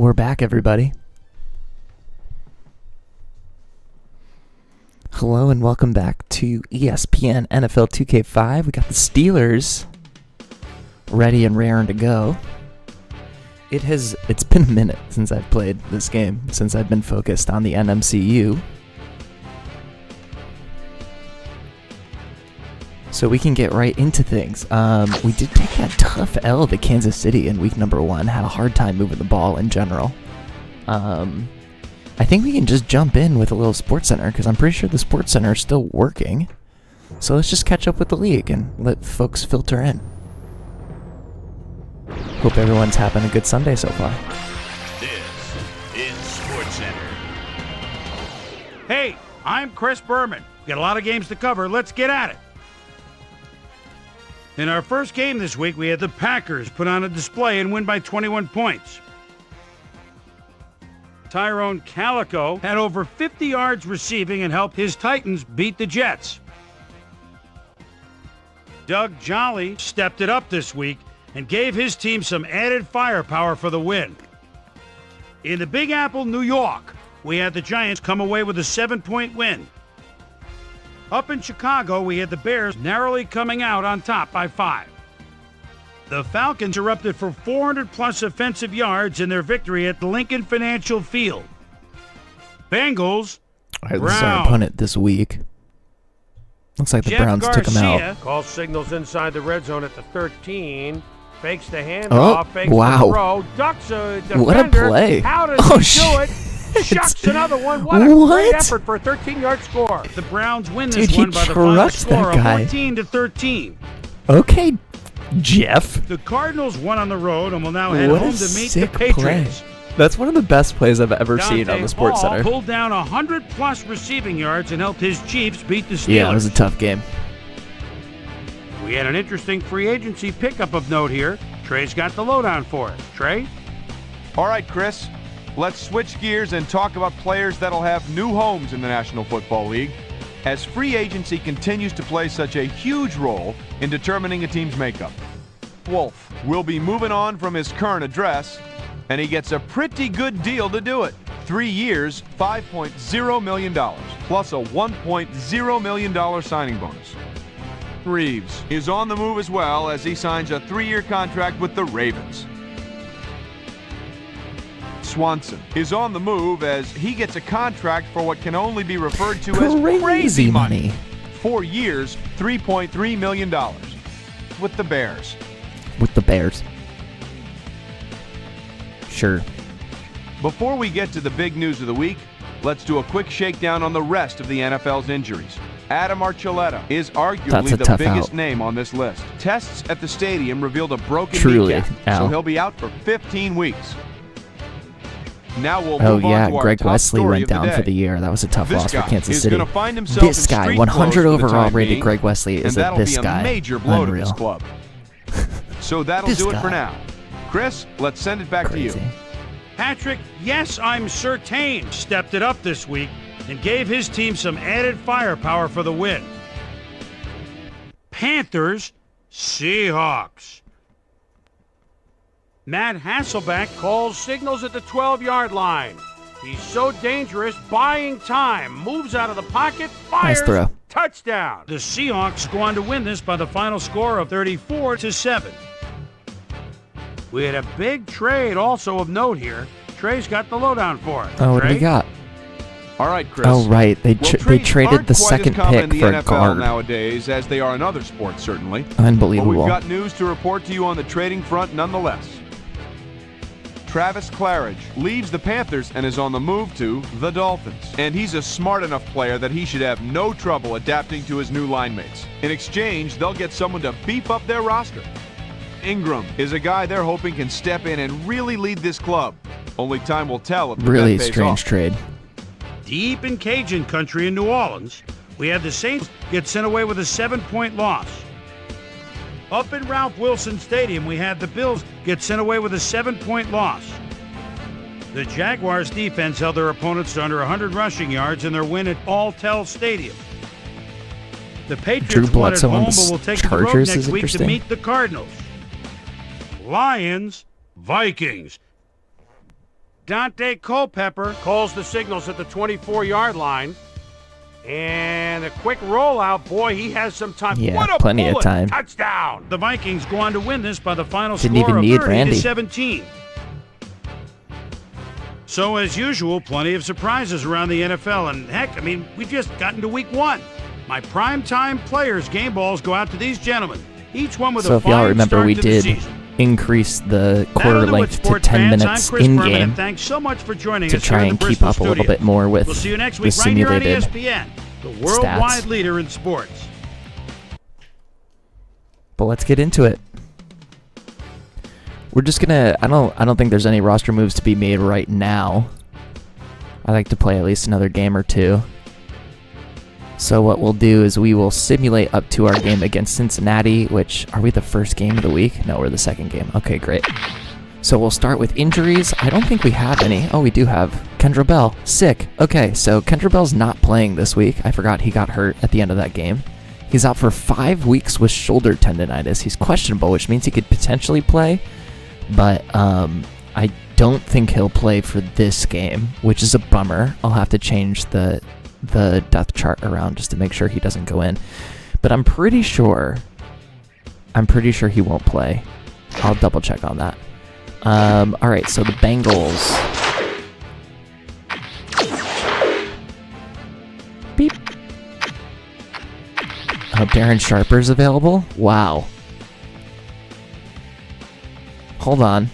We're back, everybody. Hello and welcome back to ESPN NFL 2K5. We got the Steelers ready and raring to go. It's been a minute since I've played this game, since I've been focused on the NMCU. So we can get right into things. We did take that tough L to Kansas City in week number 1. Had a hard time moving the ball in general. I think we can just jump in with a little SportsCenter because I'm pretty sure the SportsCenter is still working. So let's just catch up with the league and let folks filter in. Hope everyone's having a good Sunday so far. This is SportsCenter. Hey, I'm Chris Berman. Got a lot of games to cover. Let's get at it. In our first game this week, we had the Packers put on a display and win by 21 points. Tyrone Calico had over 50 yards receiving and helped his Titans beat the Jets. Doug Jolly stepped it up this week and gave his team some added firepower for the win. In the Big Apple, New York, we had the Giants come away with a 7-point win. Up in Chicago, we had the Bears narrowly coming out on top by 5. The Falcons erupted for 400-plus offensive yards in their victory at the Lincoln Financial Field. Bengals, All right, this is our opponent this week. Looks like the Browns took him out. Calls signals inside the red zone at the 13. Fakes the handoff. Fakes wow. the throw. Ducks a defender. What a play. How does he do it? Shucks another one. What a great effort for a 13-yard score. The Browns win this one by the final score of 14-13. Okay, Jeff. The Cardinals won on the road and will now head home to meet the Patriots. Play. That's one of the best plays I've ever seen on the SportsCenter. Pulled down 100-plus receiving yards and helped his Chiefs beat the Steelers. Yeah, it was a tough game. We had an interesting free agency pickup of note here. Trey's got the lowdown for us. Trey? All right, Chris. Let's switch gears and talk about players that'll have new homes in the National Football League, as free agency continues to play such a huge role in determining a team's makeup. Wolf will be moving on from his current address, and he gets a pretty good deal to do it. 3 years, $5.0 million, plus a $1.0 million signing bonus. Reeves is on the move as well as he signs a 3-year contract with the Ravens. Swanson is on the move as he gets a contract for what can only be referred to as crazy money. 4 years, $3.3 million with the Bears. With the Bears. Sure. Before we get to the big news of the week, let's do a quick shakedown on the rest of the NFL's injuries. Adam Archuleta is arguably the biggest name on this list. Tests at the stadium revealed a broken kneecap, so he'll be out for 15 weeks. Now we'll move on to our Greg top Wesley story went of the down day. for the year. That was a tough loss for Kansas City. Find himself This in guy, street 100 clothes for the overall time rated being, Greg Wesley, is and this guy. That'll be a major blow to this club. So that'll This do guy. it for now. Chris, let's send it back to you. Patrick, yes, I'm certain, stepped it up this week and gave his team some added firepower for the win. Panthers, Seahawks. Matt Hasselbeck calls signals at the 12-yard line. He's so dangerous, buying time. Moves out of the pocket, fires, nice throw. Touchdown. The Seahawks go on to win this by the final score of 34-7. We had a big trade also of note here. Trey's got the lowdown for it. Oh, what Trey? do we got? All right, Chris. Oh, right. They traded the second pick for a guard. Nowadays, as they are in other sports, certainly. Unbelievable. But we've got news to report to you on the trading front nonetheless. Travis Claridge leaves the Panthers and is on the move to the Dolphins. And he's a smart enough player that he should have no trouble adapting to his new line mates. In exchange, they'll get someone to beef up their roster. Ingram is a guy they're hoping can step in and really lead this club. Only time will tell if the really bet pays strange off. trade. Deep in Cajun country in New Orleans, we had the Saints get sent away with a 7-point loss. Up in Ralph Wilson Stadium, we had the Bills get sent away with a 7-point loss. The Jaguars' defense held their opponents to under 100 rushing yards in their win at Alltel Stadium. The Patriots won at home, but will take the road next week to meet the Cardinals. Lions, Vikings. Dante Culpepper. Calls the signals at the 24-yard line. And a quick rollout. Boy, he has some time. Yeah, what a plenty of bullet. time. Touchdown. The Vikings go on to win this by the final Didn't score even of need 30 Randy. to 17. So, as usual, plenty of surprises around the NFL. And heck, I mean, we've just gotten to week 1. My primetime players' game balls go out to these gentlemen. Each one with So a if y'all fine remember, start we to the did season. increase the quarter That'll do it, length to sports 10 fans. minutes I'm Chris Berman, in-game and thanks so much for joining to us try here in and the keep Bristol up a little studio. bit more with We'll see you next the week right here on simulated ESPN, the worldwide leader in sports. But let's get into it. We're just gonna. I don't think there's any roster moves to be made right now. I like to play at least another game or two. So what we'll do is we will simulate up to our game against Cincinnati, which, are we the first game of the week? No, we're the second game. Okay, great. So we'll start with injuries. I don't think we have any. Oh, we do have. Kendra Bell, sick. Okay, so Kendra Bell's not playing this week. I forgot he got hurt at the end of that game. He's out for 5 weeks with shoulder tendonitis. He's questionable, which means he could potentially play, but I don't think he'll play for this game, which is a bummer. I'll have to change the depth chart around just to make sure he doesn't go in. But I'm pretty sure he won't play. I'll double check on that. All right, so the Bengals. Beep. Oh, Darren Sharper's available? Wow. Hold on.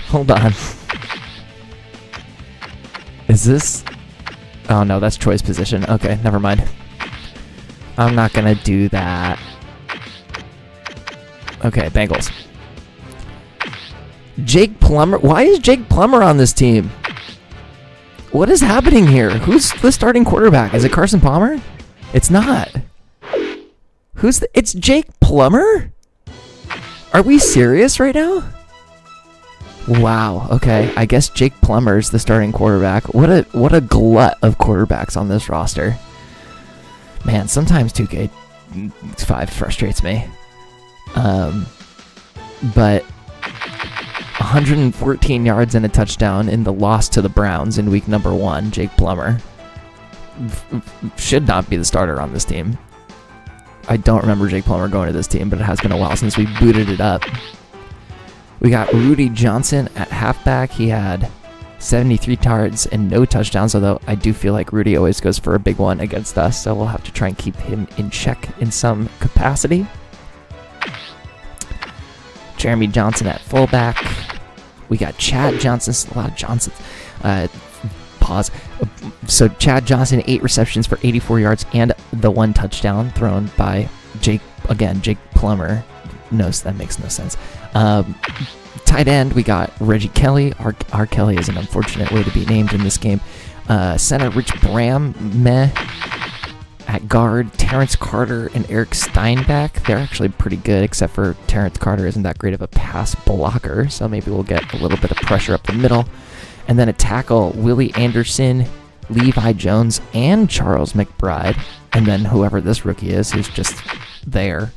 Hold on. Is this... Oh, no, that's choice position. Okay, never mind. I'm not going to do that. Okay, Bengals. Jake Plummer. Why is Jake Plummer on this team? What is happening here? Who's the starting quarterback? Is it Carson Palmer? It's not. It's Jake Plummer? Are we serious right now? Wow. Okay. I guess Jake Plummer is the starting quarterback. What a glut of quarterbacks on this roster. Man, sometimes 2K5 frustrates me. But 114 yards and a touchdown in the loss to the Browns in week number 1. Jake Plummer should not be the starter on this team. I don't remember Jake Plummer going to this team, but it has been a while since we booted it up. We got Rudy Johnson at halfback. He had 73 yards and no touchdowns, although I do feel like Rudy always goes for a big one against us, so we'll have to try and keep him in check in some capacity. Jeremy Johnson at fullback. We got Chad Johnson. A lot of Johnsons. Pause. So Chad Johnson, 8 receptions for 84 yards and the 1 touchdown thrown by Jake Plummer. No, that makes no sense. Tight end, we got Reggie Kelly. R. Kelly is an unfortunate way to be named in this game. Center, Rich Bram, meh. At guard, Terrence Carter and Eric Steinbach. They're actually pretty good, except for Terrence Carter isn't that great of a pass blocker, so maybe we'll get a little bit of pressure up the middle. And then a tackle, Willie Anderson, Levi Jones, and Charles McBride. And then whoever this rookie is, who's just there.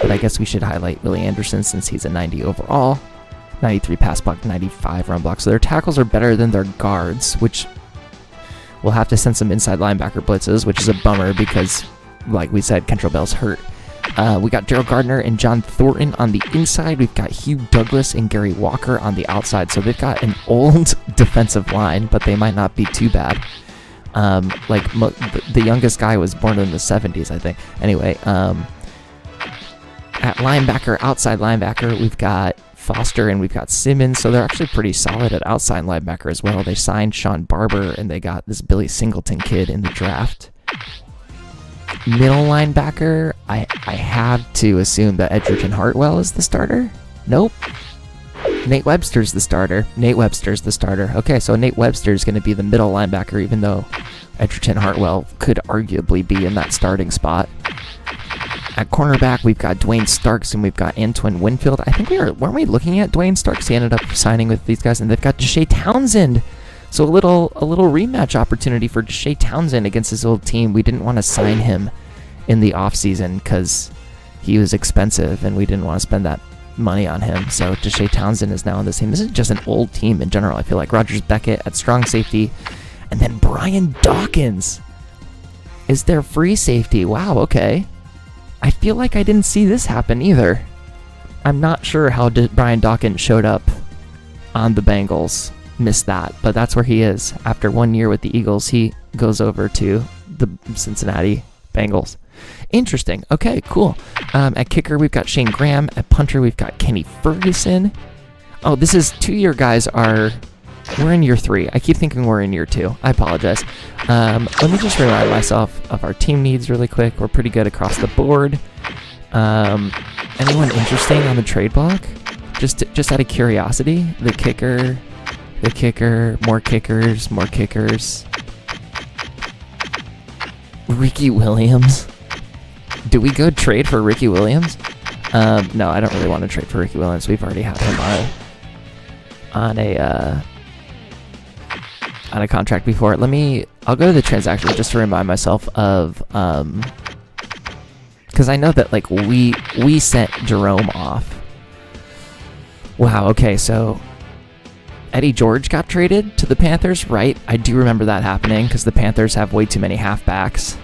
But I guess we should highlight Willie Anderson since he's a 90 overall. 93 pass block, 95 run block. So their tackles are better than their guards, which we'll have to send some inside linebacker blitzes, which is a bummer because, like we said, Kentrell Bell's hurt. We got Gerald Gardner and John Thornton on the inside. We've got Hugh Douglas and Gary Walker on the outside. So they've got an old defensive line, but they might not be too bad. The youngest guy was born in the 70s, I think. Anyway, at linebacker, outside linebacker, we've got Foster and we've got Simmons, so they're actually pretty solid at outside linebacker as well. They signed Sean Barber and they got this Billy Singleton kid in the draft. Middle linebacker, I have to assume that Edgerton Hartwell is the starter. Nope. Nate Webster's the starter. Okay, so Nate Webster is going to be the middle linebacker, even though Edgerton Hartwell could arguably be in that starting spot. At cornerback, we've got Dwayne Starks and we've got Antoine Winfield. I think weren't we looking at Dwayne Starks? He ended up signing with these guys, and they've got Deshae Townsend. So a little rematch opportunity for Deshae Townsend against his old team. We didn't want to sign him in the offseason because he was expensive, and we didn't want to spend that money on him. So Deshae Townsend is now on this team. This is just an old team in general. I feel like Rogers Beckett at strong safety, and then Brian Dawkins is their free safety. Wow, okay. I feel like I didn't see this happen either. I'm not sure how Brian Dawkins showed up on the Bengals. Missed that, but that's where he is. After 1 year with the Eagles, he goes over to the Cincinnati Bengals. Interesting. Okay, cool. At kicker, we've got Shane Graham. At punter, we've got Kenny Ferguson. Oh, this is 2-year guys are... We're in year 3. I keep thinking we're in year 2. I apologize. Let me just remind myself of our team needs really quick. We're pretty good across the board. Anyone interesting on the trade block? Just out of curiosity, the kicker, more kickers. Ricky Williams. Do we go trade for Ricky Williams? No, I don't really want to trade for Ricky Williams. We've already had him on a contract before. I'll go to the transaction just to remind myself of, because I know that like we sent Jerome off. Wow, okay, so Eddie George got traded to the Panthers, right? I do remember that happening because the Panthers have way too many halfbacks.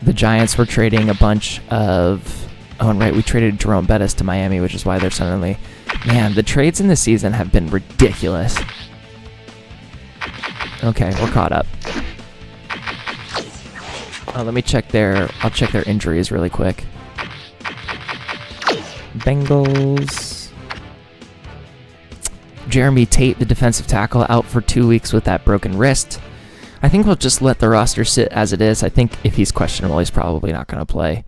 The Giants were trading a bunch of... Oh, and right, we traded Jerome Bettis to Miami, which is why they're suddenly... Man, the trades in this season have been ridiculous. Okay, we're caught up. Let me check I'll check their injuries really quick. Bengals... Jeremy Tate, the defensive tackle, out for 2 weeks with that broken wrist. I think we'll just let the roster sit as it is. I think if he's questionable, he's probably not going to play.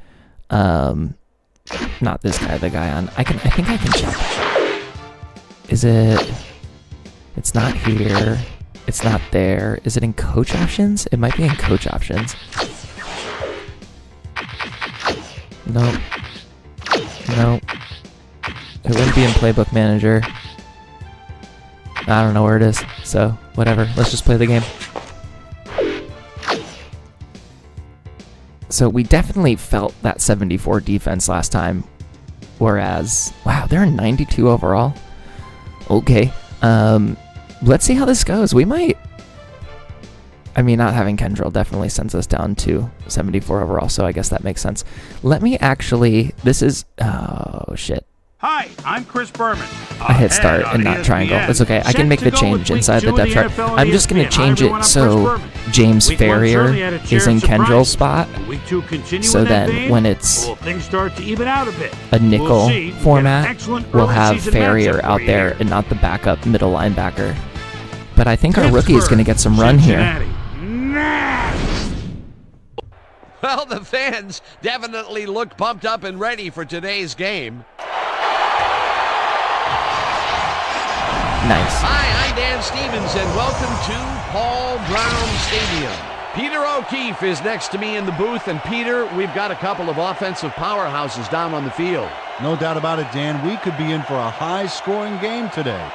Not this guy, the guy on... I think I can check. Is it... It's not here. It's not there. Is it in coach options? It might be in coach options. Nope. Nope. It wouldn't be in playbook manager. I don't know where it is, so whatever. Let's just play the game. So we definitely felt that 74 defense last time, whereas, wow, they're a 92 overall. Okay, let's see how this goes. We might... I mean, not having Kendrill definitely sends us down to 74 overall, so I guess that makes sense. Let me actually... This is... Oh, shit. Hi, I'm Chris Berman. I hit start and not triangle. It's okay. I can make the change inside the depth chart. I'm just going to change it so James Ferrier is in Kendrill's spot. So then when it's a nickel format, we'll have Ferrier out there and not the backup middle linebacker. But I think our rookie is going to get some run here. Well, the fans definitely look pumped up and ready for today's game. Nice. Hi, I'm Dan Stevens, and welcome to Paul Brown Stadium. Peter O'Keefe is next to me in the booth, and Peter, we've got a couple of offensive powerhouses down on the field. No doubt about it, Dan. We could be in for a high-scoring game today.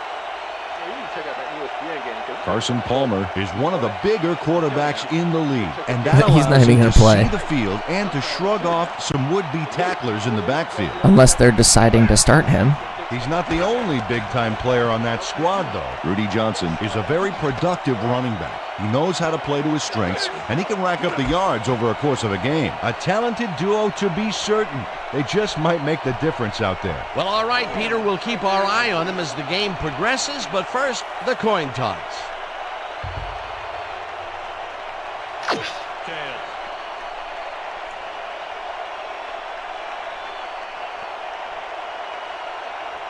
Carson Palmer is one of the bigger quarterbacks in the league, and that he's not even going to play. See the field and to shrug off some would-be tacklers in the backfield. Unless they're deciding to start him. He's not the only big-time player on that squad, though. Rudy Johnson is a very productive running back. He knows how to play to his strengths, and he can rack up the yards over a course of a game. A talented duo to be certain. They just might make the difference out there. Well, all right, Peter, we'll keep our eye on them as the game progresses, but first, the coin toss.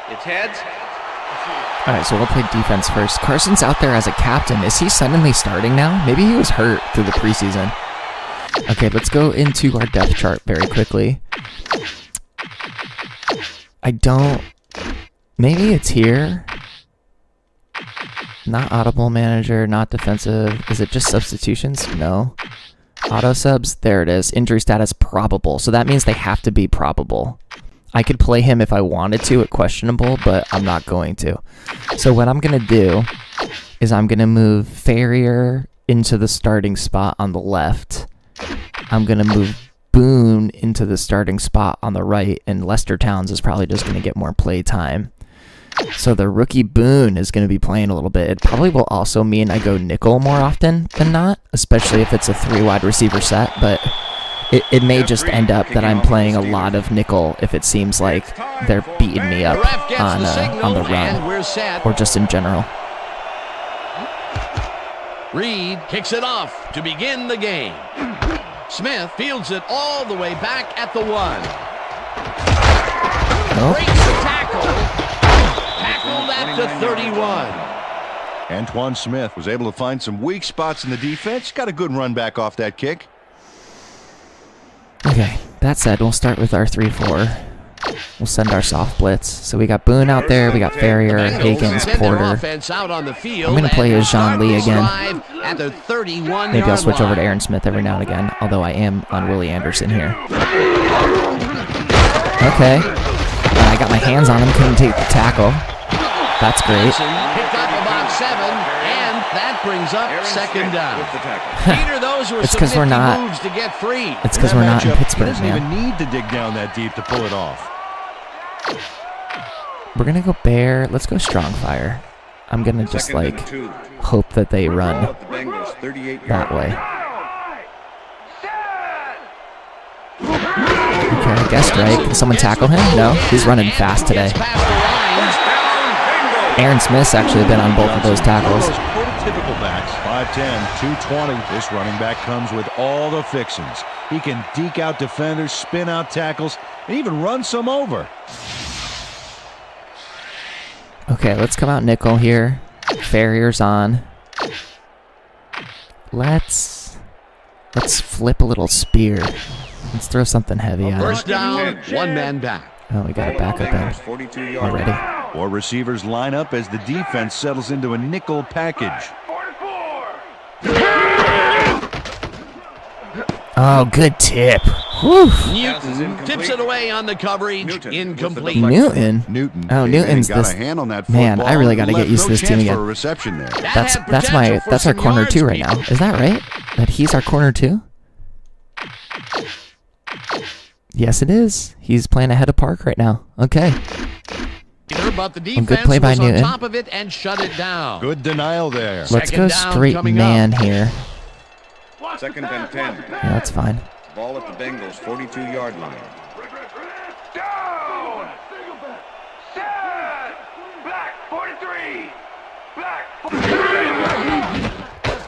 It's heads. All right, so we'll play defense first. Carson's out there as a captain. Is he suddenly starting now? Maybe he was hurt through the preseason. Okay, let's go into our depth chart very quickly. Maybe it's here. Not audible manager, not defensive. Is it just substitutions? No. Auto subs, there it is. Injury status probable. So that means they have to be probable. I could play him if I wanted to at questionable, but I'm not going to. So what I'm going to do is I'm going to move Ferrier into the starting spot on the left. I'm going to move Boone into the starting spot on the right, and Lester Towns is probably just going to get more play time. So the rookie Boone is going to be playing a little bit. It probably will also mean I go nickel more often than not, especially if it's a 3 wide receiver set, but it may just end up that I'm playing a lot of nickel if it seems like they're beating me up on the run or just in general. Reed kicks it off to begin the game. Smith fields it all the way back at the 1. Oh. Breaks the tackle. Tackled at the 31. Antoine Smith was able to find some weak spots in the defense. Got a good run back off that kick. Okay, that said, we'll start with our 3-4. We'll send our soft blitz. So we got Boone out there, we got Ferrier, Higgins, Porter. I'm going to play as Jean Lee again. Maybe I'll switch over to Aaron Smith every now and again, although I am on Willie Anderson here. Okay. I got my hands on him, couldn't take the tackle. That's great. Picked up about 7, and that brings up second down. Peter, those were it's because we're not. moves to get free. It's because we're not in Pittsburgh, doesn't man. even need to dig down that deep to pull it off. We're gonna go bear. Let's go strong fire. I'm gonna just like hope that they run that way. Okay, I guessed right. Can someone tackle him? No, he's running fast today. Aaron Smith's actually been on both of those tackles. Prototypical backs, 5'10", 220. This running back comes with all the fixings. He can deke out defenders, spin out tackles, and even run some over. Okay, let's come out nickel here. Ferrier's on. Let's flip a little spear. Let's throw something heavy at First it. down, 1 man back. Oh, we got a backup in already. 4 receivers line up as the defense settles into a nickel package. Oh, good tip. Whew. Newton tips it away on the coverage. Incomplete. Newton? Oh, Newton's got this. a hand on that Man, football. I really got to get used to this team For a again. reception there. That's our corner 2 right now. Is that right? That he's our corner 2? Yes, it is. He's playing ahead of Park right now. Okay. But the defense good play by was on Newton. top of it and shut it down. Good denial there. Let's go straight man here. 2nd and 10. Yeah, that's fine. Ball at the Bengals 42-yard line. Down. Set. Back. 43. Back.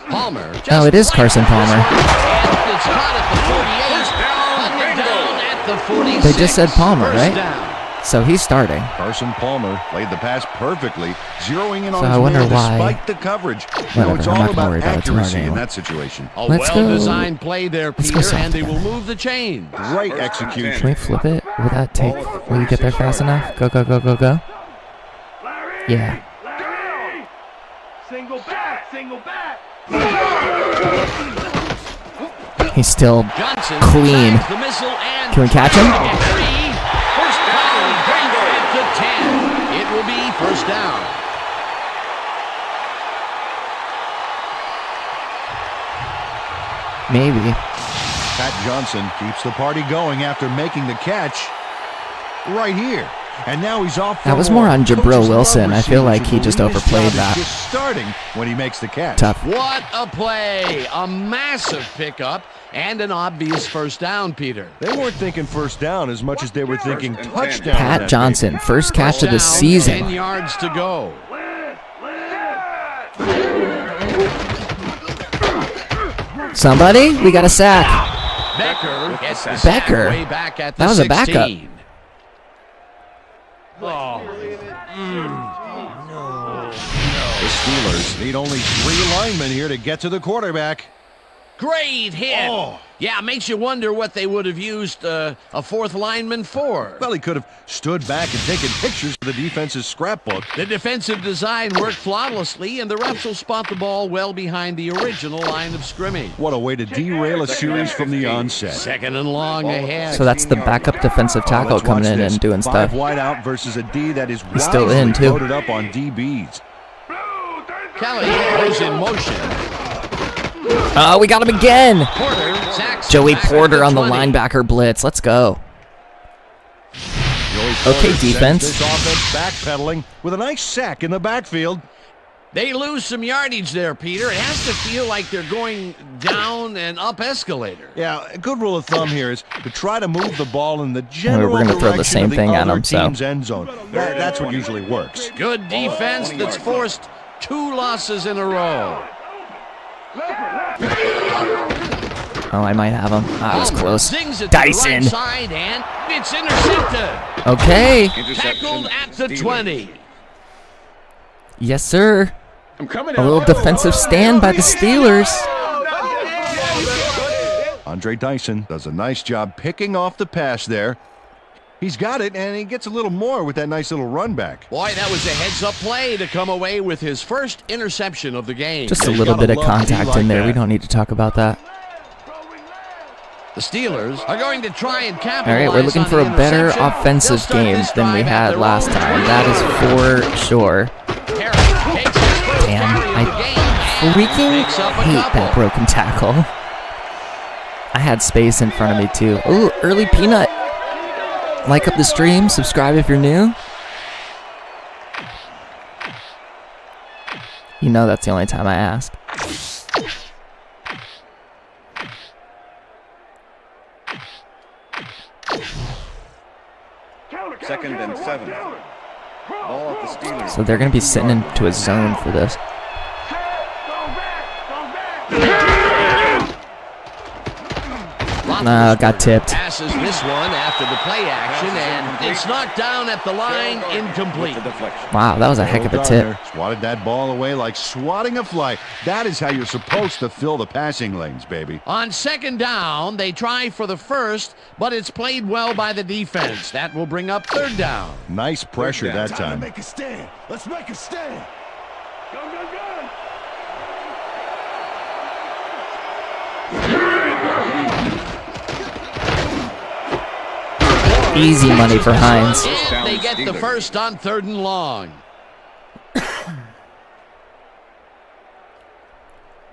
Palmer. Oh, it is Carson Palmer. And it's caught at the 48. Down at the 46. They just said Palmer, First right? down. So he's starting. Carson Palmer played the pass perfectly, zeroing in on So his I wonder man why- despite the coverage. Whatever, It's I'm all not gonna about worry about it tomorrow accuracy in anyway. that situation. A Let's go- well-designed play there, let's go Peter, soft and they will then. move the chain. Great execution. Can we flip it? Will that take? Will you get there fast enough? Go, go, go, go, go. Yeah. Single back. Single back. He's still Johnson clean. the missile and Can we catch him? First down, at the 10. It will be first down. Maybe. Pat Johnson keeps the party going after making the catch right here. And now he's off. That for was more on Jabril Coaches Wilson. love I feel like he receivers just who believe his overplayed job is that. Just starting when he makes the catch. Tough. What a play. A massive pickup and an obvious first down, Peter. They weren't thinking first down as much as they were thinking First and touchdown. 10. Pat Johnson, first catch of the Down, 10 season. yards to go. Somebody? We got a sack. Becker gets the Becker? sack way back at the That was a 16. backup. The Steelers need only 3 linemen here to get to the quarterback. Great hit. Oh. Yeah, makes you wonder what they would have used a 4th lineman for. Well, he could have stood back and taken pictures of the defense's scrapbook. The defensive design worked flawlessly, and the refs will spot the ball well behind the original line of scrimmage. What a way to derail a series from the onset. 2nd and long ahead. So that's the backup defensive tackle Let's coming watch in this. and doing 5 stuff. wide out versus a D that is He's still in, wisely too. loaded up on DBs. Kelly goes in motion. Oh, we got him again. Porter sacks Joey back at Porter on the 20. linebacker blitz. Let's go. Joey Okay, Porter sends defense. This offense backpedaling with a nice sack in the backfield. They lose some yardage there, Peter. It has to feel like they're going down and up escalator. Yeah, a good rule of thumb here is to try to move the ball in the general We're gonna throw the direction same of the thing at other him, so. team's end zone. That's what usually works. Good defense that's forced 2 losses in a row. Oh, I might have him. That was close. Zings it to Dyson. the right side, and it's intercepted. Okay. Tackled at the Steelers. 20. Yes, sir. I'm coming A little defensive stand by the Steelers. Andre Dyson does a nice job picking off the pass there. He's got it, and he gets a little more with that nice little run back. Boy, that was a heads-up play to come away with his first interception of the game. Just a You little gotta bit of love to be contact like in there. that. We don't need to talk about that. The Steelers are going to try and All capitalize right, we're looking on for the a better interception. offensive They'll start game this than we drive at had their last own time. That is for sure. Harris takes his first Damn, carry of I the game and freaking picks up a hate couple. that broken tackle. I had space in front of me too. Ooh, early peanut. Like up the stream, subscribe if you're new. You know that's the only time I ask. Second and 7. Ball at the Steelers. So they're going to be sitting into a zone for this. Got tipped. Passes this one after the play action, and it's knocked down at the line, incomplete. The deflection. Wow, that was a heck of a tip. Swatted that ball away like swatting a fly. That is how you're supposed to fill the passing lanes, baby. On second down, they try for the first, but it's played well by the defense. That will bring up third down. Nice pressure that time. Make a stand. Let's make a stand. Go, go, go. Easy money for Hines. And they get the first on 3rd and long.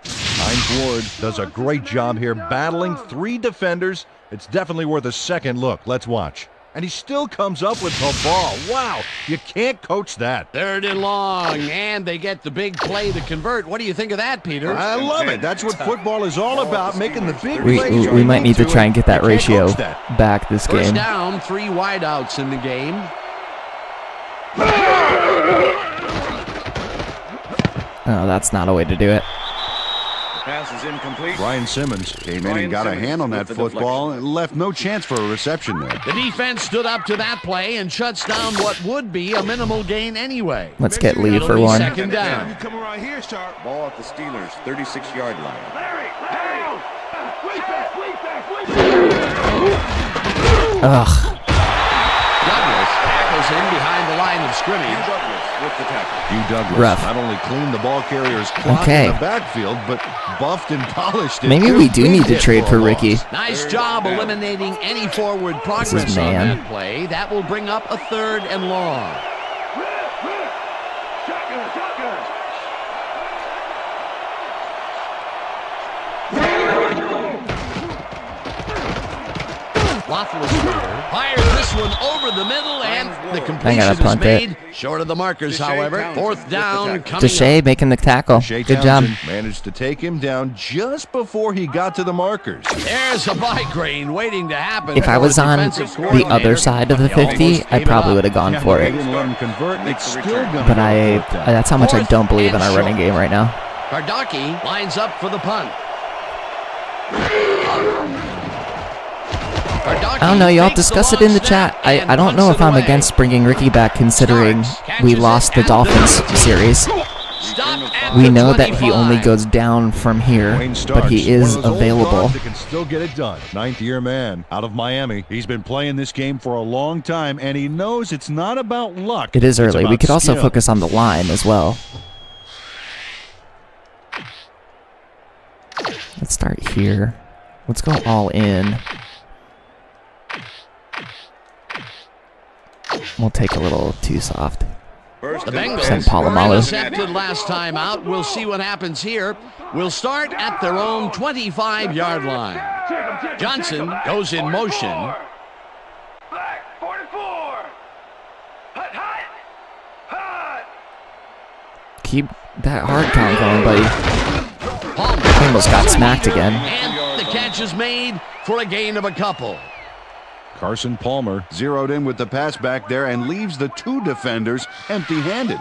Hines Ward does a great job here battling 3 defenders. It's definitely worth a second look. Let's watch. And he still comes up with the ball. Wow, you can't coach that. 3rd and long, and they get the big play to convert. What do you think of that, Peter? I love it. That's what football is all about, making the big plays. We might need to try and get that You can't ratio coach that. back this First game. down, 3 wideouts in the game. Oh, that's not a way to do it. Pass is incomplete. Ryan Simmons came in and got a hand on that football and left no chance for a reception there. The defense stood up to that play and shuts down what would be a minimal gain anyway. Let's get Lee It'll for be one. second down. You come around here, Sharp. Ball at the Steelers, 36-yard line. Ugh. Douglas tackles him behind the line of scrimmage. Douglas with the tackle. Hugh Douglas Rough. not only cleaned the ball carrier's clock Okay. in the backfield, but buffed and polished it. Maybe too. we do Big need to hit trade for a Ricky. loss. Nice job eliminating any forward progress on man. that play. That will bring up a 3rd and long. Roethlisberger fires this one over the middle, and the completion is punt it. made. Short of the markers, however. 4th down coming Deshae up. making the tackle. Shea Good job. Townsend managed to take him down just before he got to the markers. There's a migraine waiting to happen. If I for was the on defensive the coordinator. other side of the He almost 50, I gave it probably up. would have gone for They it. didn't let him convert, and it's still gonna But go for that. that's how much I don't believe in our 4th running and game right now. Bardaki lines up for the punt. I don't know. Y'all discuss it in the chat. I don't know if I'm against bringing Ricky back, considering we lost the Dolphins series. We know that he only goes down from here, Wayne Starks, but he is one of those old available. guards that can still get it done. 9th-year man out of Miami. He's been playing this game for a long time, and he knows it's not about luck. It is It's early. We about could also skill. focus on the line as well. Let's start here. Let's go all in. We'll take a little too soft. First The Bengals Send Polamalu. intercepted last time out. We'll see what happens here. We'll start at their own 25-yard line. Johnson goes in motion. Black 44. Hut, hut. Hut. Keep that hard count going, buddy. Palmer Almost got smacked again. And the catch is made for a gain of a couple. Carson Palmer zeroed in with the pass back there and leaves the two defenders empty-handed.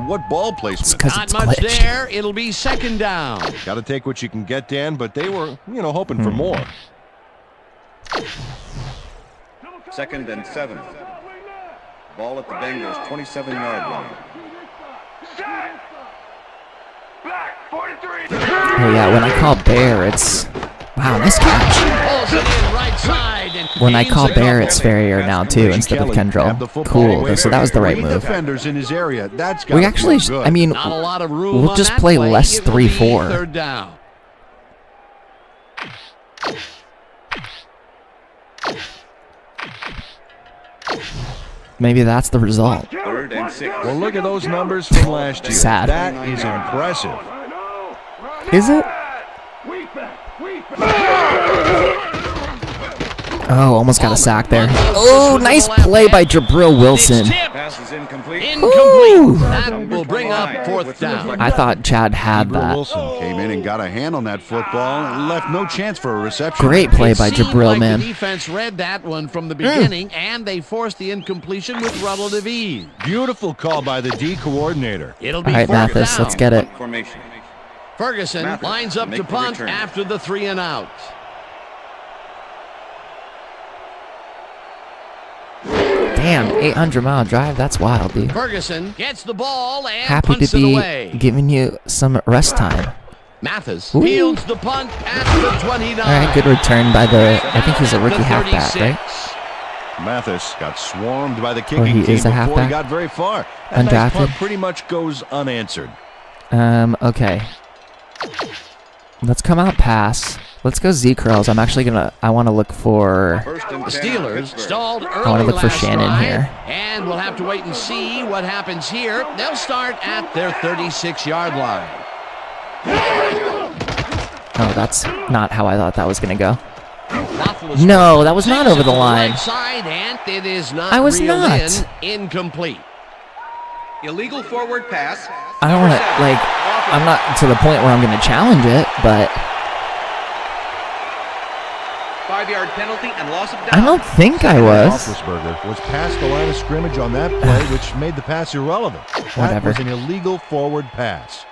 What ball It's placement. because Not it's much glitched. there. It'll be second down. Got to take what you can get, Dan, but they were, hoping for more. 2nd and 7. Ball at the Bengals 27-yard line. Set. Black 43. Oh yeah, when I call bear, it's wow, nice catch. Pulls it in right side and When I gains call a bear, couple. it's Ferrier now too instead of Kendrell. Cool. So that was the right move. Defenders in his area. That's We actually, I mean, Not a lot of room we'll on just that play less It will be 3-4. Third down. Maybe that's the result. 3rd and 6. Well, look at those numbers from last year. Sad. That is impressive. Is it? Weak back. Weak back. Oh, almost got a sack there. Oh, nice play by Jabril Wilson. Pass is incomplete. Ooh. That will bring up fourth down. I thought Chad had that. Wilson came in and got a hand on that football and left no chance for a reception. Great play by It seemed Jabril, like man. The defense read that one from the beginning, and they forced the incompletion with relative ease. Beautiful call by the D coordinator. It'll All be right, fourth Mathis, down. let's get it. Formation. Ferguson Mathis lines up make to the punt return. after the 3 and out. Damn, 800-mile drive. That's wild, dude. Ferguson gets the ball and Happy to punts it be away. giving you some rest time. Mathis Ooh. fields the punt at the 29. All right, good return by the, I think he's a rookie The halfback, 36. right? Mathis got swarmed by the Or kicking he team is a before halfback? he got very far. That nice Undrafted? punt pretty much goes unanswered. Okay. Let's come out pass. Let's go Z curls. I'm actually I want to look for, 1st and The 10. Steelers Pittsburgh. stalled early I want to look for last Shannon drive, here. and we'll have to wait and see what happens here. They'll start at their 36-yard line. Oh, that's not how I thought that was going to go. Roethlisberger No, that was not takes over it the to line. Right side, and it is not I was reeled not. in. Incomplete. Illegal forward pass. I don't want to, like, I'm not to the point where I'm going to challenge it, but 5-yard penalty and loss of down. I don't think I was. Roethlisberger was past the line of scrimmage on that play, which made the pass irrelevant. That Whatever. was an illegal forward pass.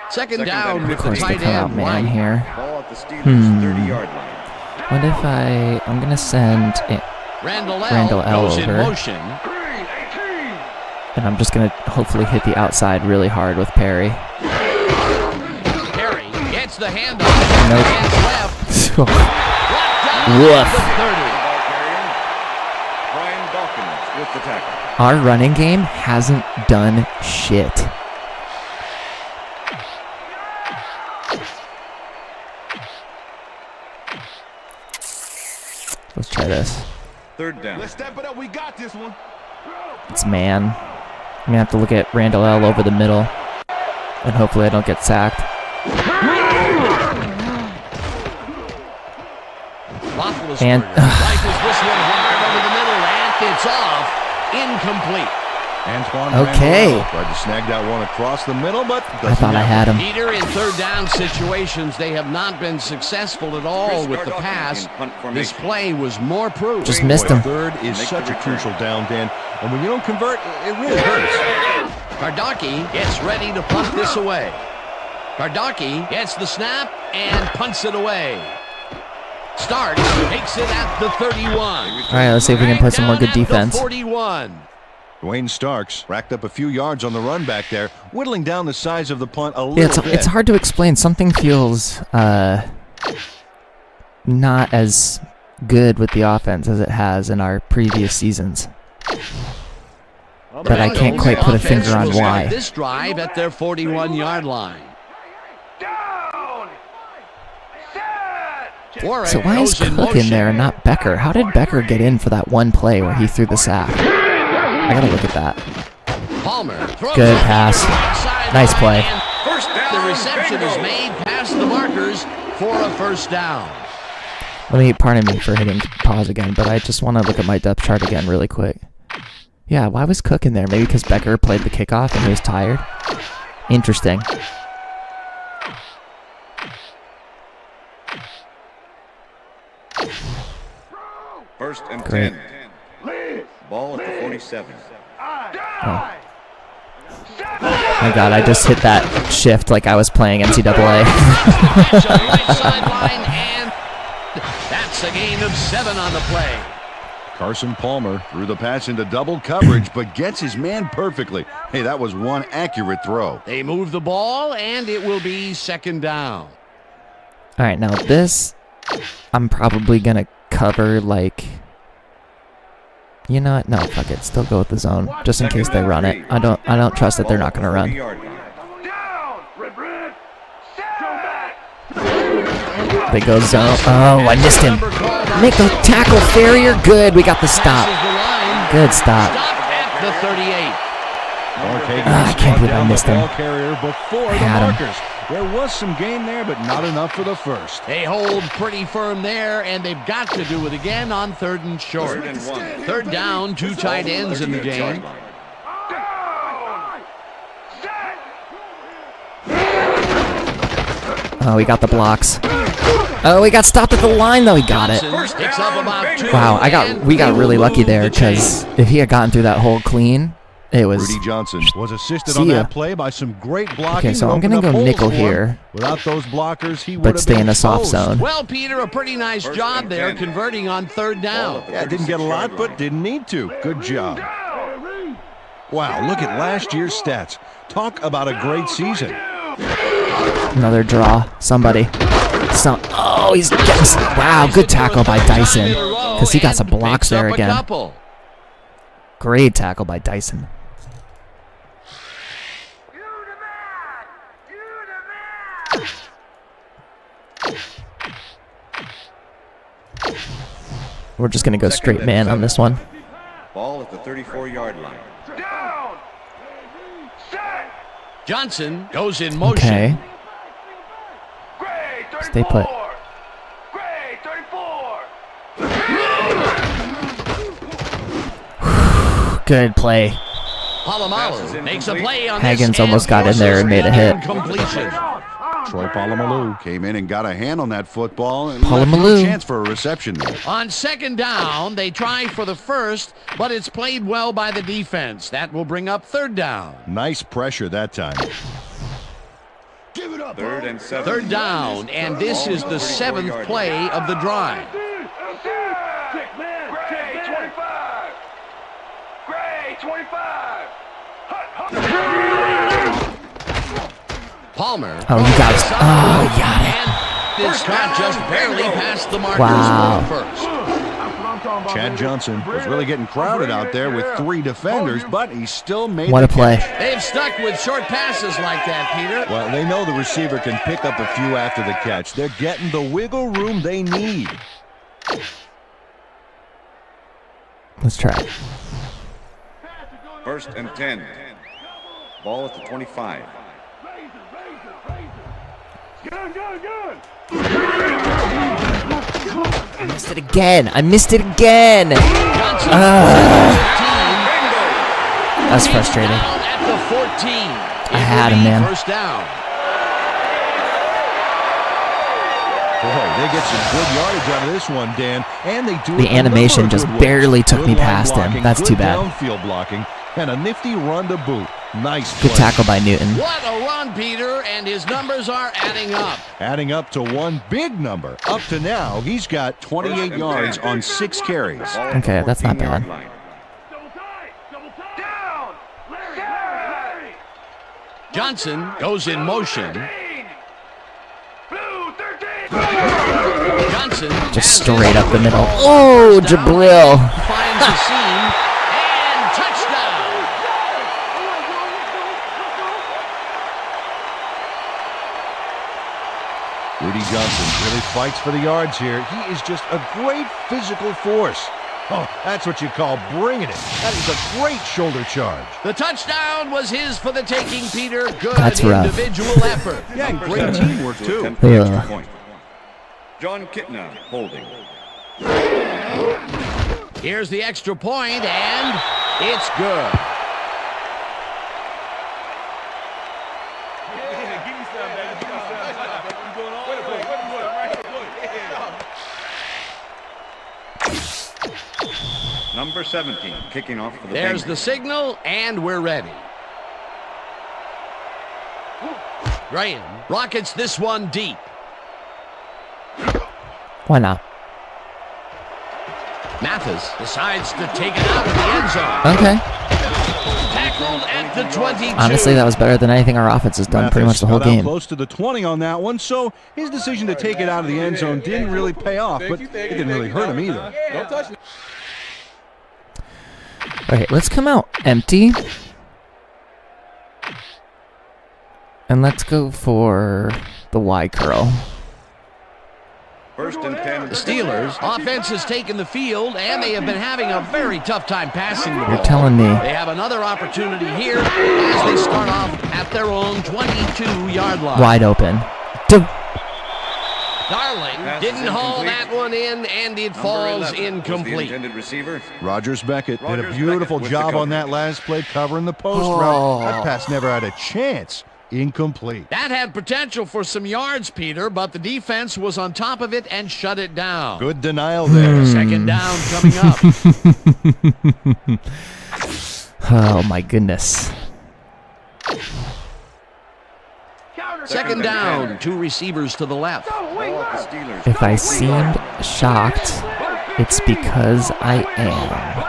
Second Second down down. with Of the course, they tight come out end man right. here. Ball at the Steelers' Hmm. 30-yard line. What if I'm going to send it, Randall Randall L goes in over. motion. and I'm just going to hopefully hit the outside really hard with Perry. Perry gets the handoff. Nope. Hands left. Brought down Woof. at the 30. Ball carrier. Brian Dawkins with the tackle. Our running game hasn't done shit. Let's try this. 3rd down. Let's step it up. We got this one. It's man. I'm going to have to look at Randall L over the middle. And hopefully I don't get sacked. Roethlisberger And- rifles this one hard over the middle, and it's off. Incomplete. Antoine Okay. Randall tried to snag that one across the middle, but I thought I had him. Peter, in third down situations, they have not been successful at all with the Chris pass. Gardocki in punt This formation. play was more proof. Just missed him. third is Make such the a return. crucial down, Dan. And when you don't convert, it really hurts. Gardocki gets ready to punt this away. Gardocki gets the snap and punts it away. Starks takes it at the 31. All right, let's see if we can play some more good Down at the defense. 41. Dwayne Starks racked up a few yards on the run back there, whittling down the size of the punt a little Yeah, bit. it's hard to explain. Something feels not as good with the offense as it has in our previous seasons. But I can't quite put a finger on Offense will why. start this drive at their 41-yard line. Down. Set. Warwick So why is goes in Cook in there motion. and not Becker? How did Becker get in for that one play where he threw the sack? I gotta look at that. Palmer throws Good pass. Nice play. First down, The reception is Bengals. made past the markers for a first down. Pardon me for hitting pause again, but I just want to look at my depth chart again really quick. Yeah, why was Cook in there? Maybe because Becker played the kickoff and he was tired? Interesting. First and Great. 10. Ball at the 47. Oh. My God, I just hit that shift like I was playing NCAA. Right sideline, and that's a gain of 7 on the play. Carson Palmer threw the pass into double coverage, but gets his man perfectly. Hey, that was one accurate throw. They move the ball, and it will be second down. All right, now this, I'm probably gonna cover like. You know what? No, fuck it. Still go with the zone, just in case they run it. I don't trust that they're not gonna run. They go zone. Oh, I missed him. Make the tackle, Farrier. Good. We got the stop. Good stop. Stop at the 38. I can't believe I missed him. Ball carrier before the Had him. markers. There was some gain there, but not enough for the first. They hold pretty firm there, and they've got to do it again on 3rd and short. 3rd and 1. 3rd down, 2 tight ends in the game. Oh, we got the blocks. Oh, we got stopped at the line though. He got it. Johnson picks up about 2. Wow, we got really lucky there because if he had gotten through that hole clean, it was. Rudy Johnson was assisted See on ya. that play by some great blocking. Okay, so that I'm gonna opened go up nickel holes for him. here. Without those blockers, he would But have stay been in a soft exposed. zone. Well, Peter, a pretty nice First job and there 10. converting on 3rd down. Yeah, didn't get a lot, but didn't need to. Good job. Wow, look at last year's stats. Talk about a great season. Another draw. Somebody. Oh, he's getting. Wow, good tackle by Dyson. Because he got some blocks there again. Great tackle by Dyson. We're just going to go straight man on this one. Ball at the 34-yard line. Johnson goes in motion. Okay. Stay put. Good play. Palomalu makes a play on Haggins this almost got in there and made a hit. Completion. Troy Polamalu came in and got a hand on that football. And left Polamalu. no chance for a reception there. On 2nd down, they try for the first, but it's played well by the defense. That will bring up 3rd down. Nice pressure that time. 3rd and 7. 3rd down, and this is the 7th play of the drive. Palmer. Oh, you got it. Oh, you got it. And it's not just barely past the markers Wow. for the first. Chad Johnson was really getting crowded out there with 3 defenders, but he still made What the a play. catch. They've stuck with short passes like that, Peter. Well, they know the receiver can pick up a few after the catch. They're getting the wiggle room they need. Let's try it. 1st and 10. Ball at the 25. I missed it again. I missed it again. That's frustrating. Down at the 14. I had him, man. First down. Boy, they get some good yardage out of this one, Dan. And they do The animation just barely took me past him. That's too bad. Downfield blocking and a nifty run to boot. Nice Good play. tackle by Newton. What a run, Peter, and his numbers are adding up. Adding up to one big number. Up to now, he's got 28 yards on 6 carries. Okay, that's not bad. Johnson goes in motion. Johnson Just straight up the middle. Oh, Jabril. finds a seam and touchdown. Rudy Johnson really fights for the yards here. He is just a great physical force. Oh, that's what you call bringing it. That is a great shoulder charge. The touchdown was his for the taking, Peter. Good That's rough. individual effort. Yeah, and great teamwork, too. Attempt the extra point. John Kitna holding. Here's the extra point, and it's good. Number 17, kicking off for the There's Bengals. the signal, and we're ready. Graham rockets this one deep. Why not? Mathis decides to take it out of the end zone. Okay. Tackled at the 22. Honestly, that was better than anything our offense has done Mathis pretty much the whole got out game. close to the 20 on that one, so his decision to take it out of the end zone didn't really pay off, but it didn't really hurt him either. Don't touch me. Okay, let's come out empty. And let's go for the Y curl. First and 10. The Steelers offense has taken the field, and they have been having a very tough time passing the ball. You're telling me. They have another opportunity here as they start off at their own 22-yard line. Wide open. Darling Pass didn't is haul incomplete. that one in, and it Number falls 11 was the incomplete. intended receiver. Rogers Beckett did a Rogers beautiful Beckett with job the on that coverage. last play covering the post Oh. route. That pass never had a chance. Incomplete. That had potential for some yards, Peter, but the defense was on top of it and shut it down. Good denial there. Second down coming up. Oh, my goodness. Second down, two receivers to the left. Ball at the Steelers. If I seemed shocked, it's because I am.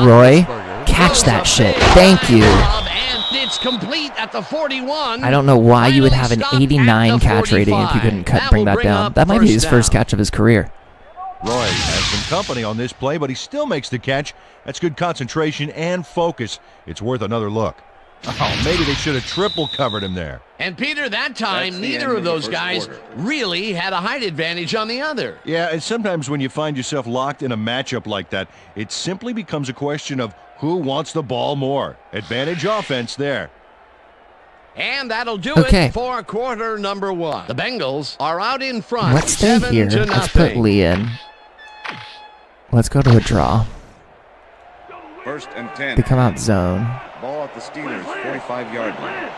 Roy, catch that shit. Thank you. And it's complete at the 41. I don't know why you would have an Finally stopped 89 at the catch rating if you 45. couldn't That bring will that down. up That might be his first down. catch of his career. Roy has some company on this play, but he still makes the catch. That's good concentration and focus. It's worth another look. Oh, maybe they should have triple covered him there. And Peter, that time, That's the neither end of of the those first guys quarter. really had a height advantage on the other. Yeah, and sometimes when you find yourself locked in a matchup like that, it simply becomes a question of who wants the ball more. Advantage offense there. And that'll do Okay. it for quarter number one. The Bengals are out in front. Let's stay 7 here. to Let's put nothing. Lee in. Let's go to a draw. First and 10. They come out zone. Ball at the Steelers, 45-yard line.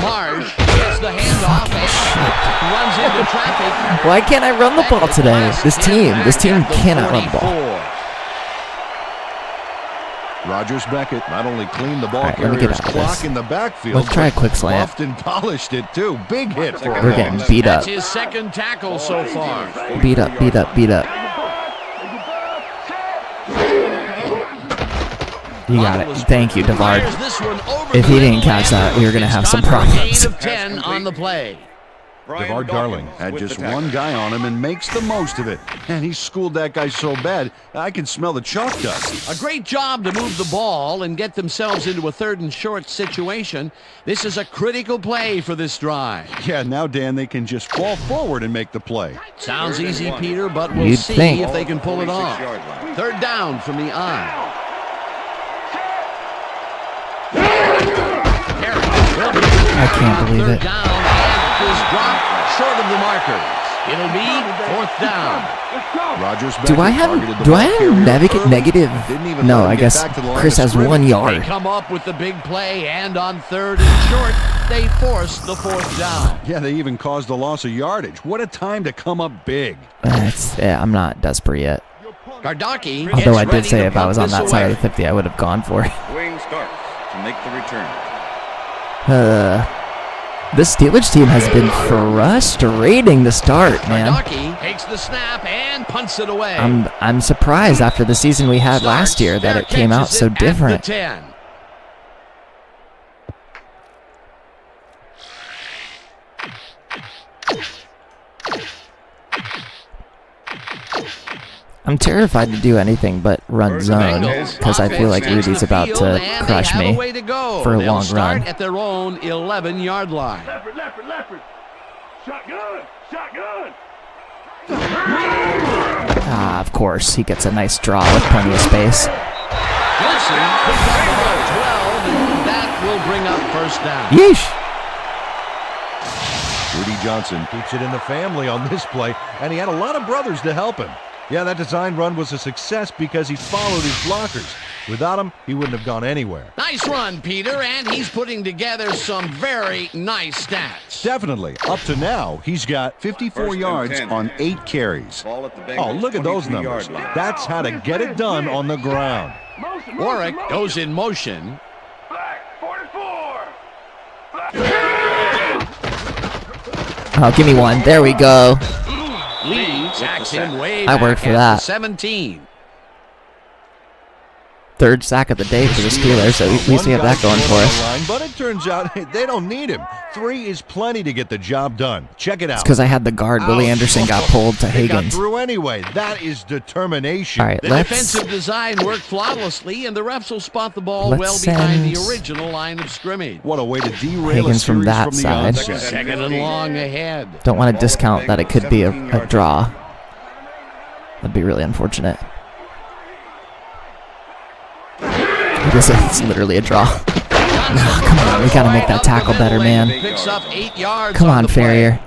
Marsh gets the handoff and runs into traffic. Why can't I run the ball today? This team cannot run the ball. 24. Rogers Beckett not only cleaned the ball All right, let me get carrier's out of clock this. in the backfield, Let's try a quick but slant. buffed and polished it too. Big hit for We're him. getting beat up. That's his second tackle so far. Beat up, beat up, beat up. You got it. Thank you, Devard. Fires this one over If the he didn't middle, catch that, and we were going to have it's some got a problems. gain of 10 on the play. DeVard Darling had with just the tackle. one guy on him and makes the most of it. And he schooled that guy so bad, I can smell the chalk dust. A great job to move the ball and get themselves into a third and short situation. This is a critical play for this drive. Yeah, now, Dan, they can just fall forward and make the play. Sounds easy, Peter, but we'll You'd see think. if they can pull it off. 46-yard line. Third down from the eye. I can't believe Third it. down, and it is dropped short of the markers. It'll be fourth down. Rogers Do I have negative? No, I guess Chris has 1 They yard. come up with the big play, and on third and short, they force the fourth down. Yeah, they even caused a loss of yardage. What a time to come up big. I'm not desperate yet. Gardocki Although gets I did ready say to if I was on punt that this side of away. the 50, I would have gone for it. Wing starts to make the return. This Steelers team has been frustrating to start, man. Gardocki takes the snap and punts it away. I'm surprised after the season we had last year that it came out so different. At the 10. I'm terrified to do anything but run zone because I feel like Rudy's about to crush me for a long run. At their own 11-yard line. Leopard. Shotgun. Ah, of course. He gets a nice draw with plenty of space. Wilson picks up about 12, and that will bring up first down. Yeesh. Rudy Johnson keeps it in the family on this play, and he had a lot of brothers to help him. Yeah, that design run was a success because he followed his blockers. Without him, he wouldn't have gone anywhere. Nice run, Peter, and he's putting together some very nice stats. Definitely. Up to now, he's got 54 yards on 8 carries. Oh, look at those numbers. That's how to get it done on the ground. Warwick goes in motion. Oh, give me one. There we go. Lee sacks him way I back worked for at that. the 17. Third sack of the day for the Steelers, so at least we have that going for us. But it turns out they don't need him. 3 is plenty to get the job done. Check it out. It's because I had the guard. Willie Anderson got pulled to They got Higgins. through anyway. That is determination. All right, The defensive design worked flawlessly, and the refs will spot the ball well behind the original line of scrimmage. What a way to derail Higgins a from series that from the side. onset. Second and long ahead. Don't want to discount that it could be a draw. That'd be really unfortunate. It's literally a draw. No, come on, we got to make that tackle better, man. Picks up 8 yards. Come on, the play. Farrier.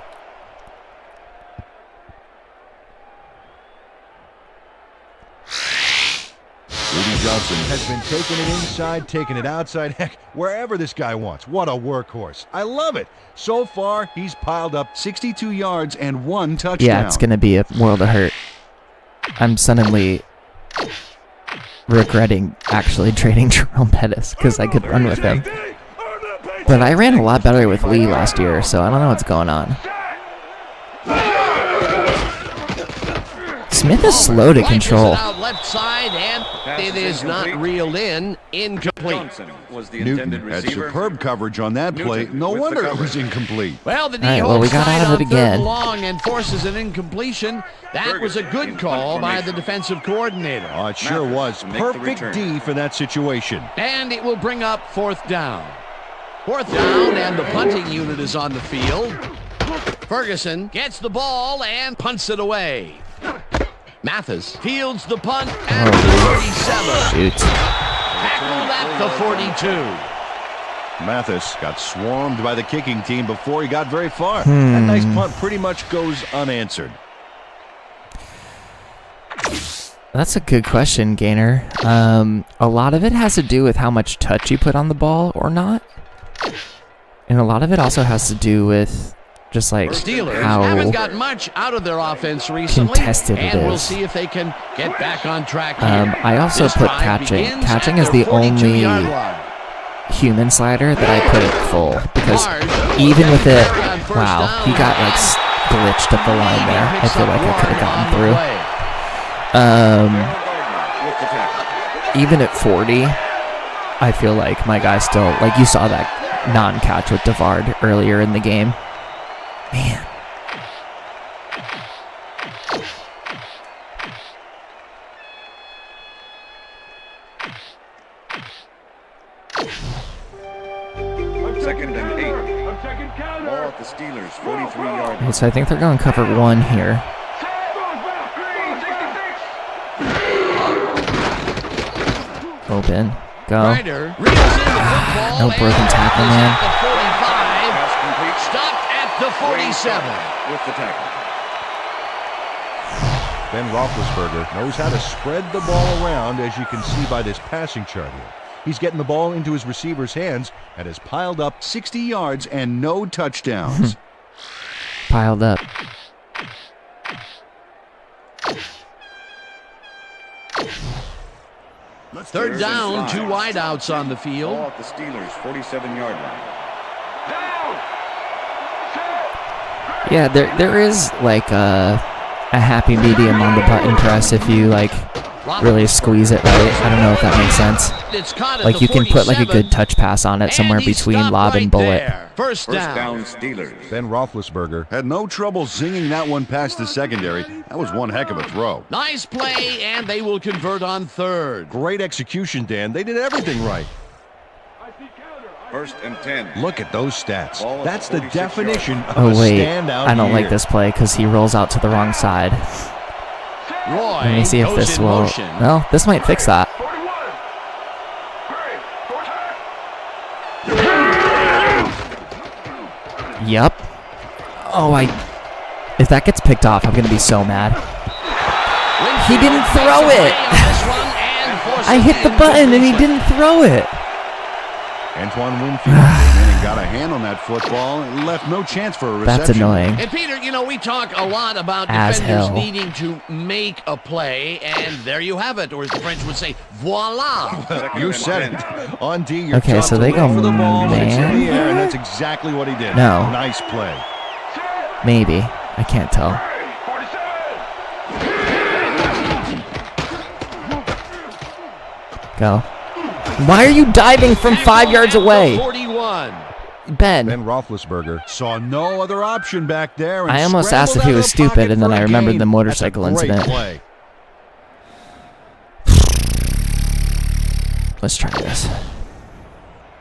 Rudy Johnson has been taking it inside, taking it outside, heck, wherever this guy wants. What a workhorse. I love it. So far, he's piled up 62 yards and 1 touchdown. Yeah, it's going to be a world of hurt. I'm suddenly regretting actually trading Jerome Pettis because I could run with him. But I ran a lot better with Lee last year, so I don't know what's going on. Smith is slow to control. Out left side, and it is not reeled in. Incomplete. Newton had superb coverage on that play. No wonder it was incomplete. Well, the All right, we got out of it again. Long and forces an incompletion. That was a good call by the defensive coordinator. Oh, it sure was. Perfect D for that situation. And it will bring up 4th down. 4th down, and the punting unit is on the field. Ferguson gets the ball and punts it away. Mathis fields the punt at the 37. Shoot. Tackled at the 42. Mathis got swarmed by the kicking team before he got very far. That nice punt pretty much goes unanswered. That's a good question, Gainer. A lot of it has to do with how much touch you put on the ball or not. And a lot of it also has to do with just like Steelers how haven't got much out of their offense recently, contested it and we'll is. see if they can get back on track here. I also This put drive catching. begins Catching at is the their only 42-yard line. human slider that I put at full because even with it, wow, he got like glitched up the line there. I feel like I could have gotten through. Even at 40, I feel like my guy still, like you saw that non-catch with Devard earlier in the game. Man. Second and 8. Ball at the Steelers, 43-yard line. So I think they're going cover 1 here. Open. Go. No broken tackle, man. Stopped at the 47. With the tackle. Ben Roethlisberger knows how to spread the ball around, as you can see by this passing chart here. He's getting the ball into his receiver's hands and has piled up 60 yards and no touchdowns. Piled up. Third down, 2 wideouts on the field. Ball at the Steelers, 47-yard line. Yeah, there is like I a happy medium on the button press if you like really squeeze it right. I don't know if that makes sense. Like you can put like a good touch pass on it somewhere between lob and bullet. First down, Steelers. Ben Roethlisberger had no trouble zinging that one past the secondary. That was one heck of a throw. Nice play, and they will convert on third. Great execution, Dan. They did everything right. 1st and 10. Look at those stats. That's the definition of Oh a wait, standout I don't year. like this play because he rolls out to the wrong side. Roy Let me see if goes this in will. motion. Well, this might fix that. Yep. Oh, if that gets picked off, I'm gonna be so mad. He didn't throw it. I hit the button and he didn't throw it. Antoine Winfield came in and got a hand on that football and left no chance for a reception. That's annoying. And Peter, you know, we talk a lot about As defenders hell. needing to make a play, and there you have it, or as the French would say, voila. You said it. On D, you're Okay, taught so to they look go for the ball when it's in man. the air, and that's exactly what he did. No. Nice play. Maybe. I can't tell. Go. Why are you diving from 5 yards away? 41. Ben. Ben Roethlisberger saw no other option back there. And I almost asked if he was stupid, and then I remembered the motorcycle incident. Play. Let's try this.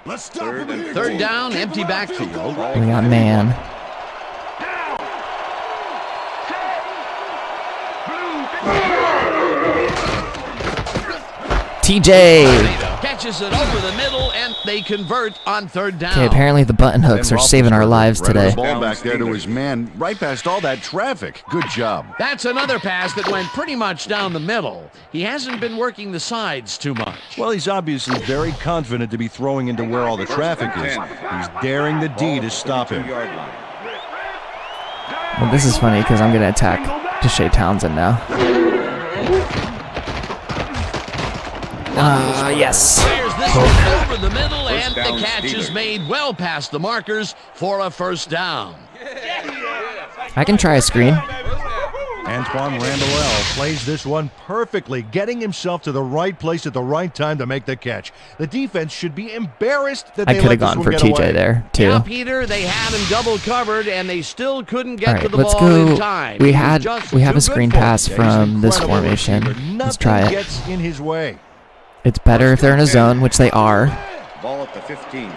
Let's stop him here. Third down, empty backfield. We got man. TJ. Catches it over the middle, and they convert on third down. Okay, apparently the button hooks are saving our lives Right on today. the ball back there to his man, right past all that traffic. Good job. That's another pass that went pretty much down the middle. He hasn't been working the sides too much. Well, he's obviously very confident to be throwing into where all the traffic is. He's daring the D to stop him. Well, this is funny because I'm going to attack Deshae Townsend now. Yes. Fires this one over the middle, and the catch is made well past the markers for a first down. I can try a screen. Antoine Randall plays this one perfectly, getting himself to the right place at the right time to make the catch. The defense should be embarrassed that I they could let have this gone one for get TJ away. there, too. Yeah, Peter, they had him double covered, and they still couldn't get All to right, the let's ball in go. time. We He was have just a too good screen for him. pass Yeah, he's an from this incredible formation. receiver. Let's try Nothing it. gets in his way. It's better if they're in a zone, which they are. Ball at the 15.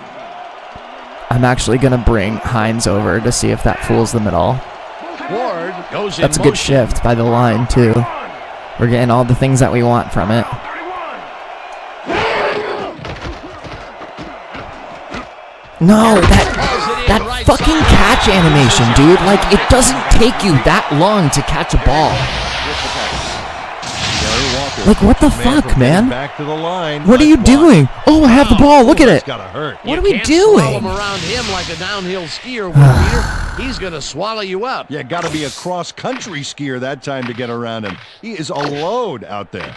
I'm actually going to bring Hines over to see if that fools them at all. Ward goes in That's a good motion. shift by the line, too. We're getting all the things that we want from it. No, that fucking catch animation, dude. Like, it doesn't take you that long to catch a ball. Like, what the fuck, man? Back to the line. What are you doing? Oh, I have the ball. Look at it. Gotta hurt. What are You we can't doing? slalom around him like a downhill skier, Peter. He's going to swallow you up. Yeah, got to be a cross-country skier that time to get around him. He is a load out there.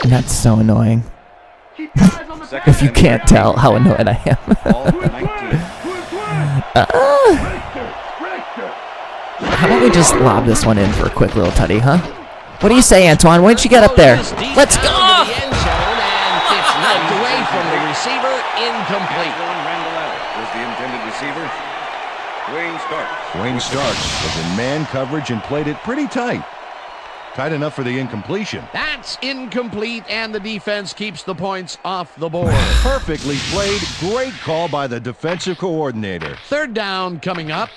That's so annoying. If you can't tell how annoyed I am. Ball at the 19. How about we just lob this one in for a quick little tutty, huh? What do you say, Antoine? Why don't you get up there? Let's go! Down to the end zone, and it's knocked away from the receiver, incomplete. Was the intended receiver. Wayne Starks. Wayne Starks was in man coverage and played it pretty tight. Tight enough for the incompletion. That's incomplete, and the defense keeps the points off the board. Perfectly played. Great call by the defensive coordinator. Third down coming up.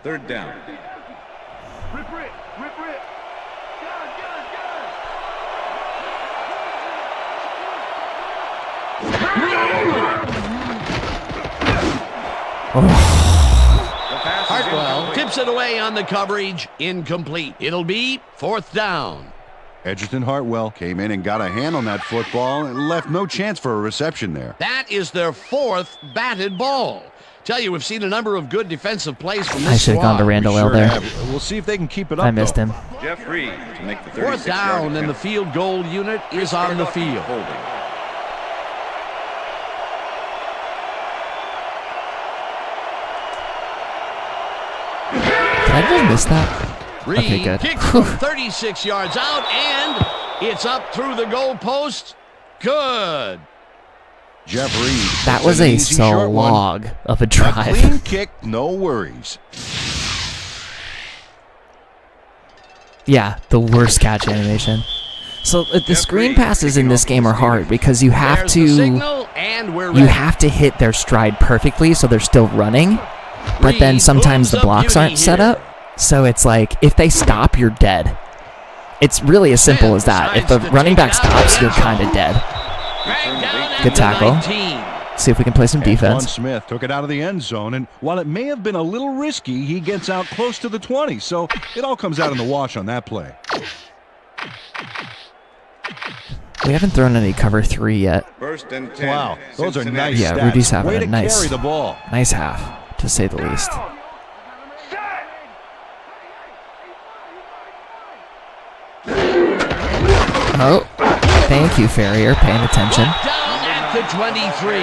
Third down. Hartwell tips it away on the coverage, incomplete. It'll be fourth down. Edgerton Hartwell came in and got a hand on that football and left no chance for a reception there. That is their fourth batted ball. Tell you, we've seen a number of good defensive plays from this I should have gone to squad. Randall We L sure there. have. We'll see if they can keep it up. I missed though. him. Jeff Reed to make the 36-yard Fourth down, and the attempt. field goal unit is on the field. Holding. I just miss that? Okay, Reed good. kicks from 36 yards out, and it's up through the goalpost. Good. Jeff Reed. That was a slog of a drive. Clean kick, no worries. Yeah, the worst catch animation. So the screen passes in this game are hard because you have There's to the signal, and we're ready. you have to hit their stride perfectly so they're still running. But then Reed sometimes the moves up blocks beauty aren't set here. up. So it's like if they stop, you're dead. It's really as simple as that. If the running back stops, you're kind of dead. Dragged down at Good the tackle. 19. See if we can play some Antoine defense. Smith took it out of the end zone, and while it may have been a little risky, he gets out close to the 20, so it all comes out in the wash on that play. We haven't thrown any cover 3 yet. First and 10. Wow, those are Cincinnati. nice Yeah, stats. Rudy's having Way a to nice- carry the ball. Nice half, to say the least. Oh, thank you, Farrier, paying attention. Down at the 23.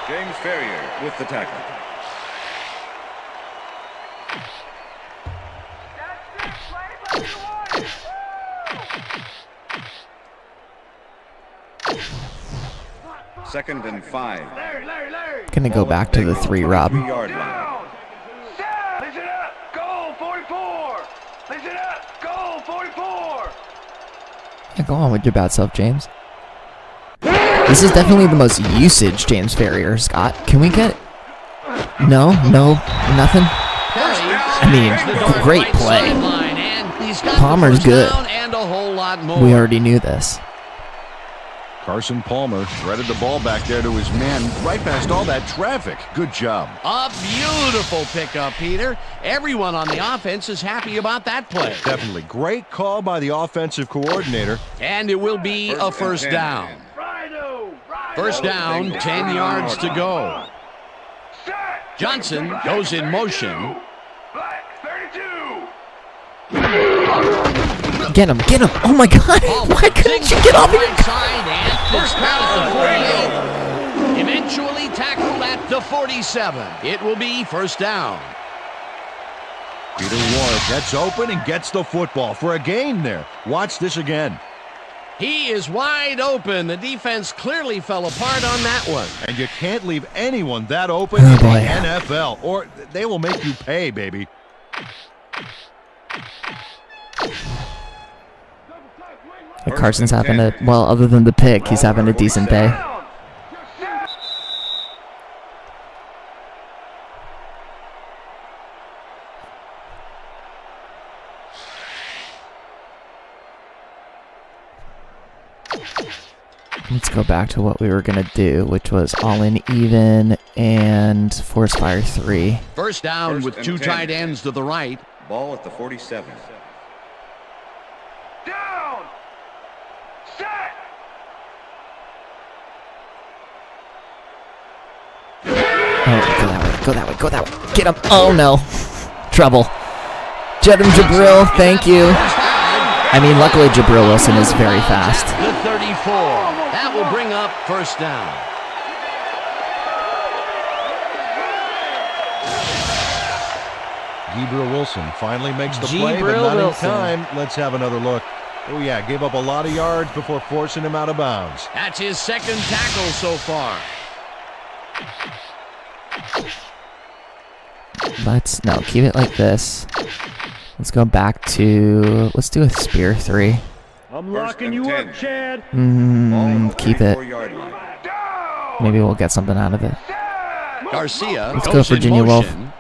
James Ferrier with the tackle. Second and 5. Gonna go back to the 3, Rob. 3-yard line. Listen up, goal 44. Listen up, goal 44. Yeah, go on with your bad self, James. This is definitely the most usage James Farrier, Scott. Can we get... No, nothing? I mean, great play. Palmer's good. We already knew this. Carson Palmer threaded the ball back there to his man, right past all that traffic. Good job. A beautiful pickup, Peter. Everyone on the offense is happy about that play. Definitely. Great call by the offensive coordinator. And it will be a first down. First down, 10 yards to go. Johnson goes in motion. Get him, get him. Oh my God. Why couldn't you get off of your... First down at the 48. Eventually tackled at the 47. It will be first down. Peter Warwick gets open and gets the football for a gain there. Watch this again. He is wide open. The defense clearly fell apart on that one. And you can't leave anyone that open Oh, in boy. the NFL, or they will make you pay, baby. Carson's having a... Well, other than the pick, he's having a decent day. Let's go back to what we were going to do, which was all in even and force fire 3. First down with 2 tight ends to the right. Ball at the 47. Down. Set. Oh, go that way, go that way, go that way. Get him. Oh, no. Trouble. Jedem Jabril, thank you. I mean, luckily Jabril Wilson is very fast. The 34. That will bring up first down. Gabriel Wilson finally makes the play, but not in time. Let's have another look. Oh, yeah, gave up a lot of yards before forcing him out of bounds. That's his second tackle so far. No, keep it like this. Let's go back to... Let's do a spear 3. I'm locking you up, Chad. Keep it. 4-yard line. Maybe we'll get something out of it. Garcia Let's go, goes in Virginia Wolf. motion.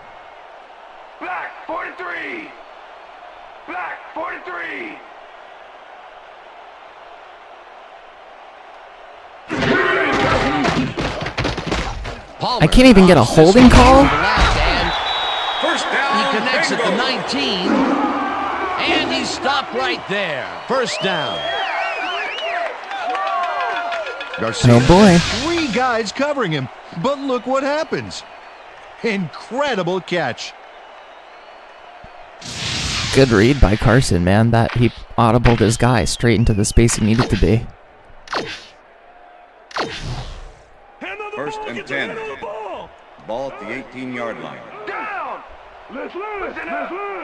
Black 43. Black 43. Palmer I can't even get a holding call? First down. He connects at the Bengals. 19. And he stopped right there. First down. Garcia, Oh, boy. 3 guys covering him, but look what happens. Incredible catch. Good read by Carson, man. That he audibled his guy straight into the space he needed to be. First and 10. Ball at the 18-yard line. Down. Let's loose.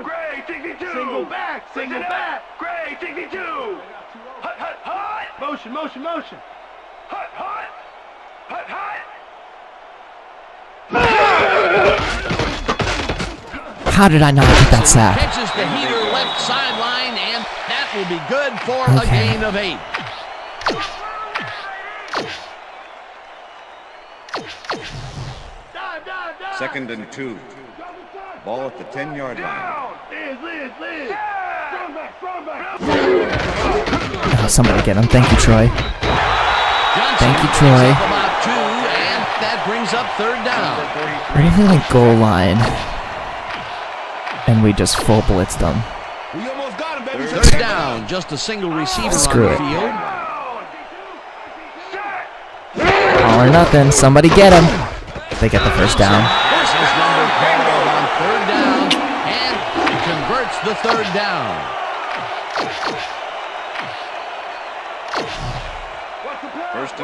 Gray, 62. Single back. Gray, 62. Hut. Motion. Hut. How did I not get that sack? Catches the heater left sideline, and that will be good for a gain of 8. Second and 2. Ball at the 10-yard line. Liz. Strong back. Oh, somebody get him. Thank you, Troy. Thank you, Troy. About 2, and that brings up 3rd down. We're even like goal line, and we just full blitzed them. We almost got him, baby. 3rd down, just a single receiver Screw on the it. field. All or nothing. Somebody get him. They get the first down. This is number called on 3rd down, and he converts the 3rd down.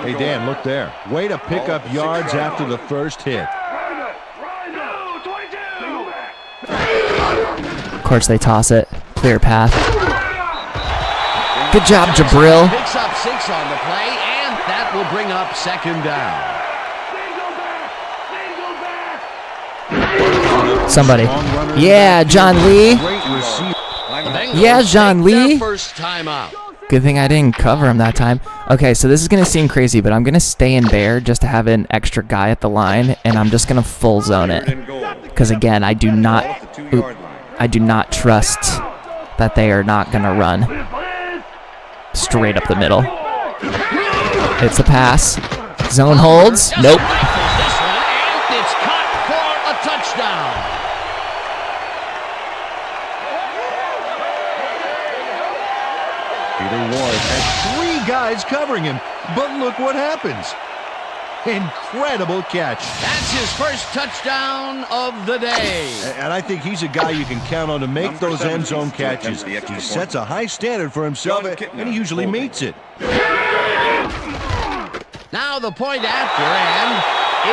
Hey, Dan, look there. Way to pick up yards after the first hit. Of course, they toss it. Clear path. Good job, Jabril. Picks up 6 on the play, and that will bring up 2nd down. Somebody. Yeah, John Lee. Yeah, John Lee. First time out. Good thing I didn't cover him that time. Okay, so this is going to seem crazy, but I'm going to stay in bear just to have an extra guy at the line, and I'm just going to full zone it. Because again, I do not trust that they are not going to run straight up the middle. It's a pass. Zone holds. Nope. This one, and it's caught for a touchdown. Peter Ward has 3 guys covering him, but look what happens. Incredible catch. That's his first touchdown of the day. And I think he's a guy you can count on to make those end zone catches. He sets a high standard for himself, and he usually meets it. Now the point after, and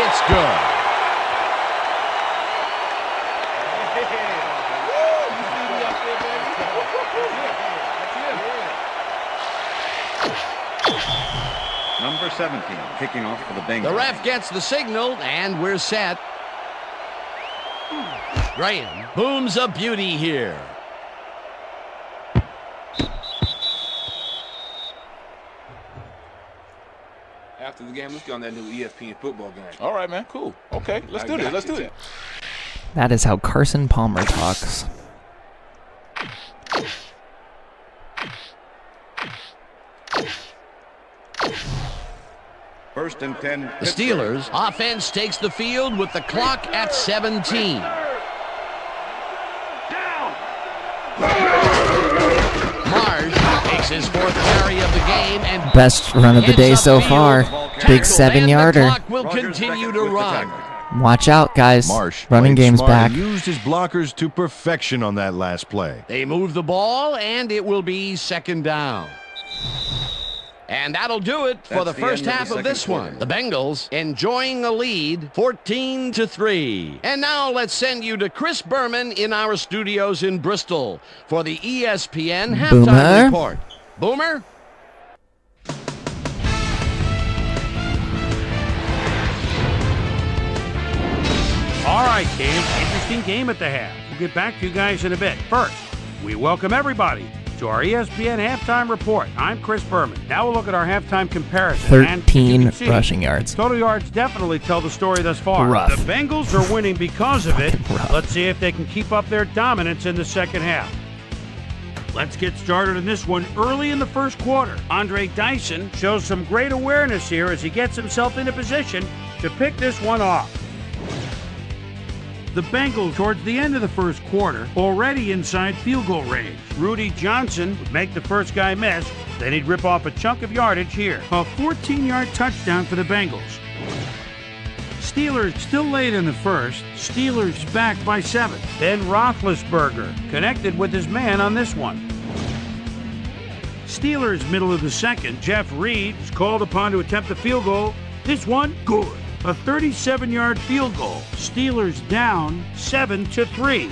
it's good. Number 17, kicking off for the Bengals. The ref gets the signal, and we're set. Graham booms a beauty here. After the game, let's get on that new ESPN football game. All right, man. Cool. Okay, let's do this. That is how Carson Palmer talks. First and 10. The Steelers offense takes the field with the clock at 17. Marsh takes his 4th carry of the game and Best run of the day so far. Big 7-yarder. The clock will continue to run. Watch out, guys. Marsh Running game's smart back. and used his blockers to perfection on that last play. They move the ball, and it will be 2nd down. And that'll do it for the first half of this one. The Bengals enjoying a lead, 14-3. And now let's send you to Chris Berman in our studios in Bristol for the ESPN halftime report. Boomer? All right, Dave. Interesting game at the half. We'll get back to you guys in a bit. First, we welcome everybody to our ESPN halftime report. I'm Chris Berman. Now we'll look at our halftime comparison. 13 rushing yards. Total yards definitely tell the story thus far. Rough. The Bengals are winning because of it. Rough. Let's see if they can keep up their dominance in the second half. Let's get started in this one early in the first quarter. Andre Dyson shows some great awareness here as he gets himself into position to pick this one off. The Bengals, towards the end of the first quarter, already inside field goal range. Rudy Johnson would make the first guy miss, then he'd rip off a chunk of yardage here. A 14-yard touchdown for the Bengals. Steelers still late in the first. Steelers back by 7. Then Roethlisberger connected with his man on this one. Steelers middle of the second. Jeff Reed is called upon to attempt the field goal. This one, good. A 37-yard field goal. Steelers down 7-3.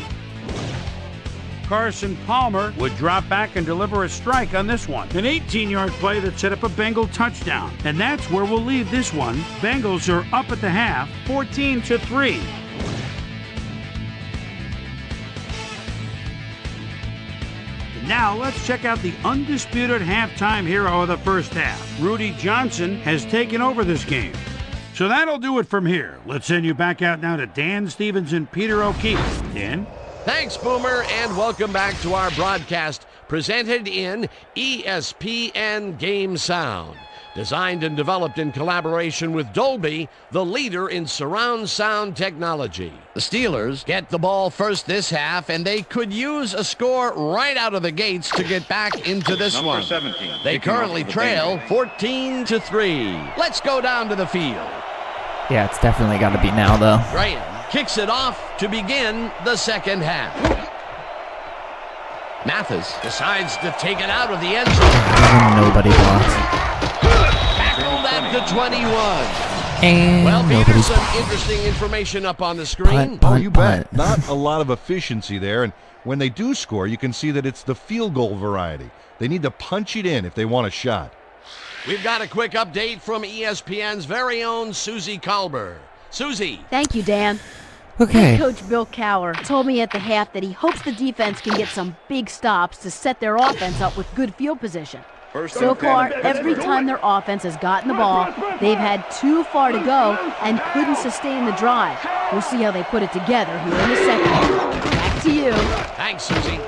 Carson Palmer would drop back and deliver a strike on this one. An 18-yard play that set up a Bengal touchdown. And that's where we'll leave this one. Bengals are up at the half, 14-3. Now let's check out the undisputed halftime hero of the first half. Rudy Johnson has taken over this game. So that'll do it from here. Let's send you back out now to Dan Stevens and Peter O'Keefe. Dan? Thanks, Boomer, and welcome back to our broadcast presented in ESPN Game Sound. Designed and developed in collaboration with Dolby, the leader in surround sound technology. The Steelers get the ball first this half, and they could use a score right out of the gates to get back into this Number one. 17. They currently trail 14-3. Let's go down to the field. Yeah, it's definitely got to be now, though. Graham kicks it off to begin the second half. Mathis decides to take it out of the end zone. Nobody blocks. Tackled at the 21. And Well, Peter, nobody's some interesting information up on the screen. Oh, you bet. Not a lot of efficiency there, and when they do score, you can see that it's the field goal variety. They need to punch it in if they want a shot. We've got a quick update from ESPN's very own Susie Kalber. Susie. Thank you, Dan. Okay. Head coach Bill Cowher told me at the half that he hopes the defense can get some big stops to set their offense up with good field position. So far, every time their offense has gotten the ball, they've had too far to go and couldn't sustain the drive. We'll see how they put it together here in the second half. Back to you. Thanks, Susie.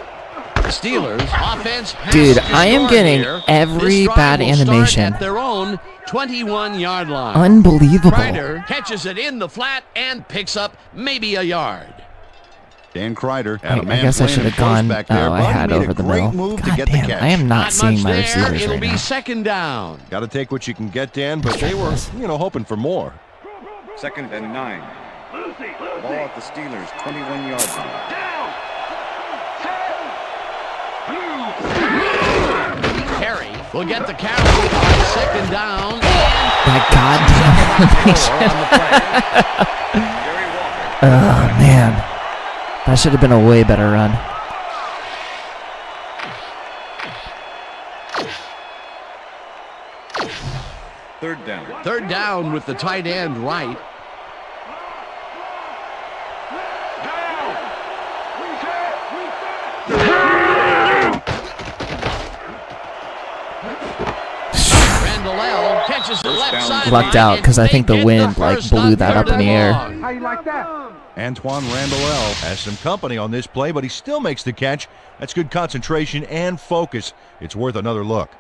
Steelers offense has Dude, to I am score getting here. every This drive bad will start animation. at their own 21-yard line. Unbelievable. Kreider catches it in the flat and picks up maybe a yard. Dan Kreider I had a man guess I playing should it have close gone. back there, I but he had made over a the great middle. move to God get the damn, catch. I am not seeing much my there. receivers It'll right be now. second down. Got to take what you can get, Dan, but they were, hoping for more. 2nd and 9. Ball at the Steelers' 21-yard line. Carey will get the carry on second down. That goddamn animation. Oh, man. That should have been a way better run. Third down. Third down with the tight end right. Catches the left side. Lucked out because I think the wind blew that up in the air. How you like that? Antoine Randall has some company on this play, but he still makes the catch. That's good concentration and focus. It's worth another look.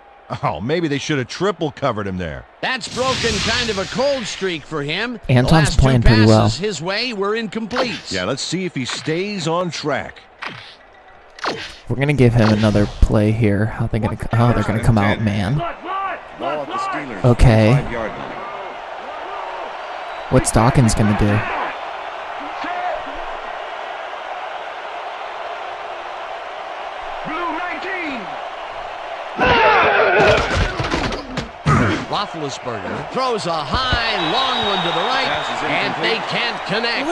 Oh, maybe they should have triple covered him there. That's broken kind of a cold streak for him. Anton's the playing last two pretty well. passes his way were incomplete. Yeah, let's see if he stays on track. We're gonna give him another play here. How they gonna? Oh, they're gonna come out, man. Ball at the Steelers' Okay. 25-yard line. What's Dawkins gonna do? Roethlisberger throws a high, long one to the right, and they can't connect.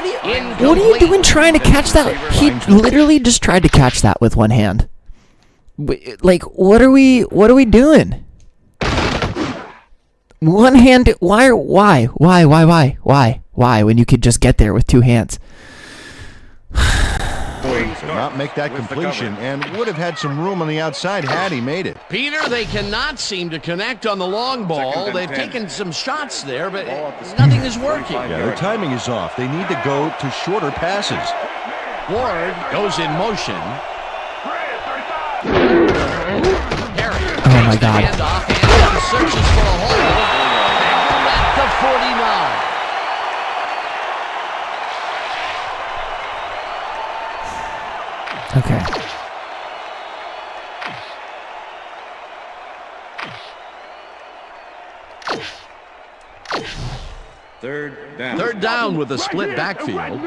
What are you doing trying to catch that? He literally just tried to catch that with one hand. Like, what are we doing? One hand. Why? When you could just get there with two hands. To not make that completion and would have had some room on the outside had he made it. Peter, they cannot seem to connect on the long ball. They've taken some shots there, but nothing is working. Yeah, their timing is off. They need to go to shorter passes. Ward goes in motion. Harry Oh my God. handoff and searches for a hole at the 49. Okay. Third down. Third down with a split backfield.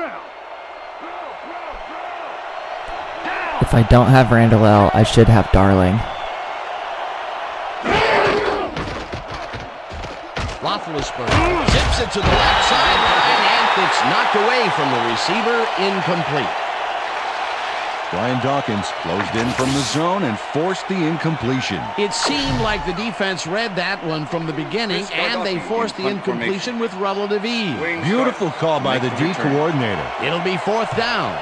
If I don't have Randall L, I should have Darling. Roethlisberger zips it to the left sideline, and it's knocked away from the receiver, incomplete. Brian Dawkins closed in from the zone and forced the incompletion. It seemed like the defense read that one from the beginning, and they forced the incompletion with relative ease. Beautiful call by the D coordinator. It'll be 4th down.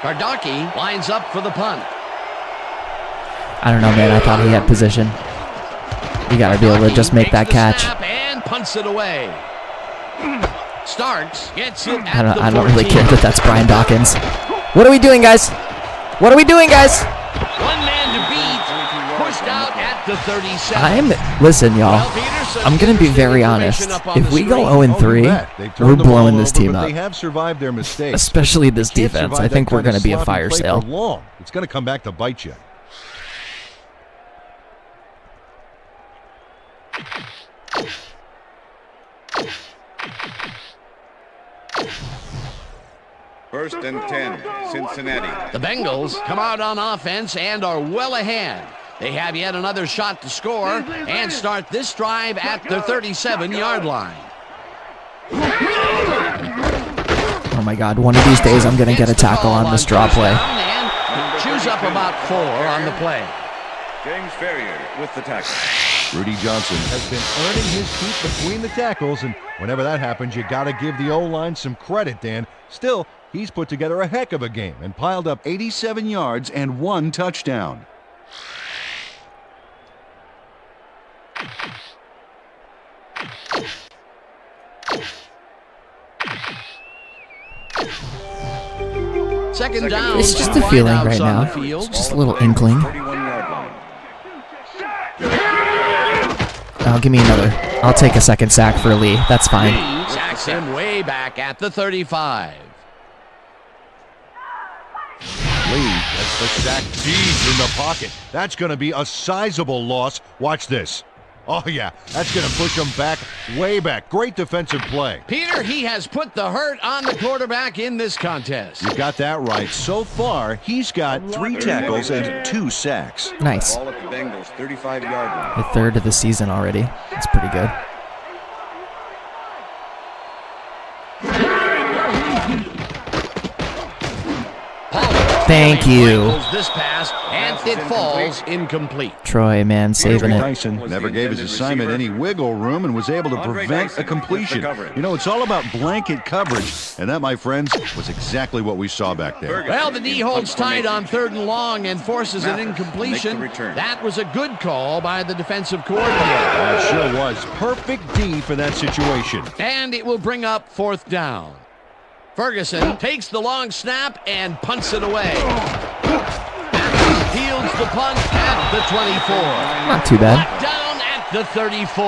Kardaki lines up for the punt. I don't know, man. I thought he had position. You got to be able to just make that catch. And punts it away. Starks gets it I don't really care that that's Brian Dawkins. What are we doing, guys? What are we doing, guys? One man to beat. Pushed out at the 37. Listen, y'all. I'm going to be very honest. If we go 0-3, we're blowing this team up. They have survived their mistakes. Especially this defense. I think we're going to be a fire sale. It's going to come back to bite you. First and 10, Cincinnati. The Bengals come out on offense and are well ahead. They have yet another shot to score and start this drive at their 37-yard line. Oh my God, one of these days I'm going to get a tackle on this draw play. And chews up about 4 on the play. James Ferrier with the tackle. Rudy Johnson has been earning his keep between the tackles, and whenever that happens, you got to give the O-line some credit, Dan. Still, he's put together a heck of a game and piled up 87 yards and 1 touchdown. Second down. It's just a feeling right now. It's just a little inkling. Oh, give me another. I'll take a second sack for Lee. That's fine. Sacks him way back at the 35. Lee gets the sack deep in the pocket. That's going to be a sizable loss. Watch this. Oh, yeah, that's going to push him back, way back. Great defensive play. Peter, he has put the hurt on the quarterback in this contest. You got that right. So far, he's got 3 tackles and 2 sacks. Nice. Ball at the Bengals, 35-yard line. The 3rd of the season already. That's pretty good. Thank you. This pass, and it falls incomplete. Troy, man, saving it. Tyson never gave his assignment any wiggle room and was able to prevent a completion. You know, it's all about blanket coverage, and that, my friends, was exactly what we saw back there. Well, the D holds tight on 3rd and long and forces an incompletion. That was a good call by the defensive coordinator. That sure was. Perfect D for that situation. And it will bring up 4th down. Ferguson takes the long snap and punts it away. Fields the punt at the 24. Not too bad. Down at the 34.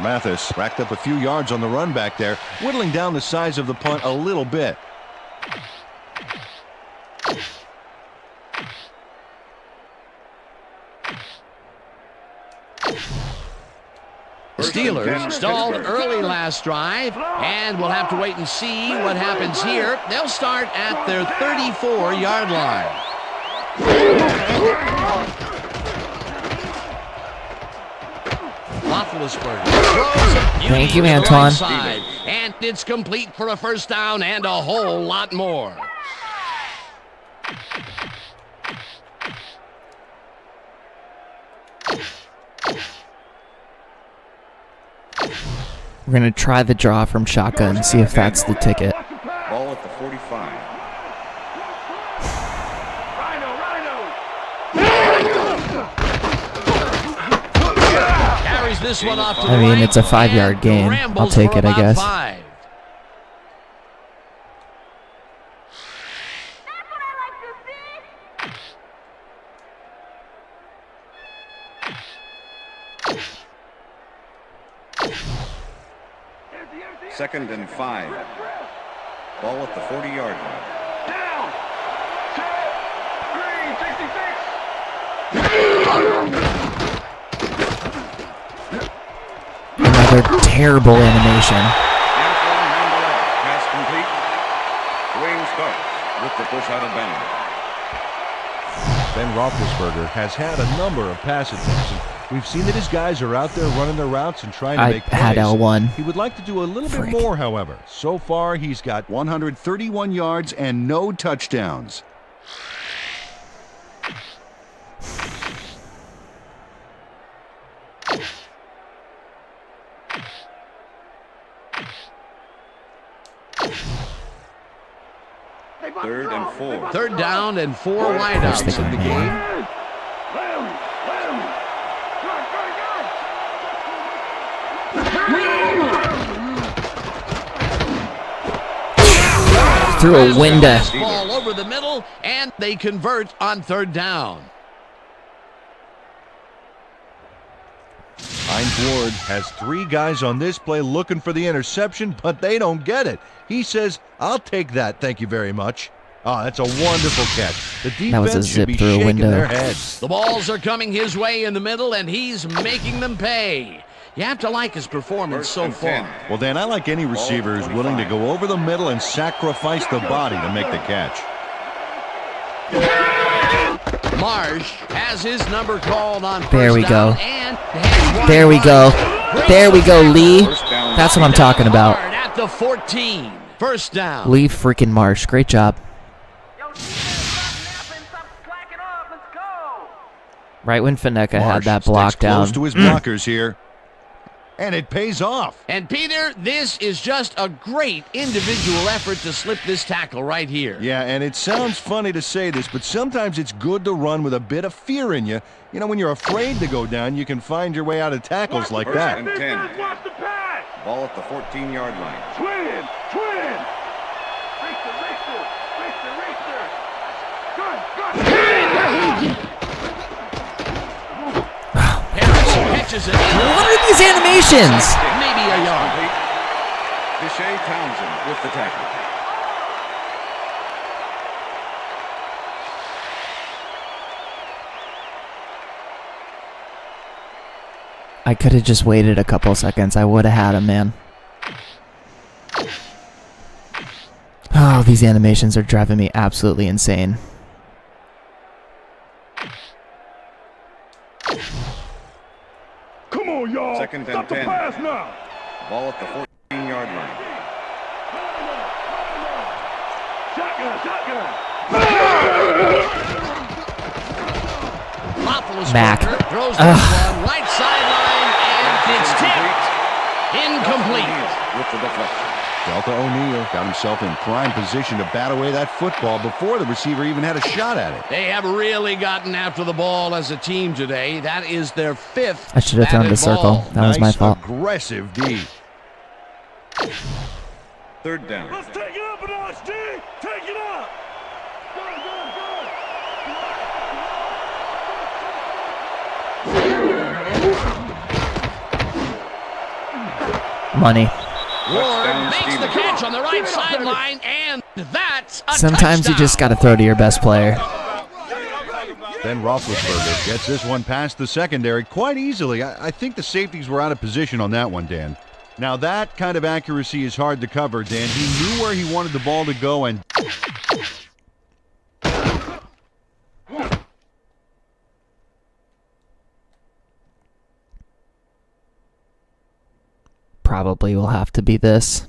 Mathis racked up a few yards on the run back there, whittling down the size of the punt a little bit. The Steelers stalled early last drive, and we'll have to wait and see what happens here. They'll start at their 34-yard line. Roethlisberger throws a beauty Thank you, to the Antoine. right side, and it's complete for a 1st down and a whole lot more. We're going to try the draw from shotgun and see if that's the ticket. Ball at the 45. Carries this one off to the I mean, right, it's a 5-yard gain. I'll take it, I guess. 5. Second and 5. Ball at the 40-yard line. Down. 366. Another terrible animation. Pass complete. Dwayne Starks with the push out of bounds. Ben Roethlisberger has had a number of pass attempts. We've seen that his guys are out there running their routes and trying to I make plays. had L1. He would like to do a little bit more, however. So far, he's got 131 yards and no touchdowns. Third and 4. Third down and 4 wideouts in the game. Through a window. Ball over the middle, and they convert on third down. Hines Ward has 3 guys on this play looking for the interception, but they don't get it. He says, "I'll take that, thank you very much." Oh, that's a wonderful catch. The defense should be shaking their heads. The balls are coming his way in the middle, and he's making them pay. You have to like his performance so far. Well, Dan, I like any receiver who's willing to go over the middle and sacrifice the body to make the catch. Marsh has his number called on first There we down, go. and There we go. There we go, Lee. That's what I'm talking about. At the 14. First down. Lee freaking Marsh. Great job. Right when Faneka had that block down. Close to his blockers here. And it pays off. And Peter, this is just a great individual effort to slip this tackle right here. Yeah, and it sounds funny to say this, but sometimes it's good to run with a bit of fear in you. You know, when you're afraid to go down, you can find your way out of tackles like that. First and 10. Ball at the 14-yard line. Twin! Catches it. What are these animations? Maybe a yard. Deshae Townsend with the tackle. I could have just waited a couple seconds. I would have had him, man. Oh, these animations are driving me absolutely insane. Come on, y'all. Second and Stop the 10. pass now. Ball at the 14-yard line. Shotgun. Mac. Throws this one right sideline, and it's tipped. Incomplete. With the deflection. Delta O'Neal got himself in prime position to bat away that football before the receiver even had a shot at it. They have really gotten after the ball as a team today. That is their 5th. I should have thrown the circle. That was my fault. Aggressive D. Third down. Let's take it up a notch, D. Take it up. Money. Ward makes the catch on the right sideline, and that's a Sometimes touchdown. you just got to throw to your best player. Ben Roethlisberger gets this one past the secondary quite easily. I think the safeties were out of position on that one, Dan. Now that kind of accuracy is hard to cover, Dan. He knew where he wanted the ball to go, and Probably will have to be this.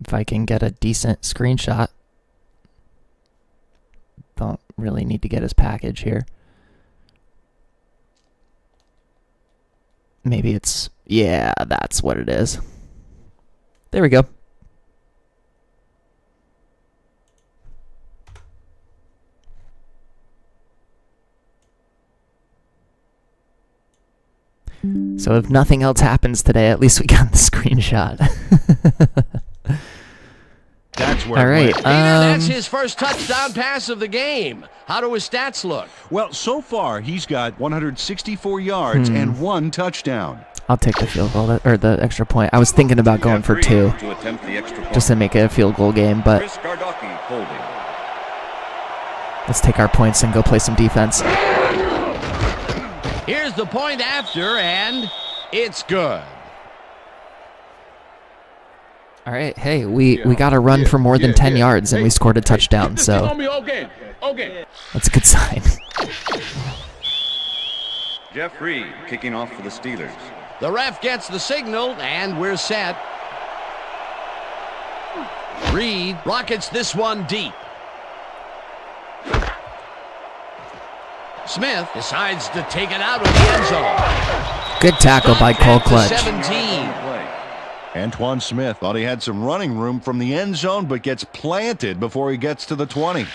If I can get a decent screenshot. Don't really need to get his package here. Maybe it's... Yeah, that's what it is. There we go. So if nothing else happens today, at least we got the screenshot. that's where all right. That's his first touchdown pass of the game. How do his stats look? Well, so far he's got 164 yards and 1 touchdown. I'll take the field goal or the extra point. I was thinking about going for 2 to attempt the extra point. just to make it a field goal game, but Chris Gardocki holding. let's take our points and go play some defense. Here's the point after, and it's good. All right, hey, we got to run for more than 10 yards, and we scored a touchdown, so Okay. that's a good sign. Jeff Reed kicking off for the Steelers. The ref gets the signal, and we're set. Reed rockets this one deep. Smith decides to take it out of the end zone. Good tackle by Cole Clutch. 17. Antoine Smith thought he had some running room from the end zone, but gets planted before he gets to the 20.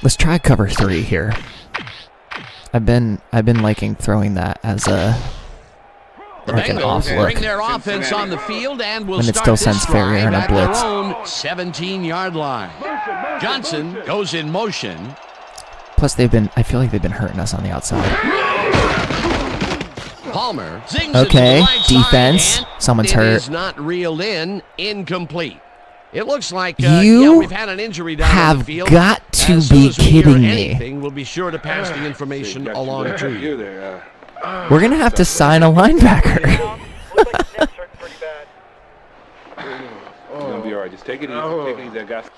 Let's try cover 3 here. I've been liking throwing that as a like an off look. Bring their offense on the field and will And it start still sends this Ferrier in a drive at their blitz. own 17-yard line. Johnson goes in motion. Plus I feel like they've been hurting us on the outside. Palmer zings Okay, it to the right defense. side, and Someone's it hurt. is not reeled in. Incomplete. It looks like You we've had an injury down have on the field. got to As soon be as we hear kidding me. anything, we'll be sure to pass the information along to you. We're gonna have to sign a linebacker. It's gonna be all right. Just take it easy. Take it easy. I got.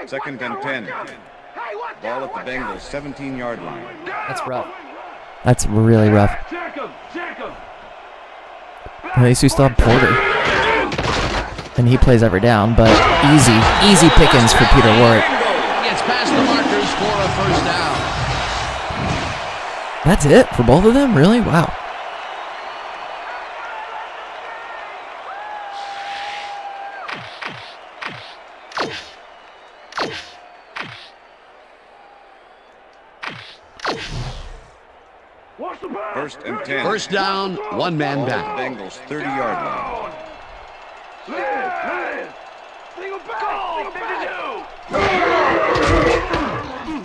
Second and 10. Ball at the Bengals 17-yard line. That's rough. That's really rough. At least we still have Porter. And he plays every down, but easy pickings for Peter Warwick. Gets past the markers for a first down. That's it for both of them? Really? Wow. First and 10. First down, one man Ball back. at the Bengals 30-yard line.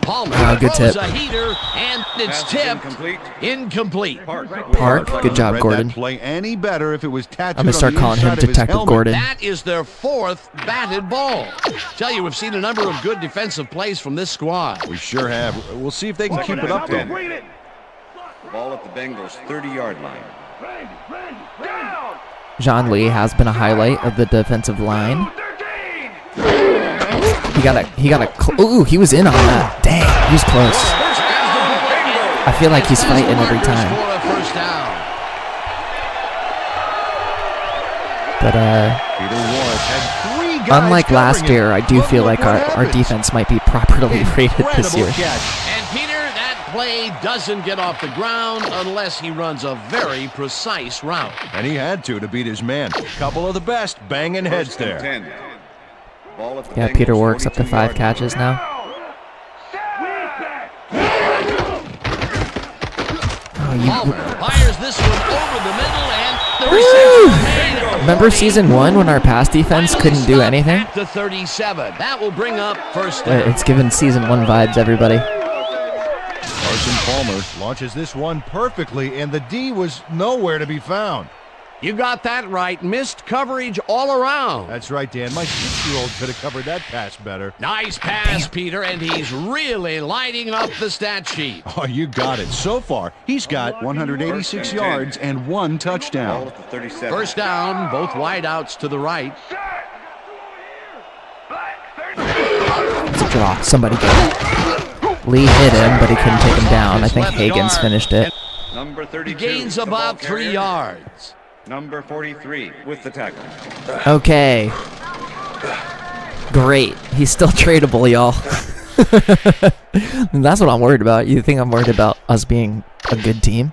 Palmer good throws tip. a heater, and it's Pass is tipped. incomplete. Incomplete. Park, good job, Read Gordon. that play any better if it was tattooed I'm gonna start on the calling him inside of his Detective helmet. Gordon. That is their fourth batted ball. Tell you, we've seen a number of good defensive plays from this squad. We sure have. We'll see if they can keep it up then. Ball at the Bengals 30-yard line. John Lee has been a highlight of the defensive line. Ooh, he was in on that. Dang, he was close. I feel like he's fighting every time. But Peter Warwick had 3 guys unlike last covering him. year, I do Look feel like what our happens. defense might be properly rated this year. Incredible catch. And Peter, that play doesn't get off the ground unless he runs a very precise route. And he had to beat his man. Couple of the best banging heads First and there. 10. Ball at the Yeah, Bengals Peter Warwick's up to 5 42-yard catches now. Palmer fires this one over the middle, and the Woo! reception made. Remember season 1 when our pass defense couldn't do anything? At the 37. That will bring up first down. It's giving season 1 vibes, everybody. Carson Palmer launches this one perfectly, and the D was nowhere to be found. You got that right. Missed coverage all around. That's right, Dan. My 6-year-old could have covered that pass better. Nice pass, Peter, and he's really lighting up the stat sheet. Oh, you got it. So far, he's got 186 yards and 1 Ball touchdown. at the 37. First down, both wideouts to the right. It's a draw. Somebody get it. Lee hit him, but he couldn't take him down. I think Hagens finished it. Number 32. He gains the ball about 3 carrier. yards. Number 43 with the tackle. Okay. Great. He's still tradable, y'all. That's what I'm worried about. You think I'm worried about us being a good team?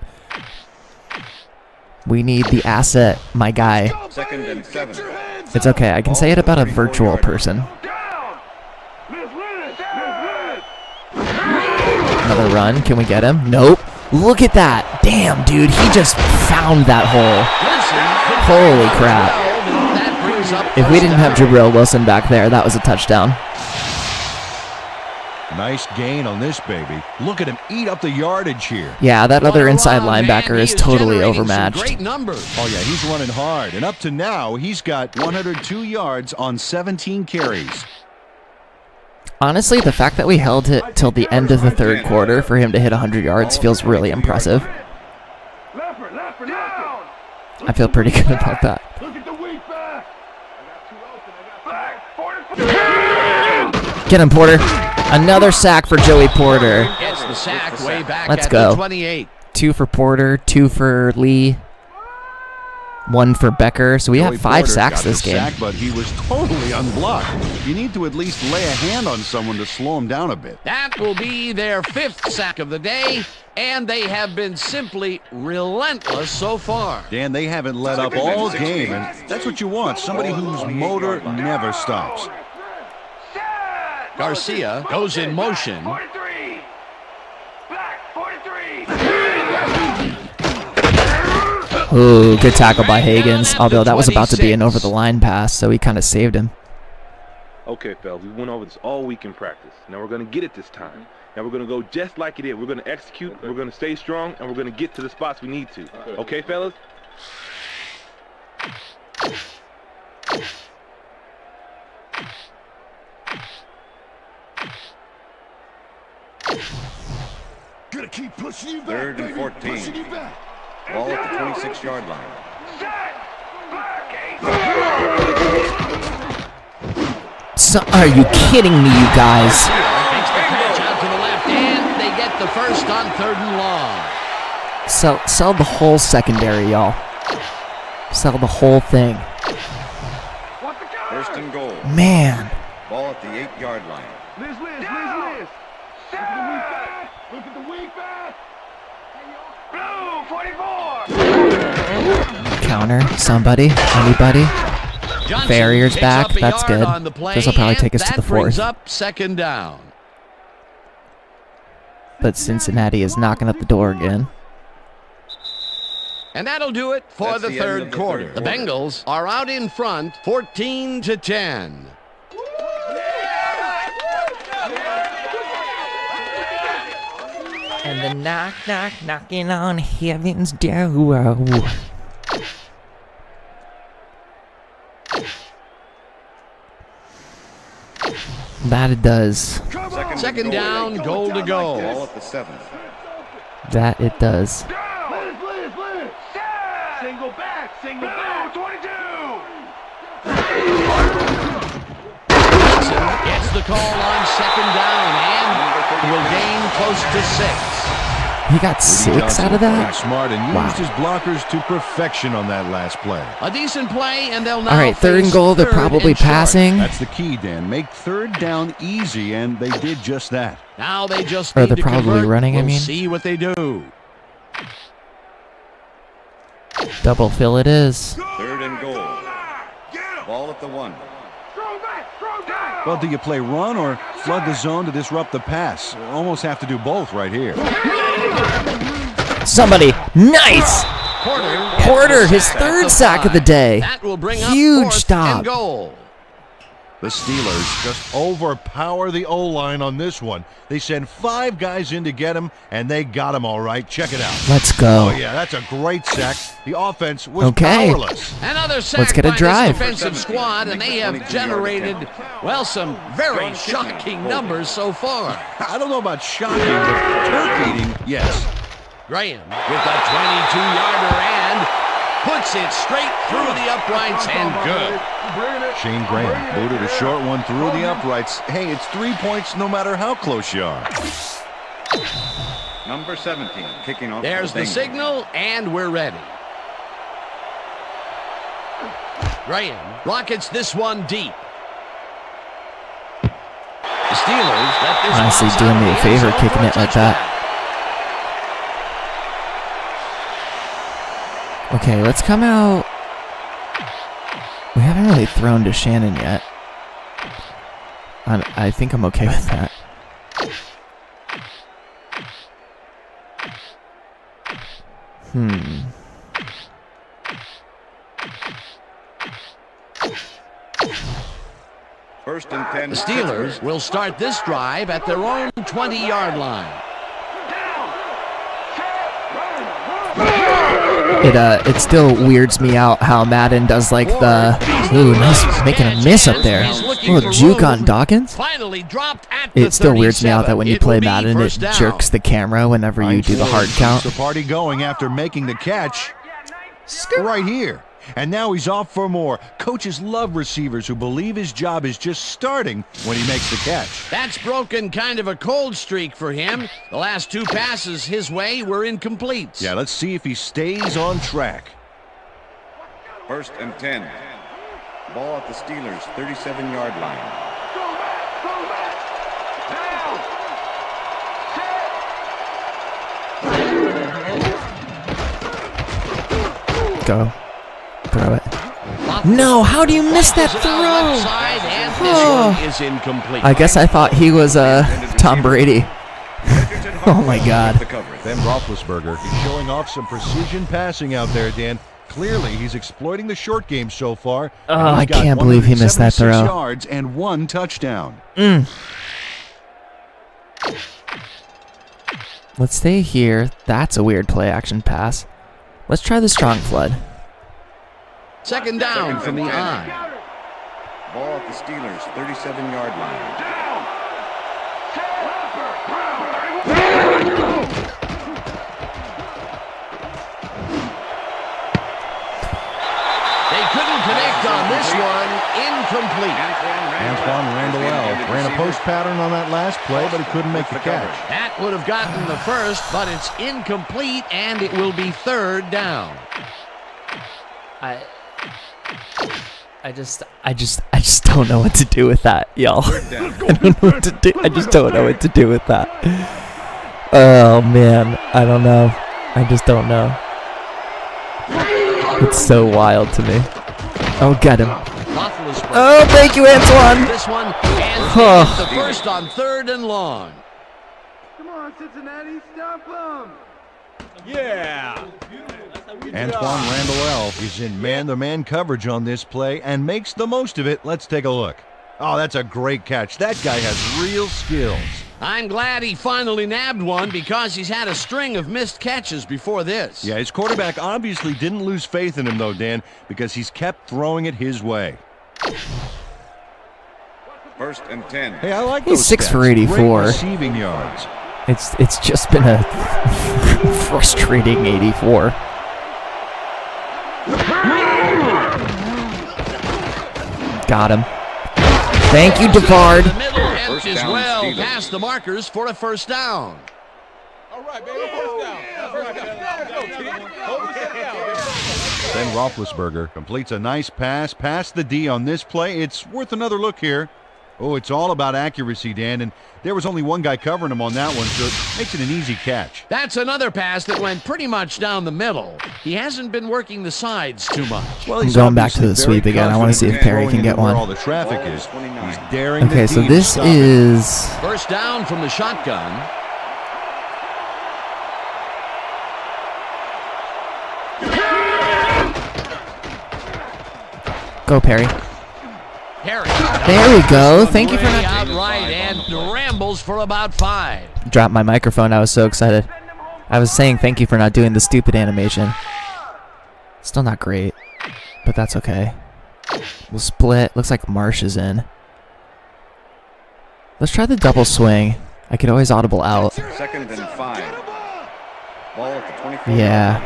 We need the asset, my guy. Second and 7. It's okay. I can say it about a virtual person. Another run. Can we get him? Nope. Look at that. Damn, dude. He just found that hole. Holy crap. If we didn't have Jabril Wilson back there, that was a touchdown. Nice gain on this baby. Look at him eat up the yardage here. Yeah, that other inside linebacker is totally overmatched. Great numbers. Oh, yeah, he's running hard. And up to now, he's got 102 yards on 17 carries. Honestly, the fact that we held it till the end of the third quarter for him to hit 100 yards feels really impressive. I feel pretty good about that. Get him, Porter. Another sack for Joey Porter. Gets the sack way back Let's at go. the 28. 2 for Porter, 2 for Lee, 1 for Becker. So we have 5 sacks this game. Sack, but he was totally unblocked. You need to at least lay a hand on someone to slow him down a bit. That will be their 5th sack of the day, and they have been simply relentless so far. Dan, they haven't let up all game, and that's what you want. Somebody whose motor never stops. Garcia goes in motion. Ooh, good tackle by Higgins. Although that was about to be an over-the-line pass, so he kind of saved him. Okay, fellas, we went over this all week in practice. Now we're going to get it this time. Now we're going to go just like it is. We're going to execute, we're going to stay strong, and we're going to get to the spots we need to. Okay, fellas? Gonna keep pushing you back. 3rd and 14. Ball at the 26-yard line. So, are you kidding me, you guys? Makes the catch out to the left, and they get the first on 3rd and long. Sell the whole secondary, y'all. Sell the whole thing. 1st and goal. Man. Ball at the 8-yard line. Liz. Look at the weak back. Blue 44. Counter. Somebody. Anybody. Johnson Farrier's picks back. up a That's yard good. on the play, This will probably take us to and the that brings 4th. up 2nd down. But Cincinnati is knocking at the door again. And that'll do it for That's the the end third of the quarter. third The quarter. Bengals are out in front, 14-10. And the knocking on heaven's door. That it does. Second down, goal to go. Ball at the 7. That it does. Liz. Single back. 22. Gets the call on 2nd down and will gain close to 6. He got 6 out of that? Smart and Wow. used his blockers to perfection on that last play. A decent play, and they'll now All right, 3rd and face goal. They're 3rd probably and short. passing. That's the key, Dan. Make 3rd down easy, and they did just that. Now they just Or need they're to probably convert. running, I We'll mean. see what they do. Double fill it is. 3rd and goal. Ball at the 1. Well, do you play run or flood the zone to disrupt the pass? Almost have to do both right here. Somebody. Nice. Porter, his sack 3rd at the sack of the 5. day. That will bring Huge up 4th stop. and goal. The Steelers just overpower the O-line on this one. They send 5 guys in to get him, and they got him all right. Check it out. Let's go. Oh, yeah, that's a great sack. The offense was Okay. powerless. Another sack Let's get a by drive. this defensive squad, and they have generated, well, some very shocking numbers so far. I don't know about shocking, but turf-eating, yes. Graham with a 22-yarder and puts it straight through the uprights and good. Shane Graham booted a short one through the uprights. Hey, it's 3 points no matter how close you are. Number 17, kicking off. There's the Bengals. signal, and we're ready. Graham rockets this one deep. The Steelers let this Honestly, bounce doing out me a of the favor end zone kicking for a it like touchdown. that. Okay, let's come out. We haven't really thrown to Shannon yet. I think I'm okay with that. First and 10. The Steelers will start this drive at their own 20-yard line. It still weirds me out how Madden does like the nice making a miss up there. Little juke on Dawkins. It still weirds me out that when you play Madden, it jerks the camera whenever you do the hard count. The party going after making the catch right here. And now he's off for more. Coaches love receivers who believe his job is just starting when he makes the catch. That's broken kind of a cold streak for him. The last 2 passes his way were incomplete. Yeah, let's see if he stays on track. 1st and 10. Ball at the Steelers' 37-yard line. Go. Throw it. No, how do you miss that throw? Oh. Is incomplete. I guess I thought he was Tom Brady. Oh my God. Ben Roethlisberger is showing off some precision passing out there, Dan. Clearly, he's exploiting the short game so far. Oh, I can't believe he missed that throw. Yards and 1 touchdown. Let's stay here. That's a weird play action pass. Let's try the strong flood. 2nd down from the on. Ball at the Steelers' 37-yard line. They couldn't connect on this one. Incomplete. Antoine Randall ran a post pattern on that last play, but he couldn't make the catch. That would have gotten the first, but it's incomplete, and it will be 3rd down. I just don't know what to do with that, y'all. I don't know what to do. I just don't know what to do with that. Oh man, I don't know. I just don't know. It's so wild to me. Oh, got him. Oh, thank you, Antoine. This one, and the first on 3rd and long. Come on, Cincinnati, stop them. Yeah. Antoine Randall is in man-to-man coverage on this play and makes the most of it. Let's take a look. Oh, that's a great catch. That guy has real skills. I'm glad he finally nabbed one because he's had a string of missed catches before this. Yeah, his quarterback obviously didn't lose faith in him, though, Dan, because he's kept throwing it his way. 1st and 10. Hey, I like He's those 6 stats. for 84. Great receiving yards. It's just been a frustrating 84. Got him. Thank you, Devard. The middle and is well past the markers for a 1st down. All right, baby, 1st down. Ben Roethlisberger completes a nice pass past the D on this play. It's worth another look here. Oh, it's all about accuracy, Dan, and there was only one guy covering him on that one, so it makes it an easy catch. That's another pass that went pretty much down the middle. He hasn't been working the sides too much. Well, I'm going back to the sweep again. I want to see if Perry can get one. All the traffic is. He's daring okay, so this is 1st down from the shotgun. Go, Perry. Perry. There we go. Thank you for not outright and rambles for about 5. Dropped my microphone. I was so excited. I was saying thank you for not doing the stupid animation. Still not great, but that's okay. We'll split. Looks like Marsh is in. Let's try the double swing. I could always audible out. 2nd and 5. Ball at the 24. Yeah.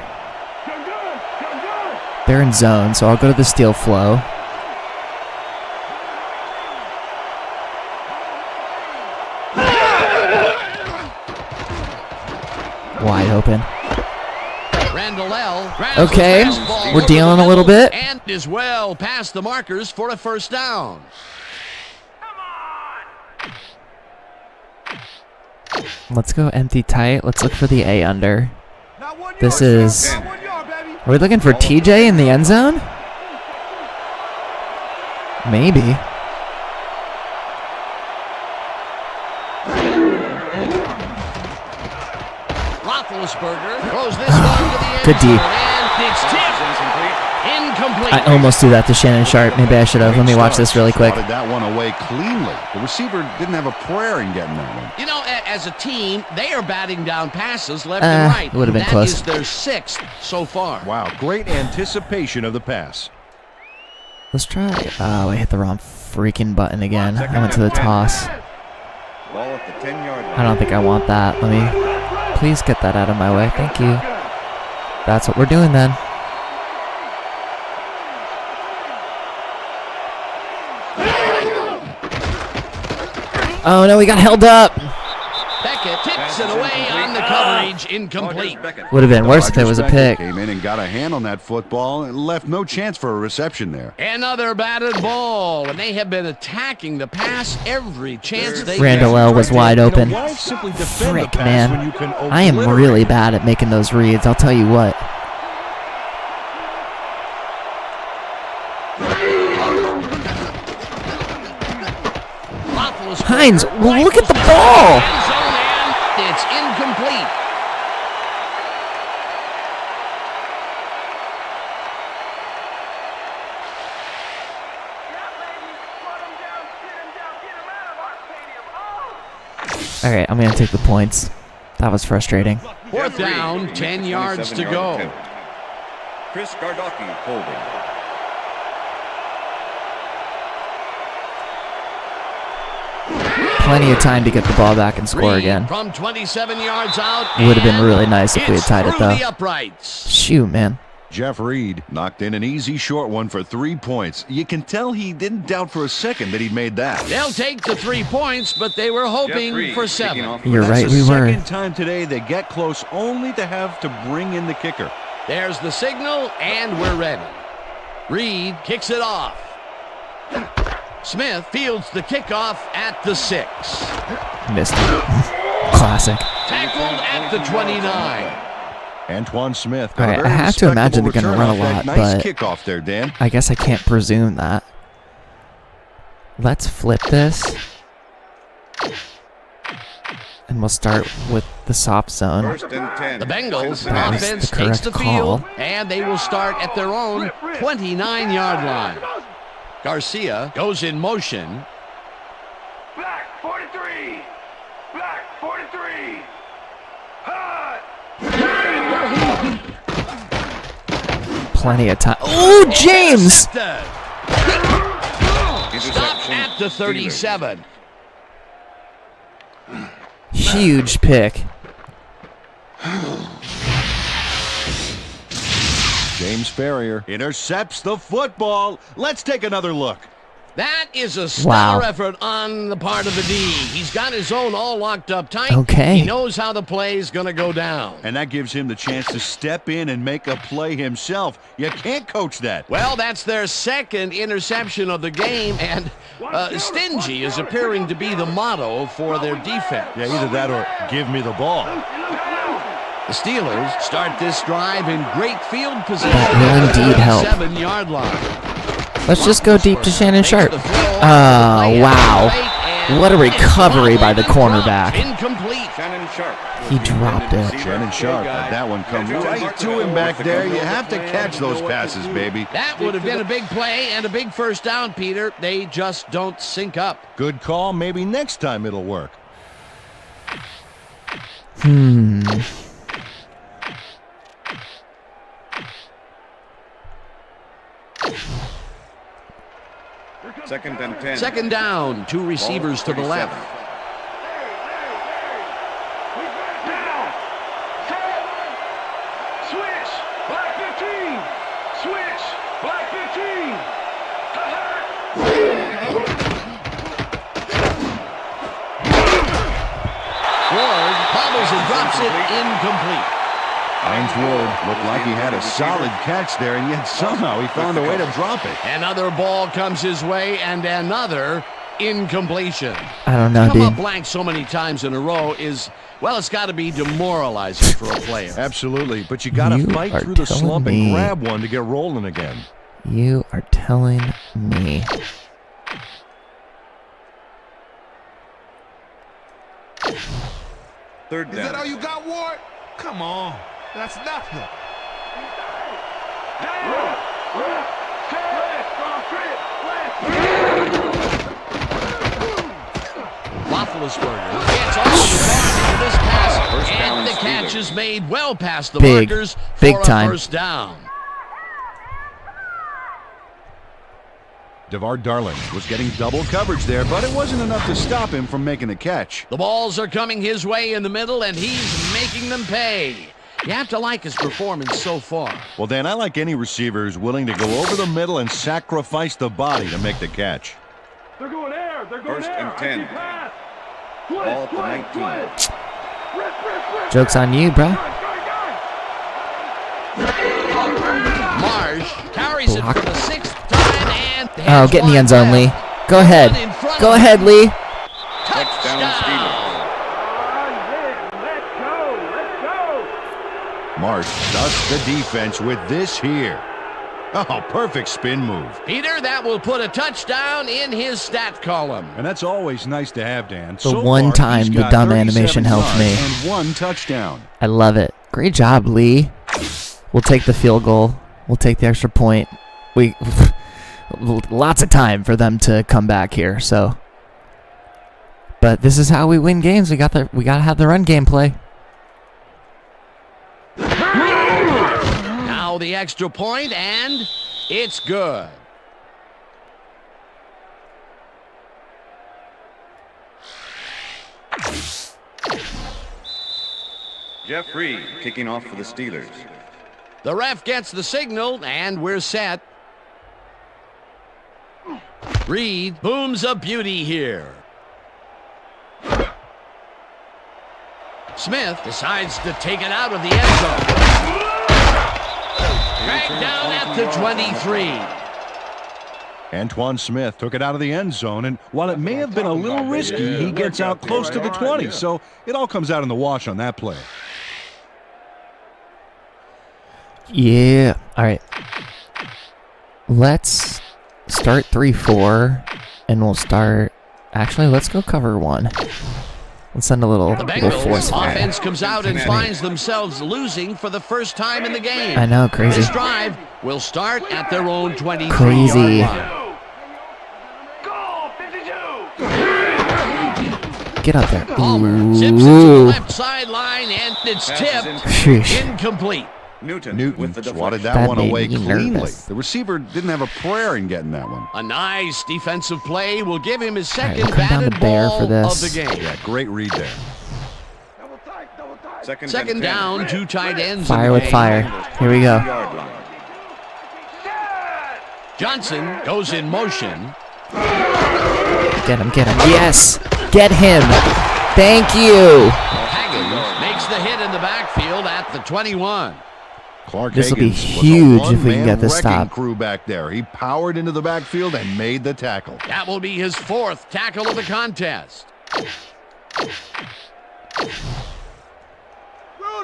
They're in zone, so I'll go to the steel flow. Wide open. Okay, we're dealing a little bit. And is well past the markers for a 1st down. Let's go empty tight. Let's look for the A under. This is... Are we looking for TJ in the end zone? Maybe. Roethlisberger throws this one to the end Good D. zone, and it's tipped. Incomplete. I almost threw that to Shannon Sharp. Maybe I should have. Let me watch this really quick. Swatted that one away cleanly. The receiver didn't have a prayer in getting that one. You know, as a team, they are batting down passes left and right. It would have been close. That is their 6th so far. Wow, great anticipation of the pass. Let's try. Oh, I hit the wrong freaking button again. I went to the toss. Ball at the 10-yard line. I don't think I want that. Let me please get that out of my way. Thank you. That's what we're doing then. Oh no, we got held up. Beckett tips it away on the coverage. Incomplete. Would have been worse if it was a pick. Came in and got a hand on that football and left no chance for a reception there. Another batted ball, and they have been attacking the pass every chance they Randall get. L was wide open. Why simply defend the Frick, pass when man. you can I am obliterate? really bad at making those reads. I'll tell you what. Hines, look at the ball. End zone, and it's incomplete. All right, I'm going to take the points. That was frustrating. 4th down, 10 yards to go. Chris Gardocki holding. Plenty of time to get the ball back and score again. From 27 yards out. It would have been really nice if we had tied it, It's though. through the uprights. Shoot, man. Jeff Reed knocked in an easy short one for 3 points. You can tell he didn't doubt for a second that he'd made that. They'll take the 3 points, but they were hoping for 7. You're That's right, the we were. second time today they get close only to have to bring in the kicker. There's the signal, and we're ready. Reed kicks it off. Smith fields the kickoff at the 6. Missed it. Classic. Tackled at the 29. Antoine Smith. All right, I have to imagine they're going to run a lot, nice but kickoff there, Dan. I guess I can't presume that. Let's flip this. And we'll start with the soft zone. 1st and 10. The Bengals That was offense the takes correct the call. field, and they will start at their own 29-yard line. Garcia goes in motion. Black 43. Black 43. Hot. Plenty of time. Oh, James! Stop at the 37. Huge pick. James Ferrier intercepts the football. Let's take another look. That is a stellar Wow. effort on the part of the D. He's got his zone all locked up tight. Okay. He knows how the play is going to go down. And that gives him the chance to step in and make a play himself. You can't coach that. Well, that's their 2nd interception of the game, and stingy is appearing to be the motto for their defense. Yeah, either that or give me the ball. The Steelers start this drive in great field position. That will indeed help. 7-yard line. Let's just go deep to Shannon Sharp. Oh, wow. What a recovery by the cornerback. Incomplete. Shannon Sharp. He dropped it. Shannon Sharp had that one come right to him back there. You have to catch those passes, baby. That would have been a big play and a big 1st down, Peter. They just don't sync up. Good call. Maybe next time it'll work. Second and 10. 2nd down, 2 receivers to the left. Down. Switch. Black 15. Switch. Black 15. Ward bobbles and drops it incomplete. Hines Ward looked like he had a solid catch there, and yet somehow he found a way to drop it. Another ball comes his way, and another incompletion. I don't know, Come up dude. blank so many times in a row is, well, it's got to be demoralizing for a player. Absolutely, but you got to You fight are through the telling slump and me. grab one to get rolling again. You are telling me. Third Is that all down. you got, Ward? Come on. That's nothing. Roethlisberger gets all of his arm into this pass, and the catch is made well past the markers for a first down. DeVar Darling was getting double coverage there, but it wasn't enough to stop him from making the catch. The balls are coming his way in the middle, and he's making them pay. You have to like his performance so far. Well, Dan, I like any receiver who's willing to go over the middle and sacrifice the body to make the catch. They're going air. They're going First air. and 10. Ball at the 19. Joke's on you, bro. Marsh carries it for the 6th time, and oh, get in the end zone, Lee. Go ahead. Go ahead, Lee. Touchdown Steelers. Marsh dusts the defense with this here. Oh, perfect spin move. Peter, that will put a touchdown in his stat column. And that's always nice to have, Dan. The one time the dumb animation helped me. And 1 touchdown. I love it. Great job, Lee. We'll take the field goal. We'll take the extra point. Lots of time for them to come back here. So, but this is how we win games. We gotta have the run game play. Now the extra point, and it's good. Jeff Reed kicking off for the Steelers. The ref gets the signal, and we're set. Reed booms a beauty here. Smith decides to take it out of the end zone. Dragged down at the 23. Antoine Smith took it out of the end zone, and while it may have been a little risky, he gets out close to the 20, so it all comes out in the wash on that play. Yeah. All right. Let's start 3-4, and we'll start. Actually, let's go cover 1. Let's send a little force. Offense comes out and finds themselves losing for the first time in the game. I know, crazy. This drive will start at their own 23-yard Crazy. line. Get up there. Palmer zips it to the left sideline, and it's tipped. Incomplete. Newton with the swatted deflection. that one away me cleanly. nervous. The receiver didn't have a prayer in getting that one. A nice defensive play will give him his second we'll come down to batted Bear ball for this. of the game. Yeah, great read there. Second down, 2 tight ends. Fire with fire. Here we go. Johnson goes in motion. Get him, get him. Yes! Get him! Thank you! Haggins makes the hit in the backfield at the 21. Clark This will be Higgins huge was a if we can get this one-man stop. crew back there. He powered into the backfield and made the tackle. That will be his 4th tackle of the contest.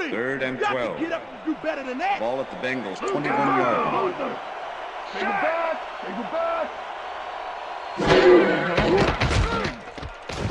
Third and 12. Get up and do better than that. Ball at the Bengals 21-yard line. Take it back. Take it back.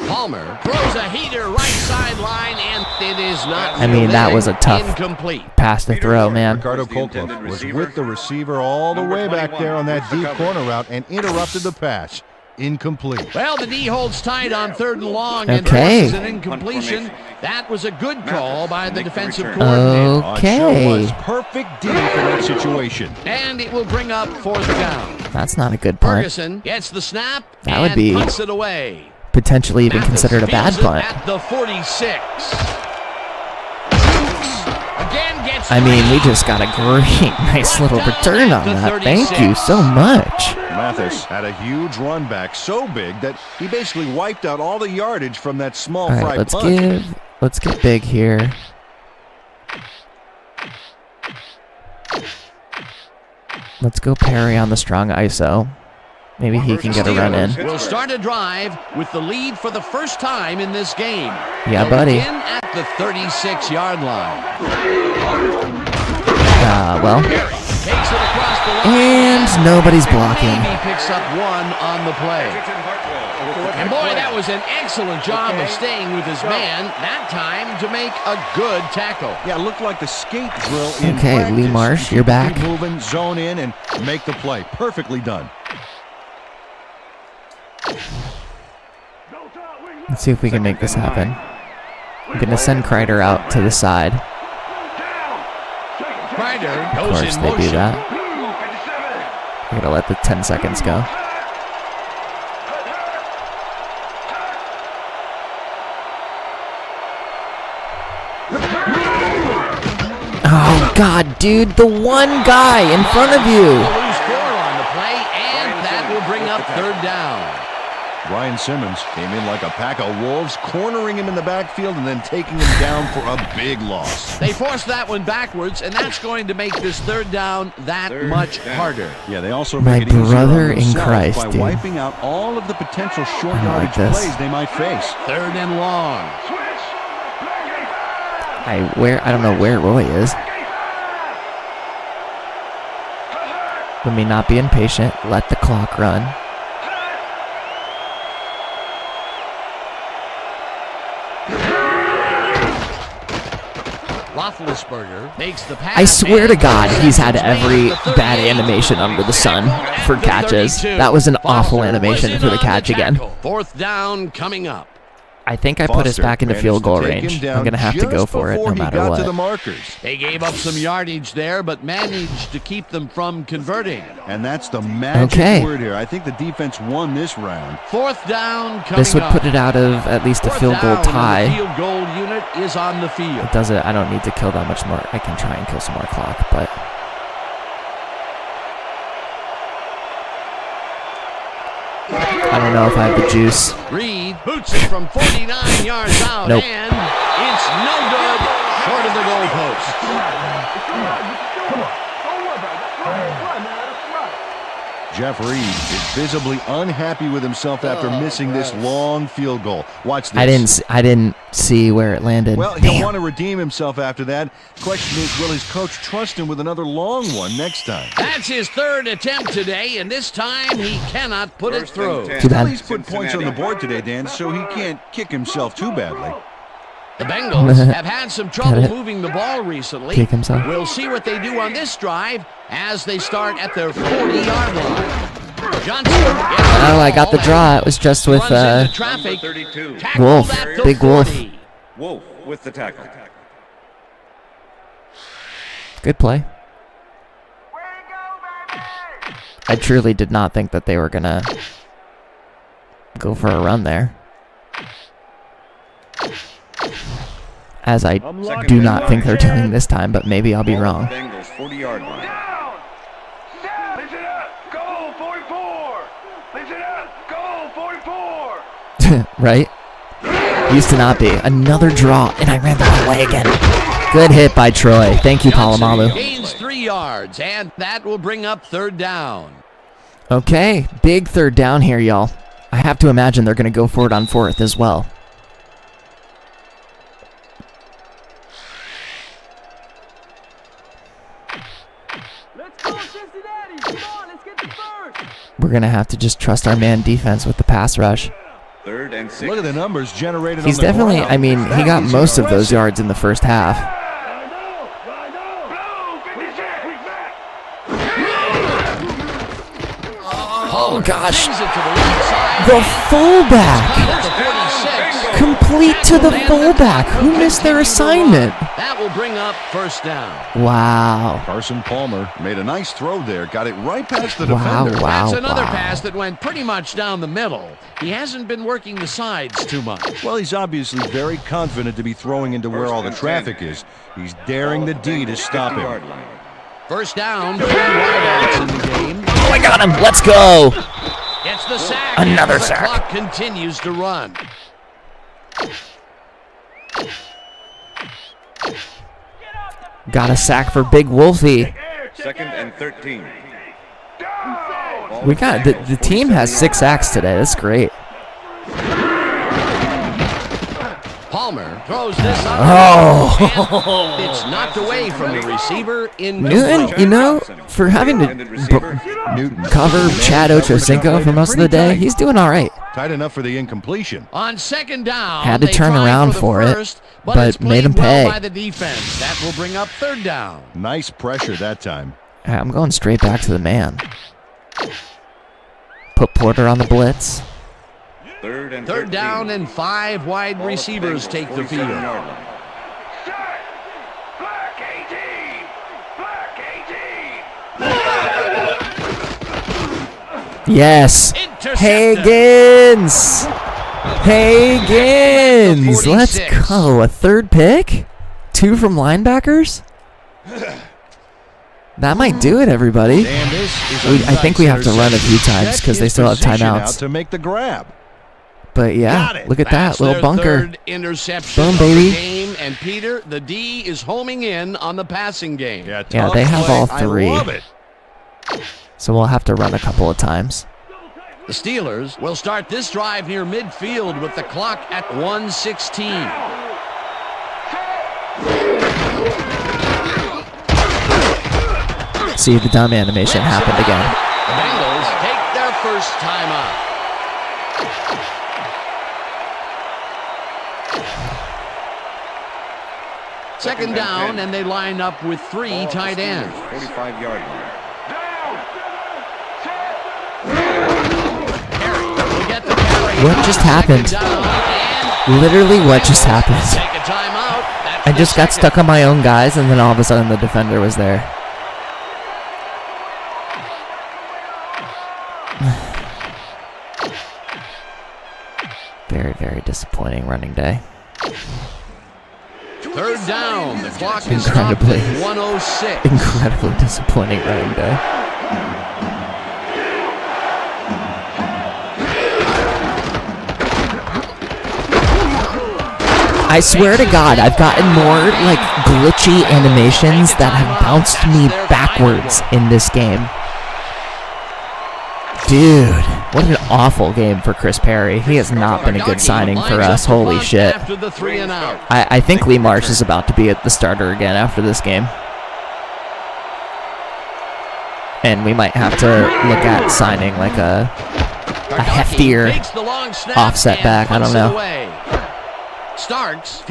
Palmer throws a heater right sideline, and it is not. I mean, that was a tough incomplete pass to throw, man. Ricardo Colclough was with the receiver all the way back there on that deep corner route and interrupted the pass. Incomplete. Well, the D holds tight on 3rd and long and Okay. forces an incompletion. That was a good call by the defensive coordinator. Okay. Sure was perfect D for that situation. And it will bring up 4th down. That's not a good punt. Ferguson gets the snap That and would be punts it away. potentially even considered a bad Fields it punt. at the 46. Again gets I mean, we just got a great, nice little return on that. Thank you so much. Mathis had a huge run back, so big that he basically wiped out all the yardage from that small All fry right, punt. let's get big here. Let's go Perry on the strong ISO. Maybe he can get a run in. We'll start a drive with the lead for the first time in this game. Yeah, They'll buddy. begin at the 36-yard line. Well. Takes it across the line. And nobody's blocking. He picks up 1 on the play. And boy, that was an excellent job of staying with his man that time to make a good tackle. Yeah, it looked like the skate drill in Okay, practice. Lee Marsh, you're back. Keep moving, zone in, and make the play. Perfectly done. Let's see if we can make this happen. I'm going to send Kreider out to the side. Of course they do that. I'm going to let the 10 seconds go. Oh, God, dude. The one guy in front of you. Lose 4 on the play, and that will bring up third down. Ryan Simmons came in like a pack of wolves, cornering him in the backfield and then taking him down for a big loss. They forced that one backwards, and that's going to make this third down that much harder. Yeah, they also My make it easier brother on in themselves Christ, by dude. wiping out all of the potential short I don't yardage like this. plays they might face. Third and long. I don't know where Roy is. Let me not be impatient. Let the clock run. Roethlisberger makes the pass. I swear to God, he's had every bad animation under the sun for catches. That was an awful animation for the catch again. Fourth down coming up. I think I put us back into field goal range. I'm going to have to go for it no matter what. They gave up some yardage there, but managed to keep them from converting. And that's the magic word here. I think the defense won this round. Fourth down coming up. This would put it out of at least a field goal tie. The field goal unit is on the field. It doesn't. I don't need to kill that much more. I can try and kill some more clock, but I don't know if I have the juice. Reed boots it from 49 yards out, Nope. and it's no good, short of the goalpost. Jeff Reed is visibly unhappy with himself after missing this long field goal. Watch this. I didn't see where it landed. Well, he'll want to redeem himself after that. Question is, will his coach trust him with another long one next time? That's his third attempt today, and this time he cannot put it through. Too bad. He's put points on the board today, Dan, so he can't kick himself too badly. The Bengals have had some trouble moving the ball recently. Kick himself. We'll see what they do on this drive as they start at their 40-yard line. Johnson. Oh, I got the draw. It was just with Wolf. Big Wolf. Wolf with the tackle. Good play. I truly did not think that they were going to go for a run there. As I do not think they're doing this time, but maybe I'll be wrong. Bengals 40-yard line. Listen up, goal 44. Listen up, goal 44. Right? Used to not be. Another draw, and I ran the wrong way again. Good hit by Troy. Thank you, Palomalu. Gains 3 yards, and that will bring up third down. Okay, big third down here, y'all. I have to imagine they're going to go for it on fourth as well. Let's go, Cincinnati. Come on, let's get the first. We're going to have to just trust our man defense with the pass rush. Third and 6. Look at the numbers generated He's on the definitely, ground. I mean, he got most of those yards in the first half. Oh, gosh. The fullback. Complete to the fullback. Who missed their assignment? That will bring up first down. Wow. Carson Palmer made a nice throw there. Got it right past the Wow, defender. That's another pass that went pretty much down the middle. He hasn't been working the sides too much. Well, he's obviously very confident to be throwing into where all the traffic is. He's daring the D to stop him. First down, 3 wideouts in the game. Oh, I got him. Let's go. Gets the sack. Another and sack. The clock continues to run. Got a sack for Big Wolfie. Second and 13. We got the team has 6 sacks today. That's great. Palmer throws this up. Oh. It's knocked away from the receiver in Newton, you know, for having to cover Chad Ochocinco for most of the day, he's doing all right. Tight enough for the incompletion. On second down, Had to turn around for it, but made him pay. Well by the defense. That will bring up third down. Nice pressure that time. I'm going straight back to the man. Put Porter on the blitz. Third down and 5 wide receivers take the field. Yes. Higgins. Let's go. A third pick? 2 from linebackers? That might do it, everybody. I think we have to run a few times because they still have timeouts. To make the grab. But yeah, look at that little bunker. Third interception Boom, of baby. the game, and Peter, the D is homing in on the passing game. Yeah, they have all 3. I love it. So we'll have to run a couple of times. The Steelers will start this drive near midfield with the clock at 1:16. See, the dumb animation happened again. The Bengals take their first timeout. Second down, and they line up with 3 tight ends. 45-yard line. What just happened? Literally, what just happened? I just got stuck on my own guys, and then all of a sudden the defender was there. Very, very disappointing running day. Third down. The clock is stopped at 1:06. Incredibly disappointing running day. I swear to God, I've gotten more like glitchy animations that have bounced me backwards in this game. Dude, what an awful game for Chris Perry. He has not been a good signing for us. Holy shit. I think Lee Marsh is about to be at the starter again after this game. And we might have to look at signing like a heftier offset back. I don't know. Starks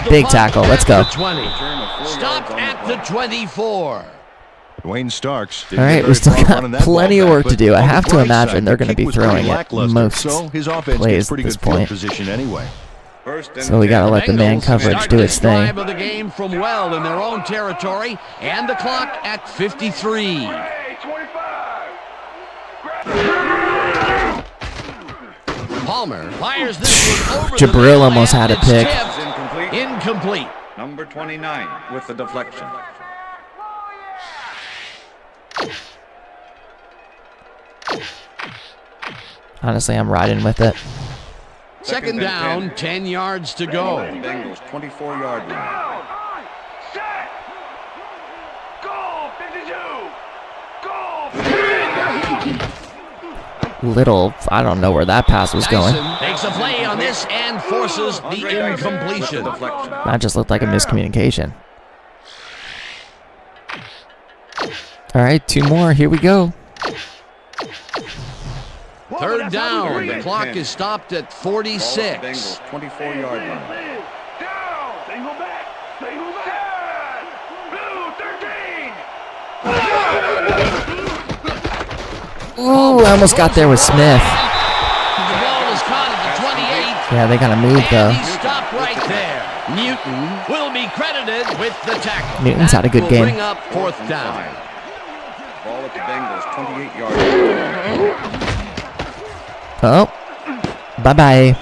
big tackle. Let's go. Stop at the 24. Dwayne Starks. All right, we still got plenty of work to do. I have to imagine they're going to be throwing it most plays at this point. So we got to let the man coverage do its thing. Drive of the game from well in their own territory, and the clock at 53. Palmer fires this one over Jabril almost had a pick. Incomplete. Number 29 with the deflection. Honestly, I'm riding with it. Second down, 10 yards to go. Bengals 24-yard line. Little, I don't know where that pass was going. Makes a play on this and forces the incompletion. That just looked like a miscommunication. All right, 2 more. Here we go. Third down. The clock is stopped at 46. Bengals 24-yard line. Ooh, I almost got there with Smith. The ball is caught at the 28. Yeah, they got to move though. He stopped right there. Newton will be credited with the tackle. Newton's had a good game. Bring up 4th down. Ball at the Bengals 28-yard line. Oh, bye-bye.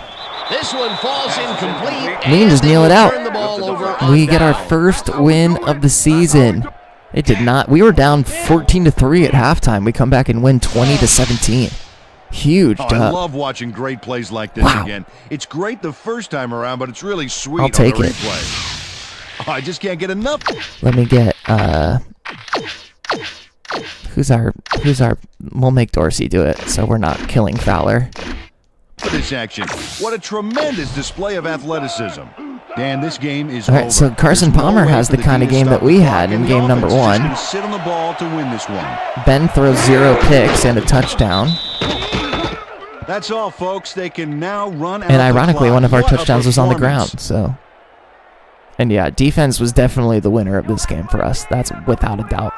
This one falls incomplete. We can just kneel it out. Turn the ball over on We get our down. first win of the season. It did not. We were down 14-3 at halftime. We come back and win 20-17. Huge I dub. love watching great plays like this again. It's great the first time around, but it's really sweet I'll take on the it. replay. Oh, I just can't get enough. Let me get who's our we'll make Dorsey do it so we're not killing Fowler. For this action. What a tremendous display of athleticism. Dan, this game is All right, over. so Carson There's no Palmer way has for the kind of D to game stop that we the had clock, in and game the number offense is just 1. gonna sit on the ball to win this one. Ben throws 0 picks and a touchdown. That's all, folks. They can now run out And the ironically, clock. one of our What a touchdowns was on the performance. ground. So, and yeah, defense was definitely the winner of this game for us. That's without a doubt.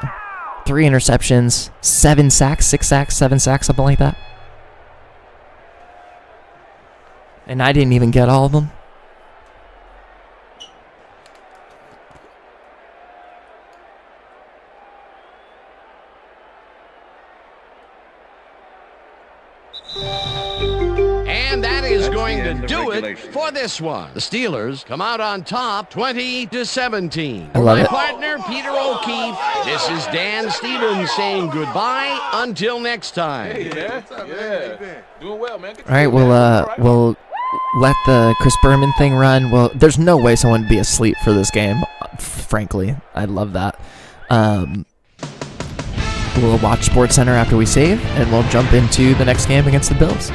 3 interceptions, 7 sacks, 6 sacks, 7 sacks, something like that. And I didn't even get all of them. And that is going to do it for this one. The Steelers come out on top 20-17. I love My it. partner, Peter O'Keefe, this is Dan Stevens saying goodbye until next time. Doing well, man. All right, we'll let the Chris Berman thing run. Well, there's no way someone would be asleep for this game, frankly. I love that. We'll watch SportsCenter after we save, and we'll jump into the next game against the Bills.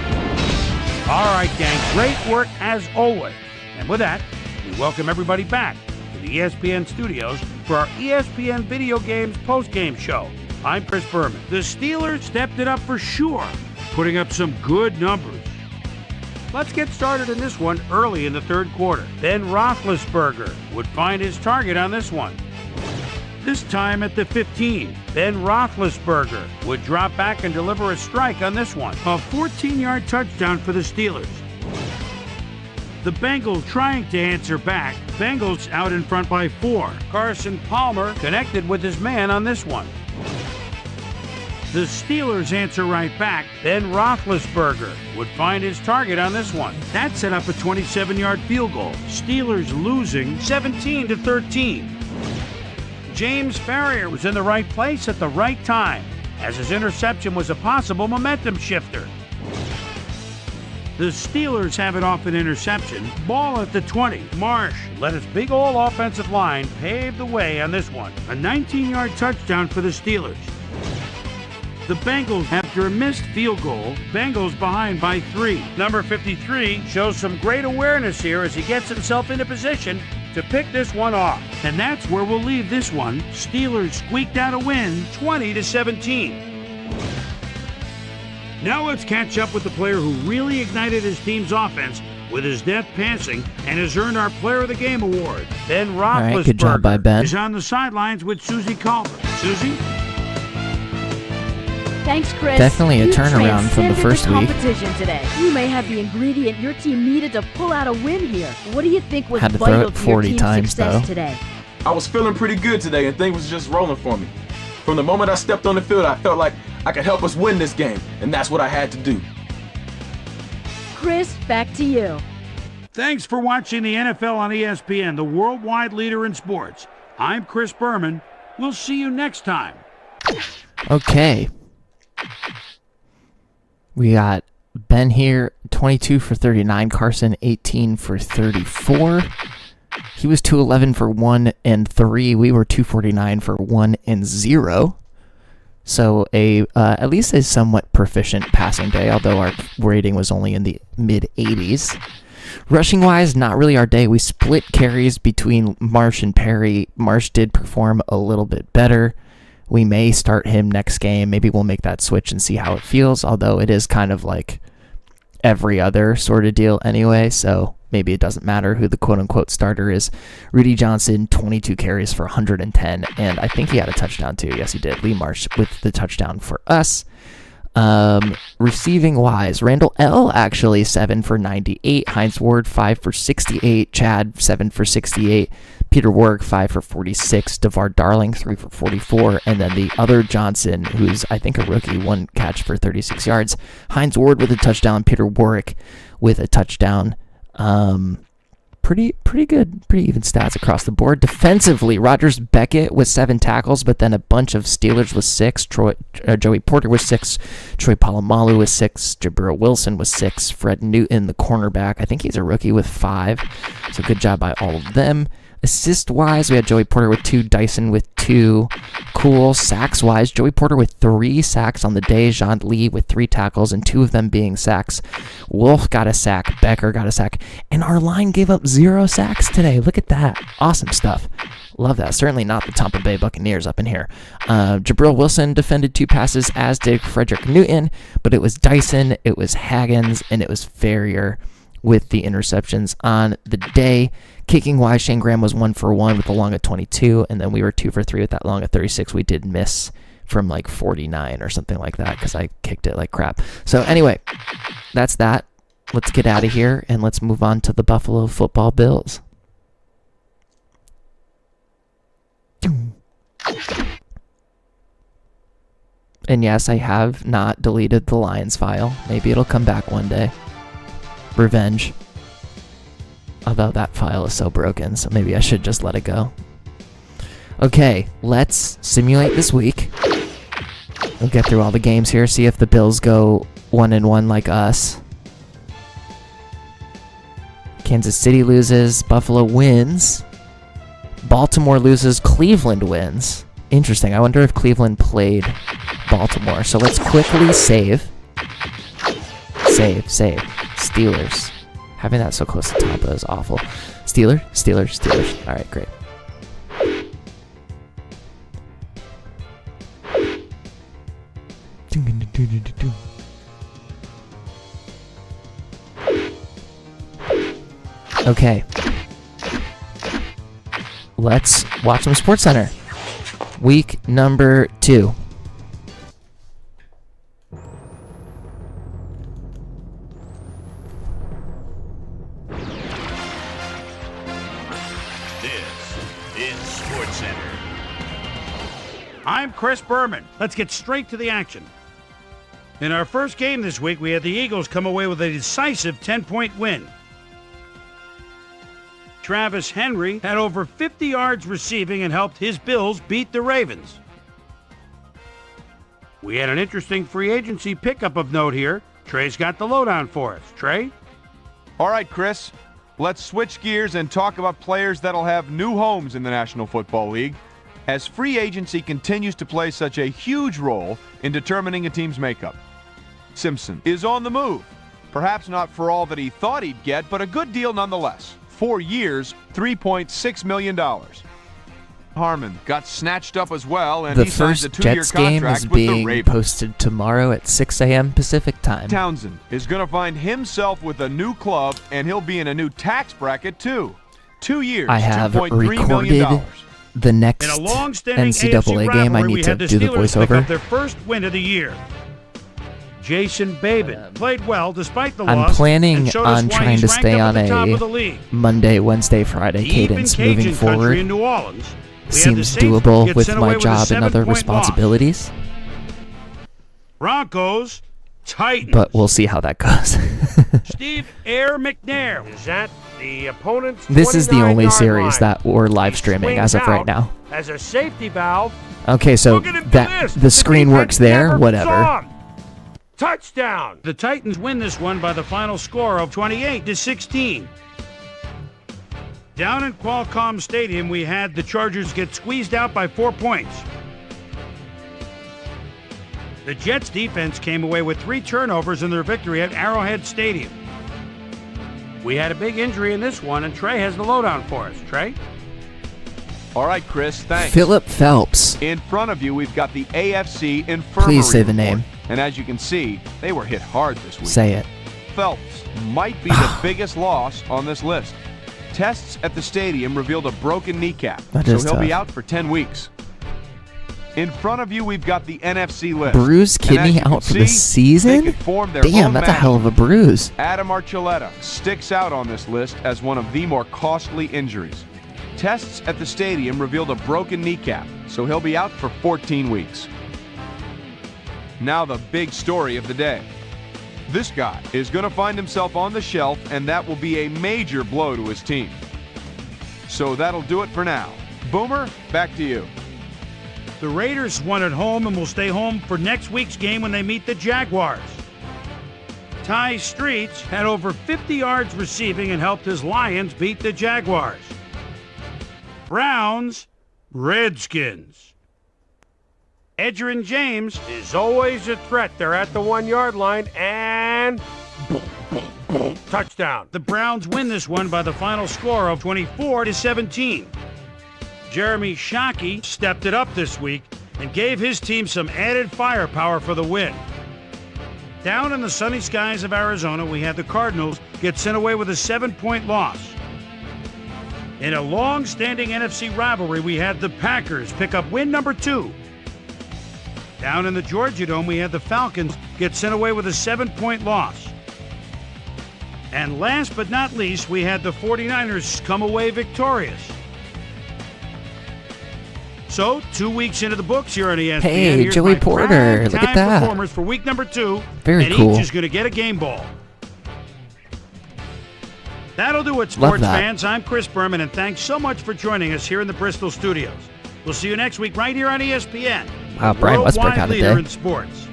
All right, gang. Great work as always. And with that, we welcome everybody back to the ESPN studios for our ESPN Video Games post-game show. I'm Chris Berman. The Steelers stepped it up for sure, putting up some good numbers. Let's get started in this one early in the third quarter. Ben Roethlisberger would find his target on this one. This time at the 15, Ben Roethlisberger would drop back and deliver a strike on this one. A 14-yard touchdown for the Steelers. The Bengals trying to answer back. Bengals out in front by 4. Carson Palmer connected with his man on this one. The Steelers answer right back. Ben Roethlisberger would find his target on this one. That set up a 27-yard field goal. Steelers losing 17-13. James Farrier was in the right place at the right time, as his interception was a possible momentum shifter. The Steelers have it off an interception. Ball at the 20. Marsh let his big old offensive line pave the way on this one. A 19-yard touchdown for the Steelers. The Bengals, after a missed field goal, Bengals behind by 3. Number 53 shows some great awareness here as he gets himself into position to pick this one off. And that's where we'll leave this one. Steelers squeaked out a win, 20-17. Now let's catch up with the player who really ignited his team's offense with his deft passing and has earned our Player of the Game award. Ben Roethlisberger right, good job by Ben. is on the sidelines with Susie Culver. Susie? Thanks, Chris. Definitely a You turnaround from the transcended first the week. competition today. You may have the ingredient your team needed to pull out a win here. What do you think was Had to throw vital it to 40 your team's times, success though. today? I was feeling pretty good today, and things was just rolling for me. From the moment I stepped on the field, I felt like I could help us win this game, and that's what I had to do. Chris, back to you. Thanks for watching the NFL on ESPN, the worldwide leader in sports. I'm Chris Berman. We'll see you next time. Okay. We got Ben here, 22 for 39. Carson, 18 for 34. He was 211 for 1 and 3. We were 249 for 1 and 0. So at least a somewhat proficient passing day, although our rating was only in the mid-80s. Rushing-wise, not really our day. We split carries between Marsh and Perry. Marsh did perform a little bit better. We may start him next game. Maybe we'll make that switch and see how it feels, although it is kind of like every other sort of deal anyway, so maybe it doesn't matter who the quote-unquote starter is. Rudy Johnson, 22 carries for 110, and I think he had a touchdown too. Yes, he did. Lee Marsh with the touchdown for us. Receiving-wise, Randall L. actually 7 for 98. Hines Ward, 5 for 68. Chad, 7 for 68. Peter Warrick, 5 for 46. DeVar Darling, 3 for 44. And then the other Johnson, who's, I think, a rookie, 1 catch for 36 yards. Hines Ward with a touchdown. Peter Warrick with a touchdown. Pretty good, pretty even stats across the board. Defensively, Rogers Beckett with 7 tackles, but then a bunch of Steelers with 6. Joey Porter with 6. Troy Polamalu with 6. Jabril Wilson with 6. Fred Newton, the cornerback, I think he's a rookie, with 5. So good job by all of them. Assist-wise, we had Joey Porter with 2, Dyson with 2. Cool. Sacks-wise, Joey Porter with 3 sacks on the day. Jean Lee with 3 tackles, and 2 of them being sacks. Wolf got a sack. Becker got a sack. And our line gave up 0 sacks today. Look at that. Awesome stuff. Love that. Certainly not the Tampa Bay Buccaneers up in here. Jabril Wilson defended 2 passes, as did Frederick Newton, but it was Dyson, it was Haggins, and it was Farrier with the interceptions on the day. Kicking-wise, Shane Graham was 1 for 1 with the long at 22, and then we were 2 for 3 with that long at 36. We did miss from like 49 or something like that because I kicked it like crap. So anyway, that's that. let's get out of here and let's move on to the Buffalo Football Bills. And yes, I have not deleted the Lions file. Maybe it'll come back one day. Revenge. Although that file is so broken, so maybe I should just let it go. Okay, let's simulate this week. We'll get through all the games here, see if the Bills go 1-1 like us. Kansas City loses, Buffalo wins. Baltimore loses, Cleveland wins. Interesting, I wonder if Cleveland played Baltimore. So let's quickly save. Save. Steelers. Having that so close to Tampa is awful. Steelers. Alright, great. Okay. Let's watch some SportsCenter. Week number 2. I'm Chris Berman. Let's get straight to the action. In our first game this week, we had the Eagles come away with a decisive 10-point win. Travis Henry had over 50 yards receiving and helped his Bills beat the Ravens. We had an interesting free agency pickup of note here. Trey's got the lowdown for us. Trey? All right, Chris. Let's switch gears and talk about players that'll have new homes in the National Football League, as free agency continues to play such a huge role in determining a team's makeup. Simpson is on the move. Perhaps not for all that he thought he'd get, but a good deal nonetheless. 4 years, $3.6 million. Harmon got snatched up as well, and the he signed a first 2-year Jets game contract is with the being Ravens. posted tomorrow at 6 a.m. Pacific time. Townsend is going to find himself with a new club, and he'll be in a new tax bracket too. 2 years, I have $2.3 million. recorded the next In a long-standing NCAA AFC game. I rivalry, need we to had the do the Steelers pick voiceover. up their first win of the year. Jason Babin played well despite the I'm loss. planning and showed us on why trying he's to ranked stay up on at the top of the a league. Monday, Wednesday, Friday Deep in cadence Cajun moving country forward. in New Orleans, we had the Seems Saints doable get with sent my away with a job and other 7-point loss. responsibilities. Broncos, Titans. But we'll see how that goes. Steve Air McNair is at the opponent's This is the only 29-yard series line. that we're live streaming as of right now. As a safety valve. Okay, so Look at him do that this. the screen defense works there, never whatever. saw him. Touchdown. The Titans win this one by the final score of 28-16. Down in Qualcomm Stadium, we had the Chargers get squeezed out by 4 points. The Jets defense came away with 3 turnovers in their victory at Arrowhead Stadium. We had a big injury in this one, and Trey has the lowdown for us. Trey? All right, Chris, thanks. Philip Phelps. In front of you, we've got the AFC Infirmary Please say the report. name. And as you can see, they were hit hard this week. Say it. Phelps might be the biggest loss on this list. Tests at the stadium revealed a broken kneecap, That so is he'll be tough. out for 10 weeks. In front of you, we've got the NFC list. Bruised And as kidney you can out for the see, season? they could form their Damn, own that's a hell of a management. bruise. Adam Archuleta sticks out on this list as one of the more costly injuries. Tests at the stadium revealed a broken kneecap, so he'll be out for 14 weeks. Now the big story of the day. This guy is going to find himself on the shelf, and that will be a major blow to his team. So that'll do it for now. Boomer, back to you. The Raiders won at home and will stay home for next week's game when they meet the Jaguars. Ty Streets had over 50 yards receiving and helped his Lions beat the Jaguars. Browns, Redskins. Edgerrin James is always a threat. They're at the 1-yard line and touchdown. The Browns win this one by the final score of 24-17. Jeremy Shockey stepped it up this week and gave his team some added firepower for the win. Down in the sunny skies of Arizona, we had the Cardinals get sent away with a 7-point loss. In a long-standing NFC rivalry, we had the Packers pick up win number 2. Down in the Georgia Dome, we had the Falcons get sent away with a 7-point loss. And last but not least, we had the 49ers come away victorious. So, 2 weeks into the books here on ESPN. Hey, Here's Joey my Porter, look at that. Performers for week number 2. Very and cool. each is going to get a game ball. That'll do it, sports fans. I'm Chris Berman, and thanks so much for joining us here in the Bristol studios. We'll see you next week right here on ESPN. Wow, Brian Westbrook had a leader day. in sports.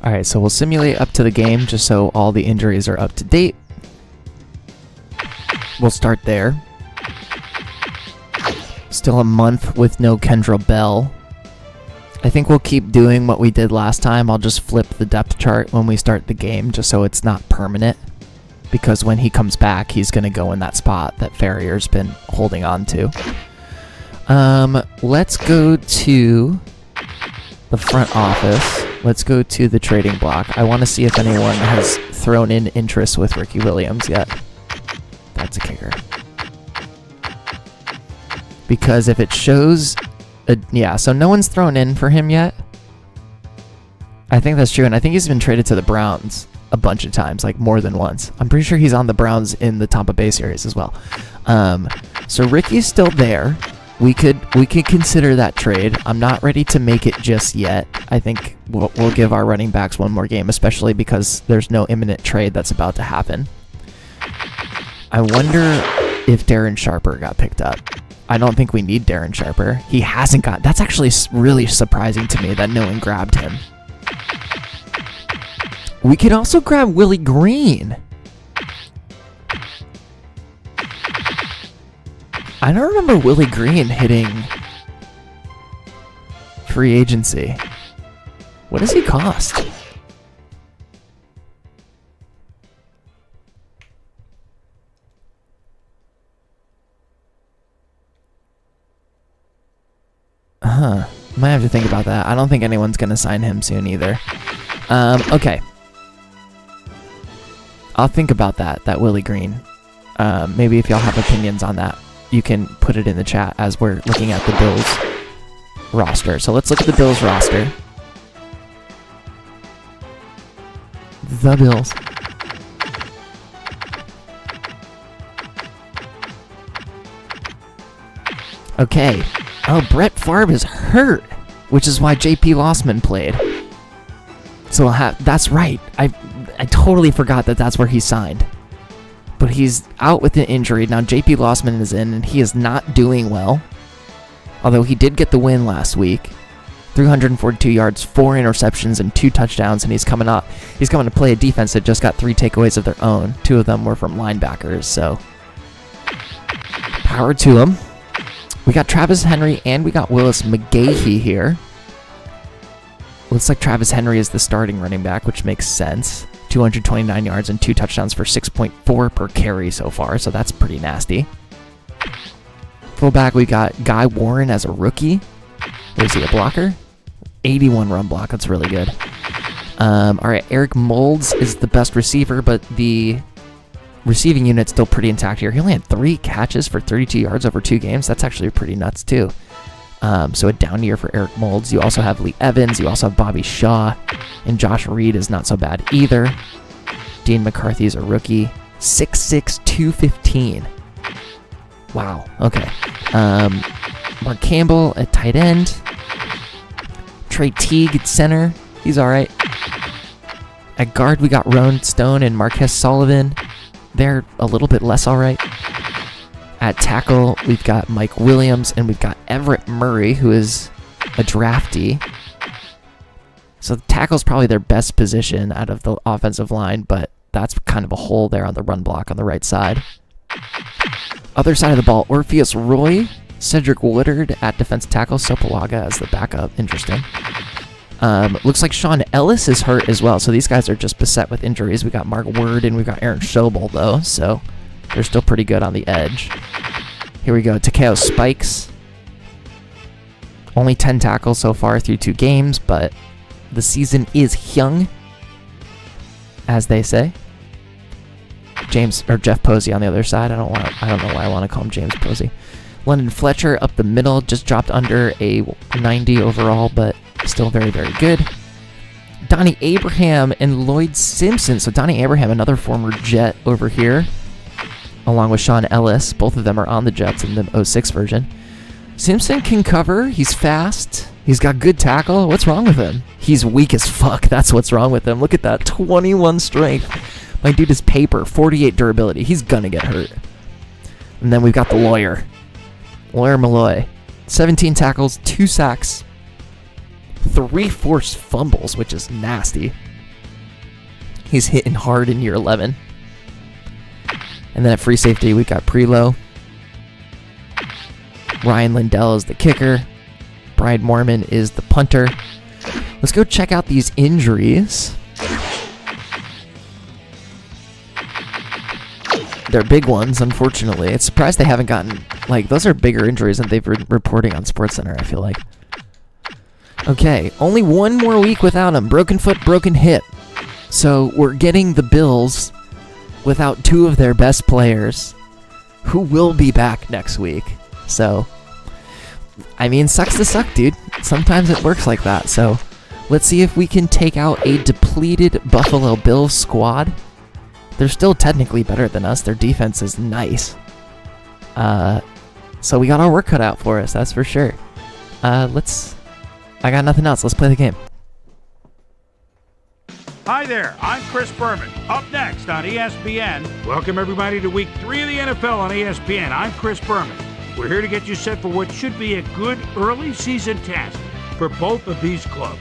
All right, so we'll simulate up to the game just so all the injuries are up to date. We'll start there. Still a month with no Kendra Bell. I think we'll keep doing what we did last time. I'll just flip the depth chart when we start the game just so it's not permanent. Because when he comes back, he's going to go in that spot that Farrier's been holding on to. Let's go to the front office. Let's go to the trading block. I want to see if anyone has thrown in interest with Ricky Williams yet. That's a kicker. Because if it shows... yeah, so no one's thrown in for him yet. I think that's true, and I think he's been traded to the Browns a bunch of times, like more than once. I'm pretty sure he's on the Browns in the Tampa Bay series as well. So Ricky's still there. We could consider that trade. I'm not ready to make it just yet. I think we'll give our running backs one more game, especially because there's no imminent trade that's about to happen. I wonder if Darren Sharper got picked up. I don't think we need Darren Sharper. He hasn't got... That's actually really surprising to me that no one grabbed him. We could also grab Willie Green. I don't remember Willie Green hitting free agency. What does he cost? Might have to think about that. I don't think anyone's going to sign him soon either. Okay. I'll think about that Willie Green. Maybe if y'all have opinions on that, you can put it in the chat as we're looking at the Bills roster. So let's look at the Bills roster. The Bills. Okay. Oh, Brett Favre is hurt, which is why J.P. Lossman played. So we'll have... That's right. I totally forgot that that's where he signed. But he's out with an injury. Now J.P. Lossman is in, and he is not doing well. Although he did get the win last week. 342 yards, 4 interceptions, and 2 touchdowns, and he's coming to play a defense that just got 3 takeaways of their own. 2 of them were from linebackers, so... Power to him. We got Travis Henry and we got Willis McGahee here. Looks like Travis Henry is the starting running back, which makes sense. 229 yards and 2 touchdowns for 6.4 per carry so far, so that's pretty nasty. Fullback, we got Guy Warren as a rookie. Is he a blocker? 81 run block, that's really good. Alright, Eric Moulds is the best receiver, but the receiving unit's still pretty intact here. He only had 3 catches for 32 yards over 2 games. That's actually pretty nuts, too. So a down year for Eric Moulds. You also have Lee Evans. You also have Bobby Shaw. And Josh Reed is not so bad either. Dean McCarthy is a rookie. 6'6", 215. Wow. Okay. Mark Campbell at tight end. Trey Teague at center. He's all right. At guard, we got Roan Stone and Marquez Sullivan. They're a little bit less all right. At tackle, we've got Mike Williams, and we've got Everett Murray, who is a draftee. So the tackle's probably their best position out of the offensive line, but that's kind of a hole there on the run block on the right side. Other side of the ball, Orpheus Roy, Cedric Woodard at defensive tackle, Sopalaga as the backup. Interesting. Looks like Sean Ellis is hurt as well, so these guys are just beset with injuries. We got Mark Word and we got Aaron Schobel, though, so they're still pretty good on the edge. Here we go, Takeo Spikes. Only 10 tackles so far through 2 games, but the season is young, as they say. Jeff Posey on the other side. I don't know why I want to call him James Posey. London Fletcher up the middle, just dropped under a 90 overall, but still very, very good. Donnie Abraham and Lloyd Simpson. So Donnie Abraham, another former Jet over here, along with Sean Ellis. Both of them are on the Jets in the 06 version. Simpson can cover. He's fast. He's got good tackle. What's wrong with him? He's weak as fuck. That's what's wrong with him. Look at that. 21 strength. My dude is paper. 48 durability. He's going to get hurt. And then we've got the lawyer. Lawyer Malloy. 17 tackles, 2 sacks, 3 forced fumbles, which is nasty. He's hitting hard in year 11. And then at free safety, we got Prelo. Ryan Lindell is the kicker. Bride Mormon is the punter. Let's go check out these injuries. They're big ones, unfortunately. It's surprised they haven't gotten, like, those are bigger injuries than they've been reporting on SportsCenter, I feel like. Okay, only one more week without him. Broken foot, broken hip. So we're getting the Bills without 2 of their best players, who will be back next week. So, I mean, sucks to suck, dude. Sometimes it works like that. So let's see if we can take out a depleted Buffalo Bills squad. They're still technically better than us. Their defense is nice. So we got our work cut out for us, that's for sure. I got nothing else. Let's play the game. Hi there, I'm Chris Berman. Up next on ESPN, welcome everybody to week 3 of the NFL on ESPN. I'm Chris Berman. We're here to get you set for what should be a good early season test for both of these clubs.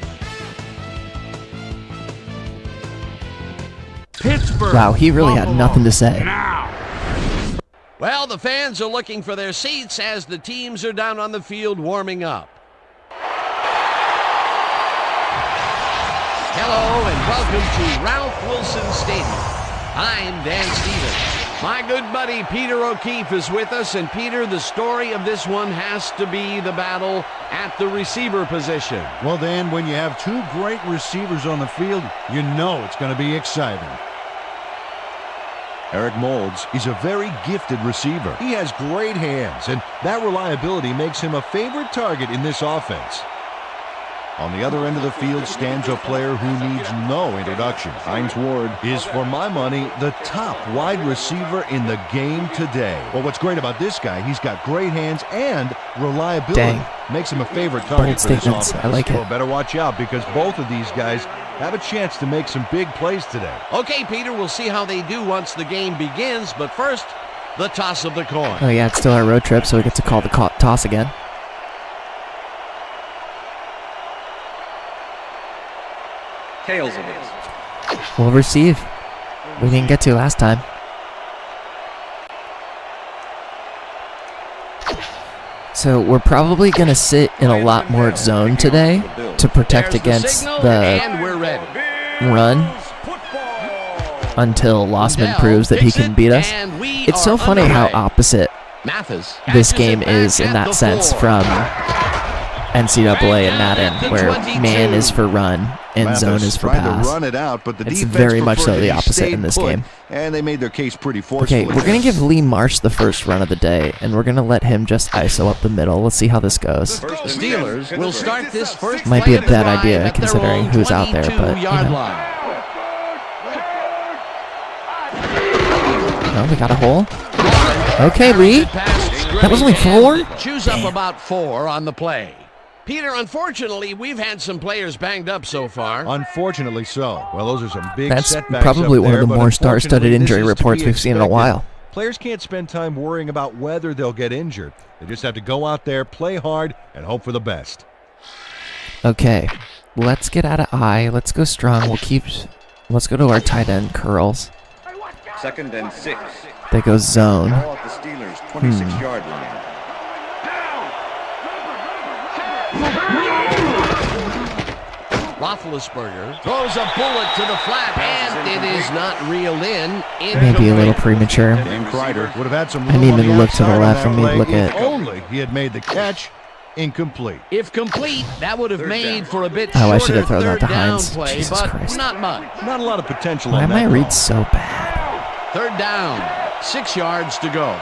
Pittsburgh. Wow, he really had nothing to say. Now. Well, the fans are looking for their seats as the teams are down on the field warming up. Hello and welcome to Ralph Wilson Stadium. I'm Dan Stevens. My good buddy Peter O'Keefe is with us, and Peter, the story of this one has to be the battle at the receiver position. Well, Dan, when you have 2 great receivers on the field, you know it's going to be exciting. Eric Moulds is a very gifted receiver. He has great hands, and that reliability makes him a favorite target in this offense. On the other end of the field stands a player who needs no introduction. Hines Ward is, for my money, the top wide receiver in the game today. Well, what's great about this guy, he's got great hands and reliability. Dang. Makes him a favorite target for this offense. I like it. Well, better watch out because both of these guys have a chance to make some big plays today. Okay, Peter, we'll see how they do once the game begins, but first, the toss of the coin. Oh yeah, it's still our road trip, so we get to call the toss again. Tails it is. We'll receive. We didn't get to last time. So we're probably going to sit in a lot more zone today to protect against the run until Lossman proves that he can beat us. It's so funny how opposite this game is in that sense from NCAA and Madden, where man is for run and zone is for pass. Run it out, but the it's very much so the opposite in this game. And they made their case pretty forcefully. Okay, we're going to give Lee Marsh the first run of the day, and we're going to let him just ISO up the middle. Let's see how this goes. Steelers will start this first might be a bad idea considering who's out there, but you know. Oh, we got a hole. Okay, Lee. That was only 4? Choose up about 4 on the play. Peter, unfortunately, we've had some players banged up so far. Unfortunately so. Well, those are some big That's setbacks probably up one there, of the more star-studded injury reports we've seen in a while. Players can't spend time worrying about whether they'll get injured. They just have to go out there, play hard, and hope for the best. Okay, let's get out of I. Let's go strong. Let's go to our tight end, Curls. 2nd and 6. They go zone. Ball at the Steelers' 26-yard line. Roethlisberger throws a bullet to the flat, and it is not reeled in. Maybe a little premature. Kreider would have had some I didn't even look to the left for me to look at. Only he had made the catch. Incomplete. If complete, that would have made for a bit I should have thrown that to down Hines. play, Jesus but Christ. not much. Not a lot of potential. Why on am I that read ball. so bad? Third down, 6 yards to go.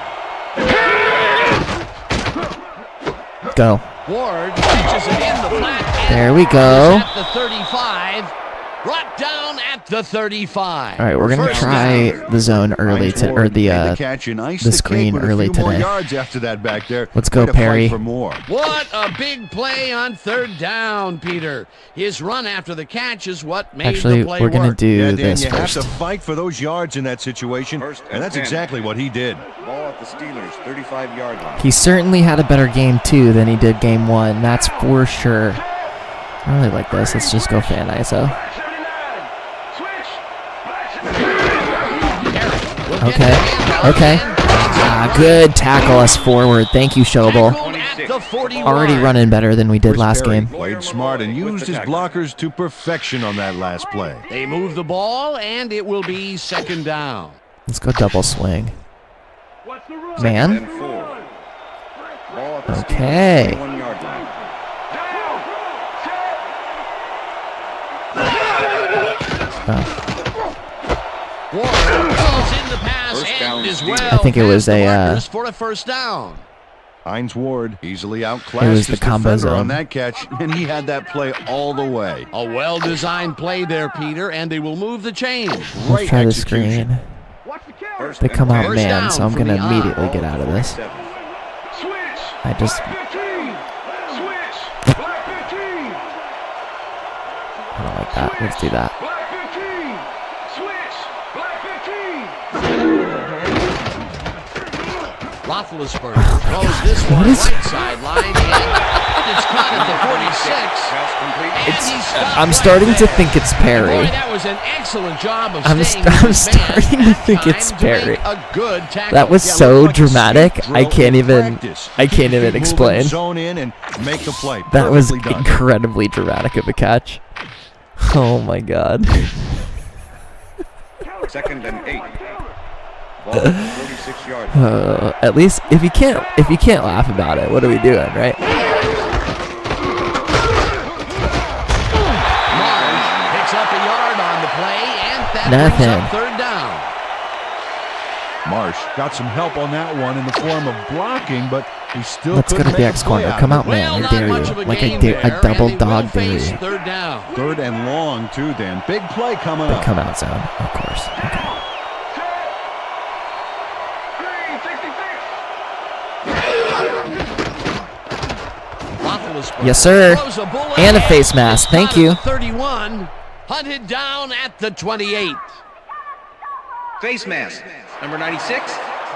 Go. Ward reaches it in the flat. There we go. At the 35. Brought down at the 35. All right, we're gonna try the zone early or the screen early today. Yards after that back there. Let's go, Perry. For more. What a big play on third down, Peter. His run after the catch is what made Actually, the play we're gonna work. do Dan, this you first. have to fight for those yards in that situation, and that's exactly what he did. Ball at the Steelers, 35-yard line. He certainly had a better game 2 than he did game 1. That's for sure. I really like this. Let's just go fan ISO. Okay. Good tackle us forward. Thank you, Schobel. Already running better than we did last game. Played smart and used his blockers to perfection on that last play. They move the ball, and it will be second down. Let's go double swing. Man. Okay. Ward calls in the pass and as well. I think it was for a first down. Hines Ward easily outclassed it was his the combo defender zone on that catch, and he had that play all the way. A well-designed play there, Peter, and they will move the chain. Let's try the screen. They come out man, so I'm going to immediately get out of this. I just... I don't like that. Let's do that. Roethlisberger throws this one right sideline, and it's caught at the 46. I'm starting to think it's Perry. Boy, that was an excellent job of I'm starting to think it's Perry. A good tackle. That was so dramatic. I can't even explain. Zone in and make the play. That was incredibly dramatic of a catch. Oh my god. 2nd and 8. Ball at the 46-yard line. At least if you can't laugh about it, what are we doing, right? Marsh picks up a yard on the play, and that Nothing. brings up third down. Marsh got some help on that one in the form of blocking, but he still Let's go to couldn't the make X a play corner. out Come of out, it. man. I dare you. Like I double dog dare you. Third down. Third and long, too, Dan. Big play coming up. Come out zone, of course. Okay. Yes, sir. And a face mask. Thank you. 31, hunted down at the 28. Face mask, number 96,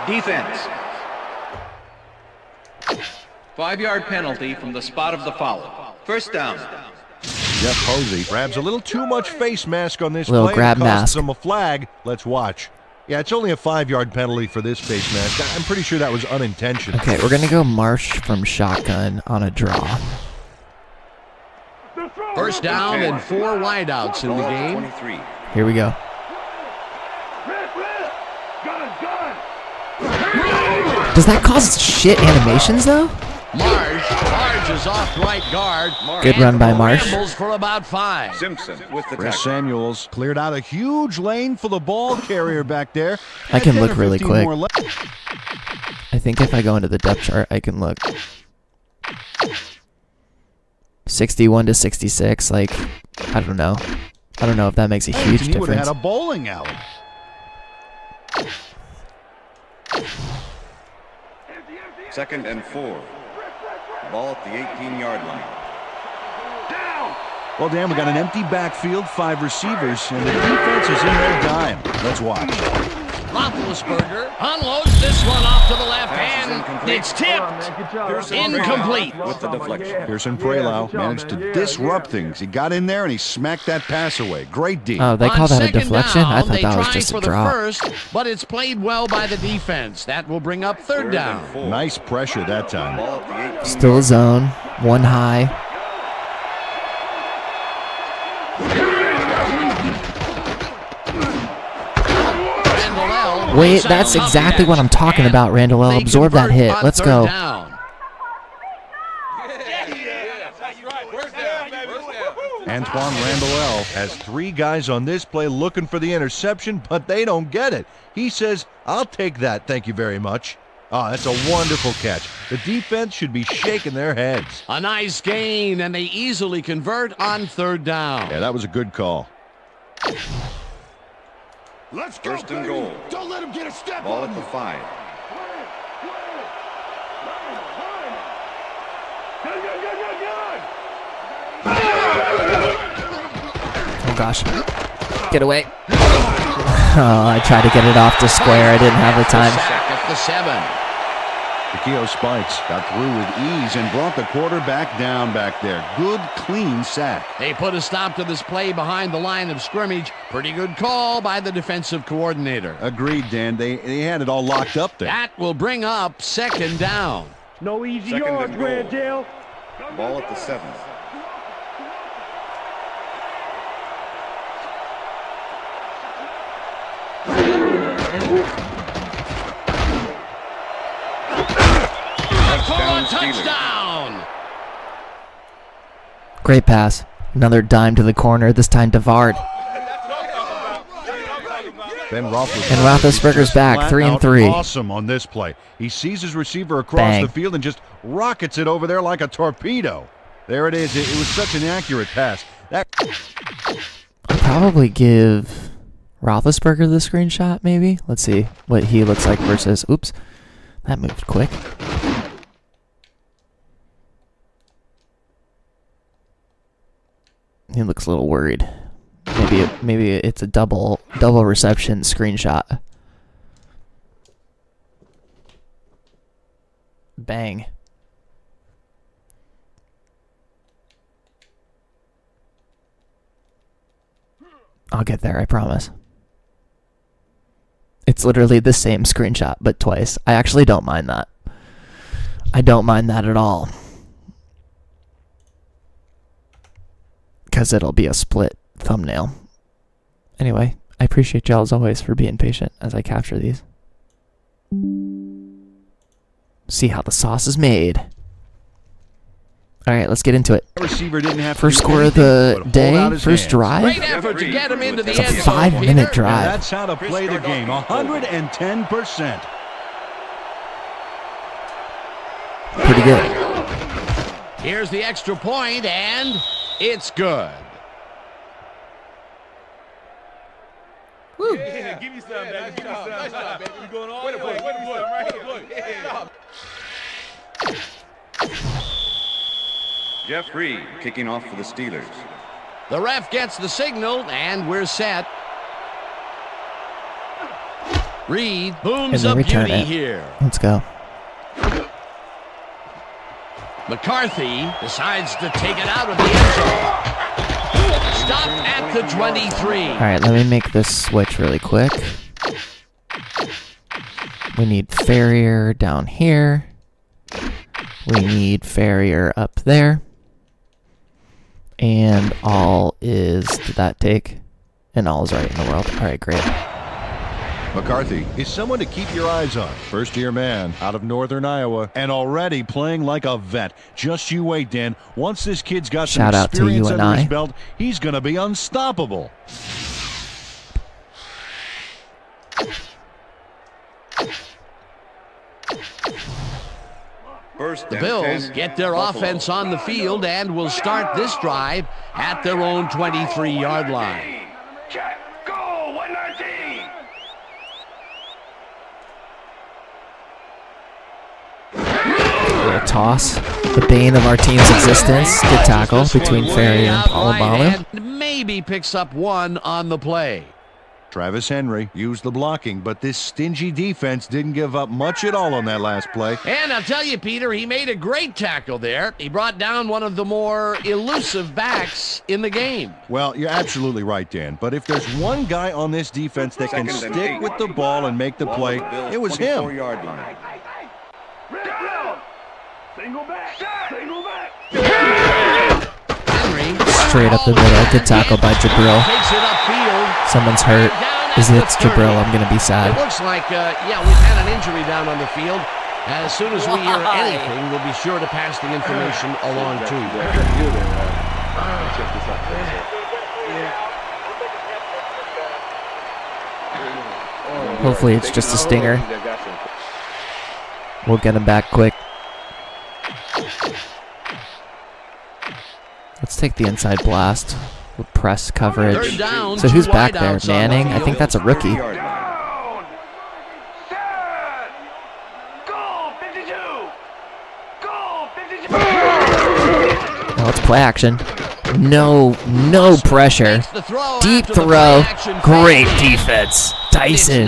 defense. 5-yard penalty from the spot of the foul. First down. Jeff Posey grabs a little too much face mask on this Little play. grab and costs mask. him a flag. Let's watch. Yeah, it's only a 5-yard penalty for this face mask. I'm pretty sure that was unintentional. Okay, we're going to go Marsh from shotgun on a draw. First down and 4 wideouts in the game. 23. Here we go. Does that cause shit animations, though? Marsh charges off right guard. Good run by Marsh. Rambles for about 5. Simpson with the Chris tackle. Samuels cleared out a huge lane for the ball carrier back there. I can 10 look or really 15 quick. more left. I think if I go into the depth chart, I can look. 61 to 66, like, I don't know. I don't know if that makes a huge He would have difference. had a bowling alley. Second and 4. Ball at the 18-yard line. Well, Dan, we got an empty backfield, 5 receivers, and the defense is in their dime. Let's watch. Roethlisberger unloads this one off to the left hand. It's tipped. Incomplete. With the deflection. Pearson Prelau managed to disrupt things. He got in there and he smacked that pass away. Great D. Oh, they call that a deflection? I thought they that was try just a for the drop. first, but it's played well by the defense. That will bring up third down. Nice pressure that time. Ball at the 18. Still zone, one high. Wait, that's exactly what I'm talking about, Randall L. Absorb that hit. Let's go. Antoine Randall has 3 guys on this play looking for the interception, but they don't get it. He says, "I'll take that, thank you very much." Oh, that's a wonderful catch. The defense should be shaking their heads. A nice gain, and they easily convert on 3rd down. Yeah, that was a good call. Let's go, first and goal. Don't let him get a step Ball on at the you. 5. Oh gosh. Get away. Oh, I tried to get it off the square. I didn't have the time. Sack at the 7. Akio Spikes got through with ease and brought the quarterback down back there. Good, clean sack. They put a stop to this play behind the line of scrimmage. Pretty good call by the defensive coordinator. Agreed, Dan. They had it all locked up there. That will bring up 2nd down. No easy Second yards, and goal. Randall. Ball at the 7. Touchdown! Great pass. Another dime to the corner, this time to Vard. Ben Roethlisberger, And Roethlisberger's back, 3 and 3. Awesome on this play. He sees his receiver across Bang. the field and just rockets it over there like a torpedo. There it is. It was such an accurate pass. I'll probably give Roethlisberger the screenshot, maybe. Let's see what he looks like versus... Oops. That moved quick. He looks a little worried. Maybe it's a double reception screenshot. Bang. I'll get there, I promise. It's literally the same screenshot, but twice. I actually don't mind that. I don't mind that at all. Because it'll be a split thumbnail. Anyway, I appreciate y'all as always for being patient as I capture these. See how the sauce is made. All right, let's get into it. Receiver didn't have First to do score of anything the but hold day, out his first hands. drive. Great effort to get him into the It's a end zone, 5-minute Peter. drive. That's how to play the game. 110%. Pretty good. Here's the extra point, and it's good. Yeah, give me some, baby. Give me some. Nice job, baby. You going all the way. Wait a minute. Right here. Look. Yeah. Jeff Reed kicking off for the Steelers. The ref gets the signal, and we're set. Reed booms And up they return beauty it. here. Let's go. McCarthy decides to take it out of the end zone. Stop at the 23. All right, let me make this switch really quick. We need Farrier down here. We need Farrier up there. And all is, did that take? And all is right in the world. All right, great. McCarthy is someone to keep your eyes on. First-year man out of northern Iowa and already playing like a vet. Just you wait, Dan. Once this kid's got some Shout out to experience you and under I. his belt, he's going to be unstoppable. First The and Bills 10, get their Buffalo. offense on the field and will start this drive at their own 23-yard line. Check. Go. 119. Little toss. The bane of our team's existence. Good tackle between Farrier and Palomalo. And maybe picks up one on the play. Travis Henry used the blocking, but this stingy defense didn't give up much at all on that last play. And I'll tell you, Peter, he made a great tackle there. He brought down one of the more elusive backs in the game. Well, you're absolutely right, Dan. But if there's one guy on this defense that can Second and stick 8. with the ball and make the Ball play, at the Bills' it was him. 24-yard line. Single back. Single back. Henry. Straight up the middle. Good tackle by Jabril. Takes it upfield. Someone's hurt. Is it Jabril? I'm going to be It sad. looks like, yeah, we've had an injury down on the field. As soon as we hear anything, we'll be sure to pass the information along to you. check this out. Hopefully it's just a stinger. We'll get him back quick. Let's take the inside blast with press coverage. So who's back there? Manning? I think that's a rookie. Now let's play action. No pressure. Deep throw. Great defense. Dyson.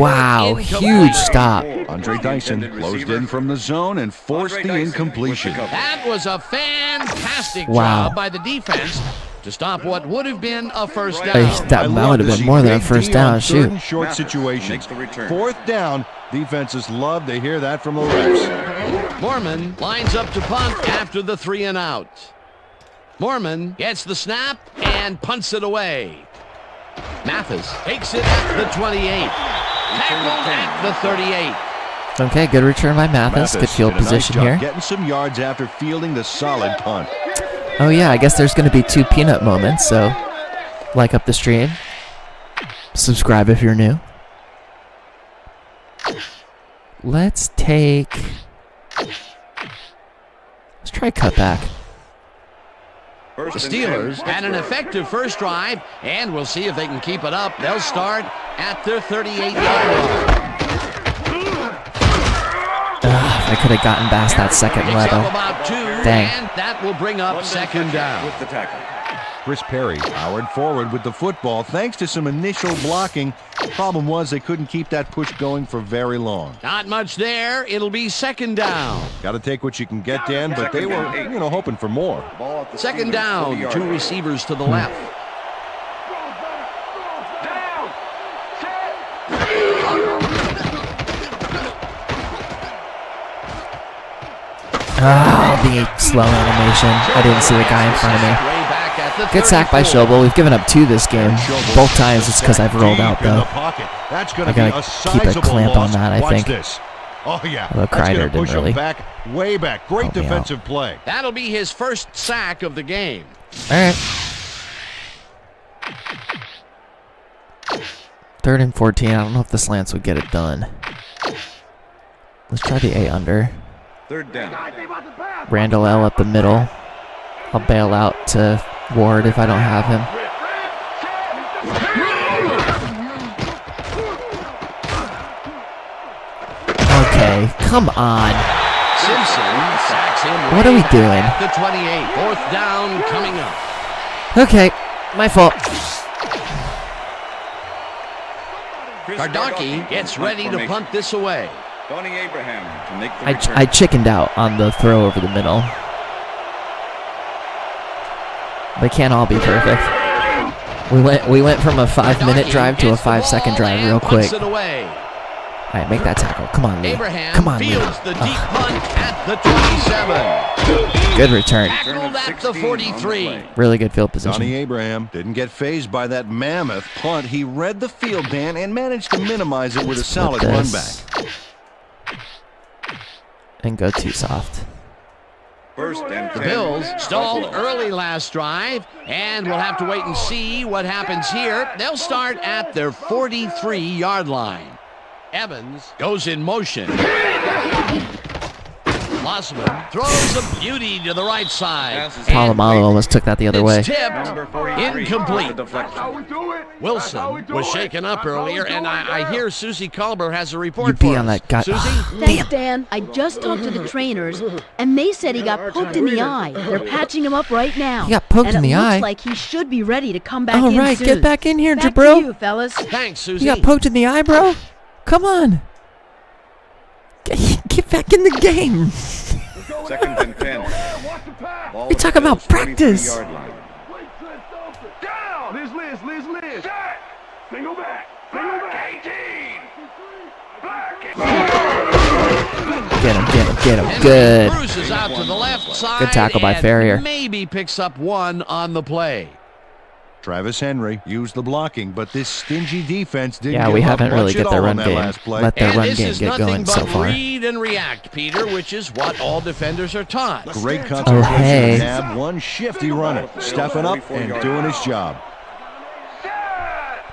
Wow, huge stop. Andre Dyson closed in from the zone and forced the incompletion. That was a fantastic job by the defense to stop what would have been a first down. That would have been more than a first down. Shoot. Short situations. Fourth down. Defenses love to hear that from the refs. Mormon lines up to punt after the 3 and out. Mormon gets the snap and punts it away. Mathis takes it at the 28. Tackled at the 38. Okay, good return by Mathis. Good field position here. Getting some yards after fielding the solid punt. Oh yeah, I guess there's going to be 2 peanut moments, so like up the stream. Subscribe if you're new. Let's try cutback. The Steelers had an effective first drive, and we'll see if they can keep it up. They'll start at their 38-yard line. I could have gotten past that second level. Dang. And that will bring up second down. With the tackle. Chris Perry powered forward with the football thanks to some initial blocking. Problem was they couldn't keep that push going for very long. Not much there. It'll be second down. Got to take what you can get, Dan, but they were, hoping for more. Second down, 2 receivers to the left. The slow animation. I didn't see the guy in front of me. Good sack by Schobel. We've given up 2 this game. Both times it's because I've rolled out, though. I gotta keep a clamp on that, I think. Oh, yeah. Although Kreider didn't really. Way back. Great defensive play. That'll be his first sack of the game. All right. 3rd and 14. I don't know if the slants would get it done. Let's try the A under. 3rd down. Randall L up the middle. I'll bail out to Ward if I don't have him. Okay, come on. Simpson sacks him. What are we doing? The 28. 4th down coming up. Okay, my fault. Kardaki gets ready to punt this away. Donnie Abraham to make the I chickened out on the throw over the middle. They can't all be perfect. We went from a 5-minute drive to a 5-second drive real quick. All right, make that tackle. Come on, Lee. Come on, Lee. The deep punt at the 27. Good return. Tackled at the 43. Really good field position. Donnie Abraham didn't get phased by that mammoth punt. He read the field, Dan, and managed to minimize it with a solid run back. And go too soft. The Bills stalled early last drive, and we'll have to wait and see what happens here. They'll start at their 43-yard line. Evans goes in motion. Lossman throws a beauty to the right side. Polamalu almost took that the other way. Tipped, incomplete. Wilson was shaken up earlier, and I hear Susie Culber has a report for us. On that guy. Susie? Thanks, Dan. I just talked to the trainers, and they said he got poked in the eye. They're patching him up right now. He got poked in the eye? And it looks like he should be ready to come back in All right, soon. get back in here, Back Jabro. to you, fellas. Thanks, Susie. You got poked in the eye, bro? Come on. Get back in the game. 2nd and 10. You talk about practice. Down! Liz. Set! Single back. 18! Get him. Good. Cruises out to the left side. Good tackle by and Ferrier. Maybe picks up 1 on the play. Travis Henry used the blocking, but this stingy defense didn't Yeah, give we up haven't really much get at their all run on that game. last play. Let their And run this game is get nothing going but so far. read and react, Peter, which is what all defenders are taught. Great concentration. hey. Nab, one shifty runner, stepping up and doing his job.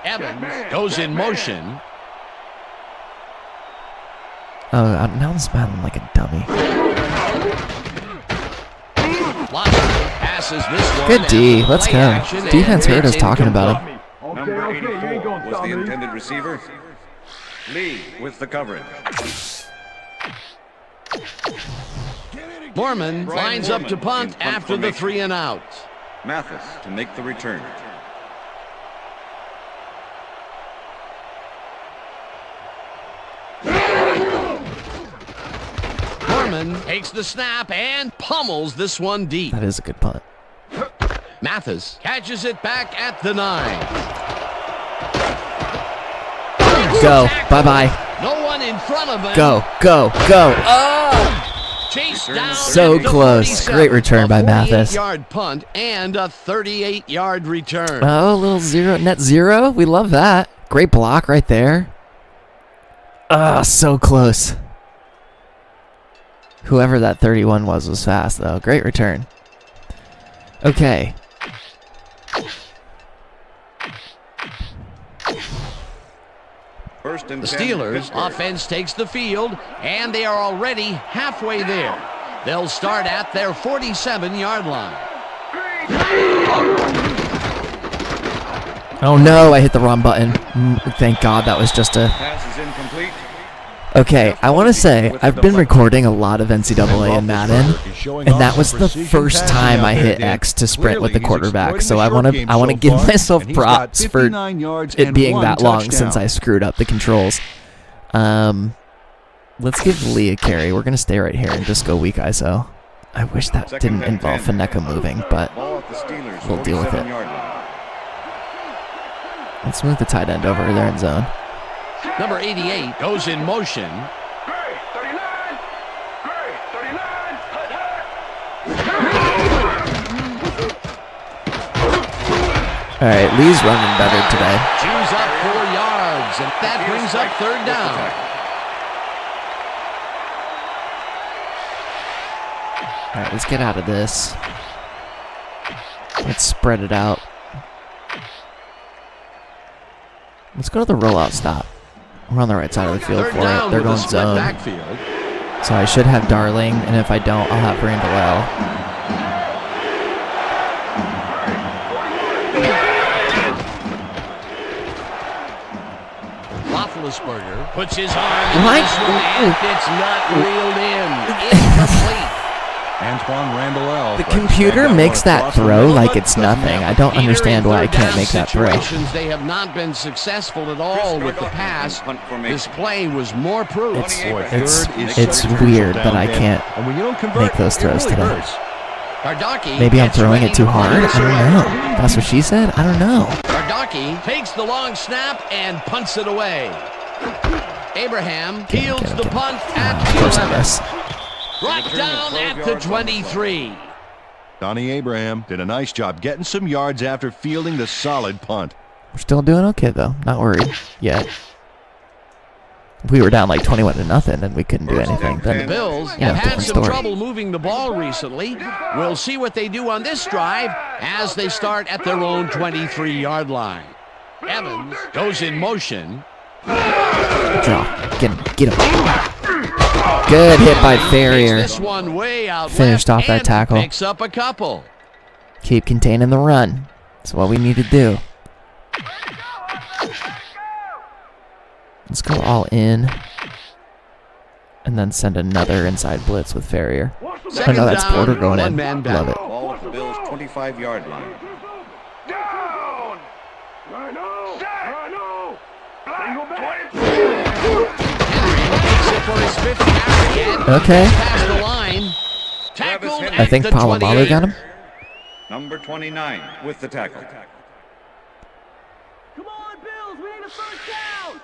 Evans goes in motion. Oh, now I'm smiling like a dummy. Passes this one. Good D. Let's go. Defense heard us talking about him. Number 84 was the intended receiver. Lee with the coverage. Mormon lines up to punt after the 3 and out. Mathis to make the return. Mormon takes the snap and pummels this one deep. That is a good punt. Mathis catches it back at the 9. Go. Bye-bye. No one in front of him. Go. Go. Go. Oh! Chase down. So close. Great return by Mathis. 48-yard punt and a 38-yard return. Oh, a little zero. Net zero. We love that. Great block right there. Ah, so close. Whoever that 31 was fast, though. Great return. Okay. The Steelers offense takes the field, and they are already halfway there. They'll start at their 47-yard line. Oh no, I hit the wrong button. Thank God that was just a... Pass is incomplete. Okay, I want to say, I've been recording a lot of NCAA and Madden, and that was the first time I hit X to sprint with the quarterback, so I want to give myself props for it being that long since I screwed up the controls. Let's give Lee a carry. We're going to stay right here and just go weak ISO. I wish that didn't involve Faneka moving, but we'll deal with it. Let's move the tight end over there in zone. Number 88 goes in motion. All right, Lee's running better today. Chews up 4 yards, and that brings up 3rd down. All right, let's get out of this. Let's spread it out. Let's go to the rollout stop. We're on the right side of the field for it. They're going zone. So I should have Darling, and if I don't, I'll have Randall L. Roethlisberger puts his arm in this one, and it's not reeled in. Incomplete. Antoine Randall L. The computer makes that throw like it's nothing. I don't understand why I can't make that throw. They have not been successful at all with the pass. This play was more proof. It's weird that I can't make those throws today. Maybe I'm throwing it too hard? I don't know. That's what she said? I don't know. Kardaki takes the long snap and punts it away. Abraham fields the punt at the 11. Brought down at the 23. Donnie Abraham did a nice job getting some yards after fielding the solid punt. We're still doing okay, though. Not worried yet. If we were down like 21-0 and we couldn't do anything, then, the Bills have had some trouble moving the ball recently. We'll see what they do on this drive as they start at their own 23-yard line. Evans goes in motion. Draw. Get him. Get him. Good hit by Farrier. This one way out Finished off that tackle. Picks up a couple. Keep containing the run. That's what we need to do. Let's go all in. And then send another inside blitz with Farrier. Oh no, that's Porter going in. Love it. Ball at the Bills' 25-yard line. Okay. Tackled I think Palomalu got him. Number 29 with the tackle. Come on, Bills, we need a first down.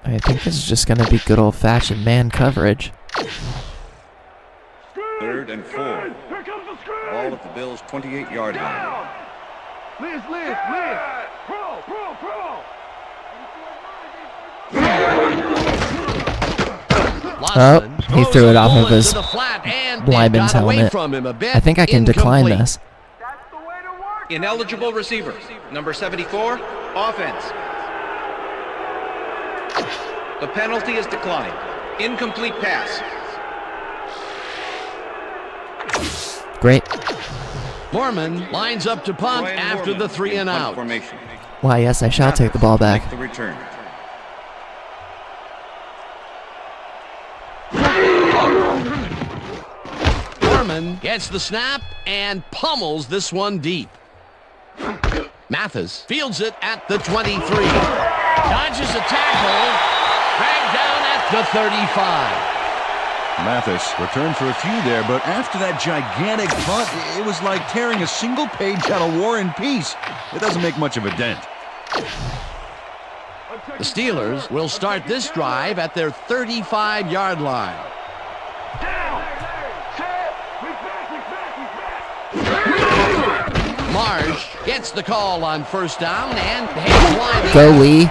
I think this is just going to be good old-fashioned man coverage. 3rd and 4. Ball at the Bills' 28-yard line. Liz. Pro. Oh, he threw it off of his lineman's helmet. I think I can decline this. Ineligible receiver. Number 74, offense. The penalty is declined. Incomplete pass. Great. Mormon lines up to punt after the 3 and out. Why, yes, I shall take the ball back. The return. Mormon gets the snap and pummels this one deep. Mathis fields it at the 23. Dodges a tackle. Dragged down at the 35. Mathis returned for a few there, but after that gigantic punt, it was like tearing a single page out of War and Peace. It doesn't make much of a dent. The Steelers will start this drive at their 35-yard line. Marsh gets the call on first down and heads wide. Go, Lee.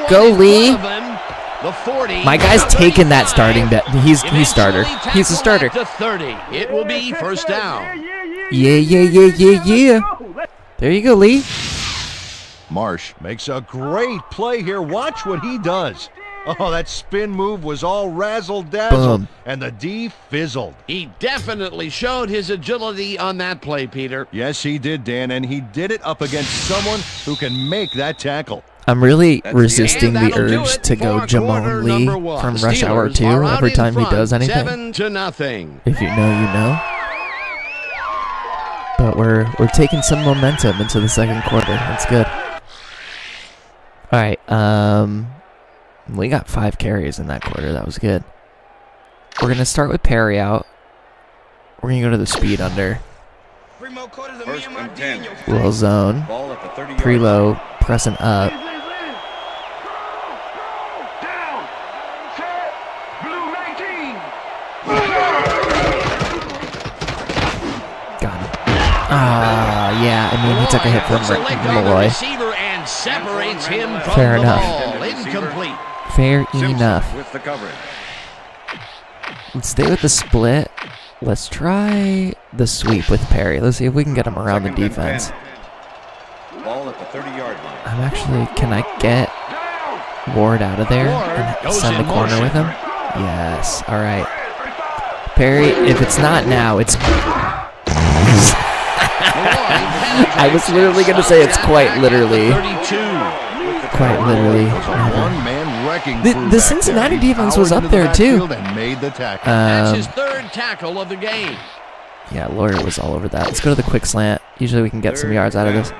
Go, Lee. The 40. My guy's taking that starting bet. He's starter. He's a starter. To 30. It will be first down. Yeah. There you go, Lee. Marsh makes a great play here. Watch what he does. Oh, that spin move was all razzle-dazzle, and the D fizzled. He definitely showed his agility on that play, Peter. Yes, he did, Dan, and he did it up against someone who can make that tackle. I'm really resisting the urge to go Jamon Lee from Rush Hour 2 every time he does anything. 7-0. If you know, you know. But we're taking some momentum into the second quarter. That's good. All right. We got 5 carries in that quarter. That was good. We're going to start with Perry out. We're going to go to the speed under. First and 10. Little zone. Ball at the 30-yard Preload, pressing up. Got him. Yeah, I mean, he took a hit from Malloy. Separates him from Fair the enough. ball. Incomplete. Fair enough. with the coverage. Let's stay with the split. Let's try the sweep with Perry. Let's see if we can get him around the defense. Ball at the 30-yard line. I'm actually, can I get Ward out of there and send the corner with him? Yes. All right. Perry, if it's not now, it's... I was literally going to say it's quite literally. Quite literally. The Cincinnati defense was up there too. That's his third tackle of the game. Yeah, Lawyer was all over that. Let's go to the quick slant. Usually we can get some yards out of this.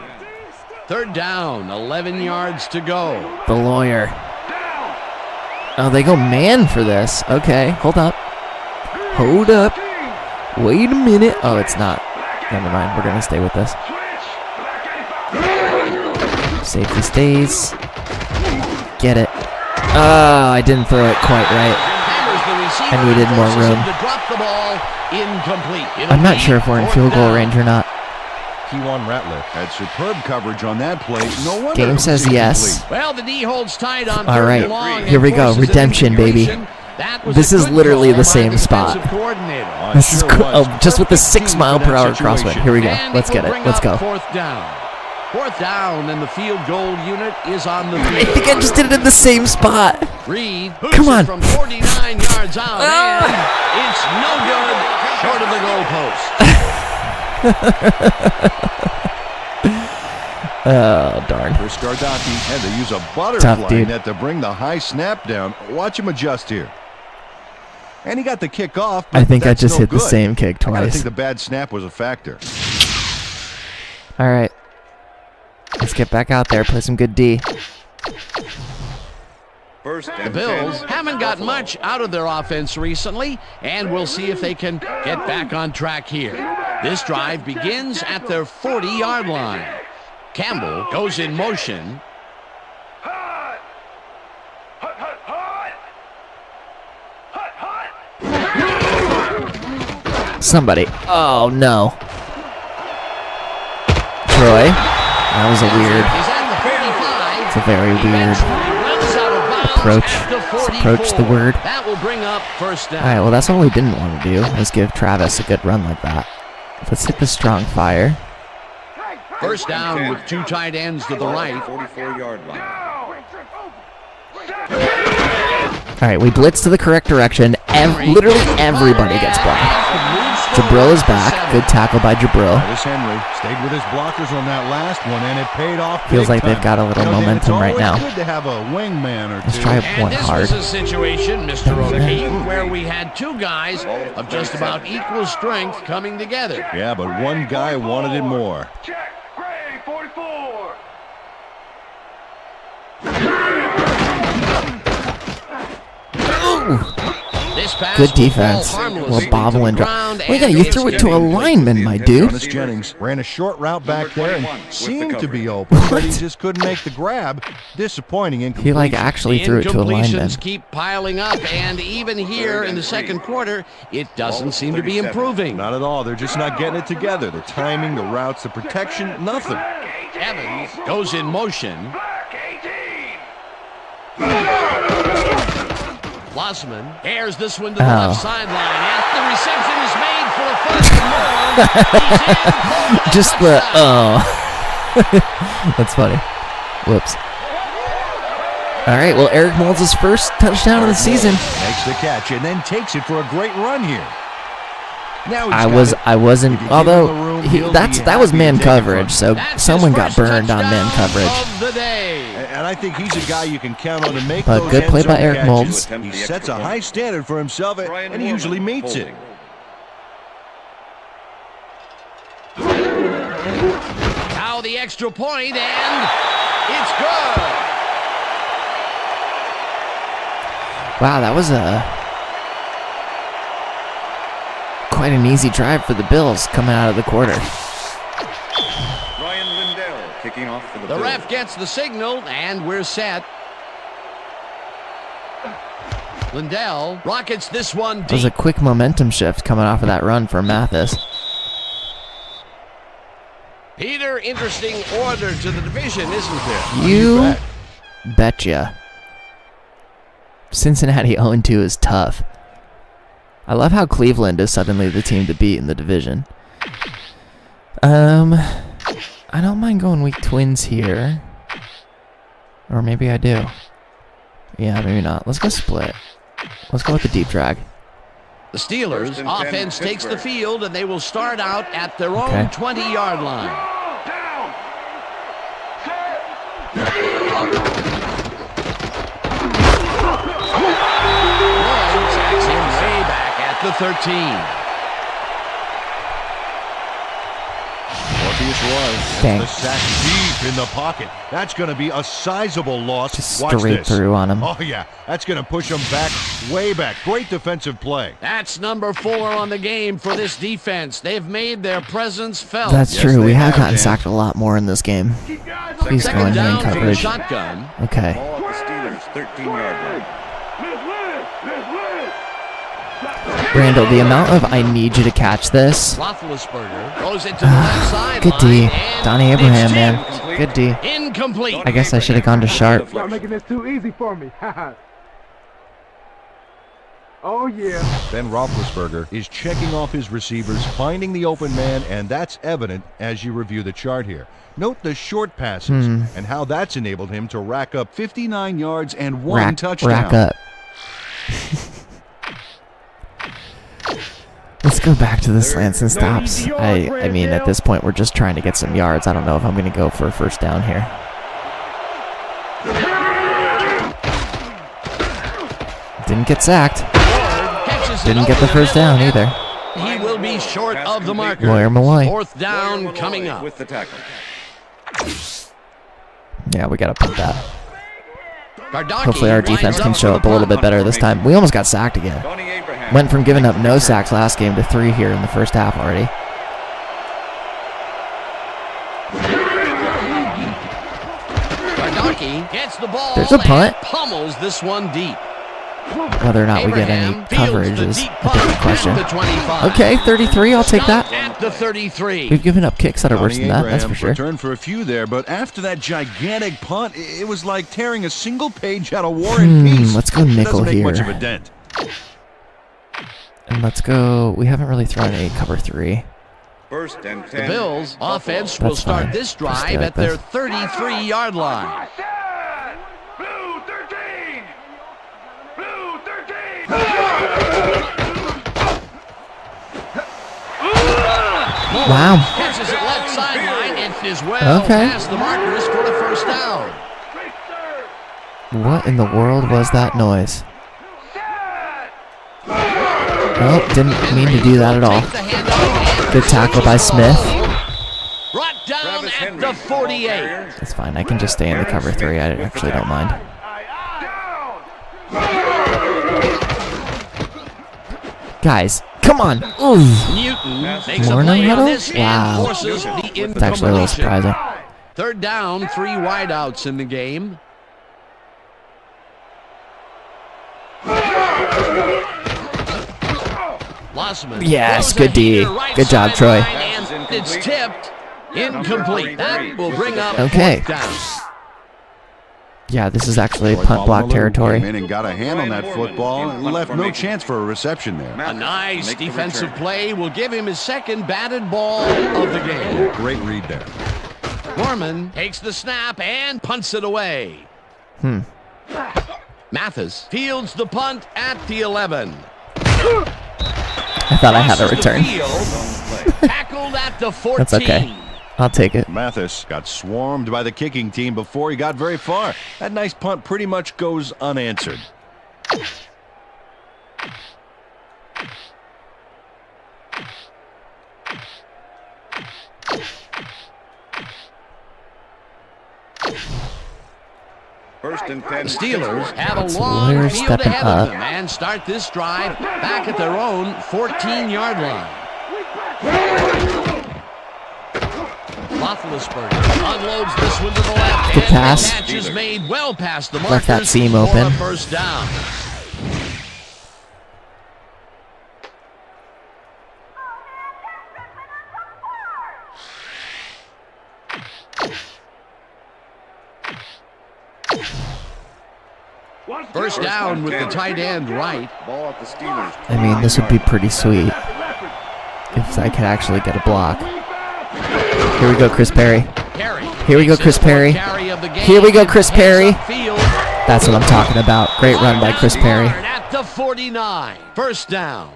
Third down, 11 yards to go. The Lawyer. Oh, they go man for this. Okay, hold up. Hold up. Wait a minute. Oh, it's not. Never mind. We're going to stay with this. Safety stays. Get it. Oh, I didn't throw it quite right. I needed more room. I'm not sure if we're in field goal range or not. Keywan Rattler had superb coverage on that play. No wonder Game says yes. Well, the D holds tight on all right, here we go. Redemption, baby. This is literally the same spot. This is just with the 6 mile/per-hour crosswind. Here we go. Let's get it. Let's go. Fourth down, and the field goal unit is on the field. I think I just did it in the same spot. Reed come on. From 49 yards out, and it's no good, short of the goalpost. Oh, darn. Chris Gardocki had to use a butterfly net to bring the high snap down. Watch him adjust here. And he got the kick off. I think I just hit the same kick twice. I think the bad snap was a factor. All right. Let's get back out there, play some good D. The Bills haven't got much out of their offense recently, and we'll see if they can get back on track here. This drive begins at their 40-yard line. Campbell goes in motion. Somebody. Oh, no. Troy. That was a weird. It's a very weird approach. Approach the word. That will bring up first down. All right, well, that's what we didn't want to do. Let's give Travis a good run like that. Let's hit the strong fire. First down with 2 tight ends to the right. 44-yard line. All right, we blitz to the correct direction. Literally everybody gets blocked. Jabril is back. Good tackle by Jabril. Travis Henry stayed with his blockers on that last one, and it paid off. Feels like they've got a little momentum right now. It's good to have a wingman or two. Let's try one hard. This was a situation, Mr. O'Keefe, where we had 2 guys of just about equal strength coming together. Yeah, but one guy wanted it more. Check. Gray, 44. Good defense. We'll bobble and drop. Wait, you threw it to a lineman, my dude. Jonas Jennings ran a short route back there and seemed to be open, but he just couldn't make the grab. Disappointing incompletion. He actually threw it to a lineman. Incompletions keep piling up, and even here in the second quarter, it doesn't seem to be improving. Not at all. They're just not getting it together. The timing, the routes, the protection, nothing. Evans goes in motion. Blossman airs this one to the left sideline, and the reception is made for a first and more. Just the That's funny. Whoops. All right, well, Eric Moulds' first touchdown of the season. Makes the catch and then takes it for a great run here. Now I wasn't, although that was man coverage, so someone got burned on man coverage. And I think he's a guy you can count on to make but those good play by Eric catches. Moulds. He sets a high standard for himself, and he usually meets it. Now the extra point, and it's good. Wow, that was quite an easy drive for the Bills coming out of the quarter. Ryan Lindell kicking off for the Bills. Ref gets the signal, and we're set. Lindell rockets this one deep. That was a quick momentum shift coming off of that run for Mathis. Peter, interesting order to the division, isn't there? You betcha. Cincinnati 0-2 is tough. I love how Cleveland is suddenly the team to beat in the division. I don't mind going weak Twins here. Or maybe I do. Yeah, maybe not. Let's go split. Let's go with the deep drag. The Steelers offense takes the field, and they will start out at their own 20-yard line. Sacks him way back at the 13. Morpheus Roy gets the sack deep in the pocket. That's going to be a sizable loss. Just Watch straight this. through on him. Oh, yeah. That's going to push him back, way back. Great defensive play. That's number 4 on the game for this defense. They've made their presence felt. That's true. We have gotten sacked a lot more in this game. Please go in down man coverage. Shotgun. Okay. Ball at the Steelers, 13-yard line. Randall, the amount of I need you to catch this. Roethlisberger goes into the left side. Good D. Donnie Abraham, man. Good D. Incomplete. I guess I should have gone to Sharp. Y'all making this too easy for me. Oh, yeah. Ben Roethlisberger is checking off his receivers, finding the open man, and that's evident as you review the chart here. Note the short passes and how that's enabled him to rack up 59 yards and one touchdown. Rack up. Let's go back to the slants and stops. I mean, at this point, we're just trying to get some yards. I don't know if I'm going to go for a first down here. Didn't get sacked. Didn't get the first down either. He will be short of the marker. Lawyer Malloy. Fourth down coming up. With the tackle. Yeah, we got to put that. Gardocki Hopefully our defense can show up a little bit better this time. We almost got sacked again. Went from giving up no sacks last game to 3 here in the first half already. Gardocki gets the ball. There's a punt. And pummels this one deep. Whether or not we get any coverage is a different question. Okay, 33. I'll take that. At the 33. We've given up kicks that are worse than that. That's for sure. Returned for a few there, but after that gigantic punt, it was like tearing a single page out of War and Peace. Let's go nickel Doesn't make here. much of a dent. And let's go. We haven't really thrown a cover 3. First and 10. The Bills offense will start this drive at their 33-yard line. Wow. Catches it left sideline and is well past the markers for the first down. What in the world was that noise? Oh, didn't mean to do that at all. Good tackle by Smith. Brought down at the 48. That's fine. I can just stay in the cover 3. I actually don't mind. Guys, come on. Ooh. Newton makes a play on this and forces the incompletion. It's actually a little surprising. Third down, 3 wideouts in the game. Lossman. Yes, good D. Good job, Troy. And it's tipped. Incomplete. That will bring up okay. fourth down. Yeah, this is actually punt block territory. Came in and got a hand on that football and left no chance for a reception there. A nice defensive play will give him his second batted ball of the game. Great read there. Gorman takes the snap and punts it away. Mathis fields the punt at the 11. I thought I had a return. Tackled at the 14. That's okay. I'll take it. Mathis got swarmed by the kicking team before he got very far. That nice punt pretty much goes unanswered. First and 10. The Steelers have a long field ahead of them and start this drive back at their own 14-yard line. Roethlisberger unloads this one to the left. Good pass. The catch is made well past the markers. Left that seam for open. a first down. First down with the tight end right. Ball at the Steelers. I mean, this would be pretty sweet if I could actually get a block. Here we go, Chris Perry. Here we go, Chris Perry. Here we go, Chris Perry. That's what I'm talking about. Great run by Chris Perry. At the 49. First down.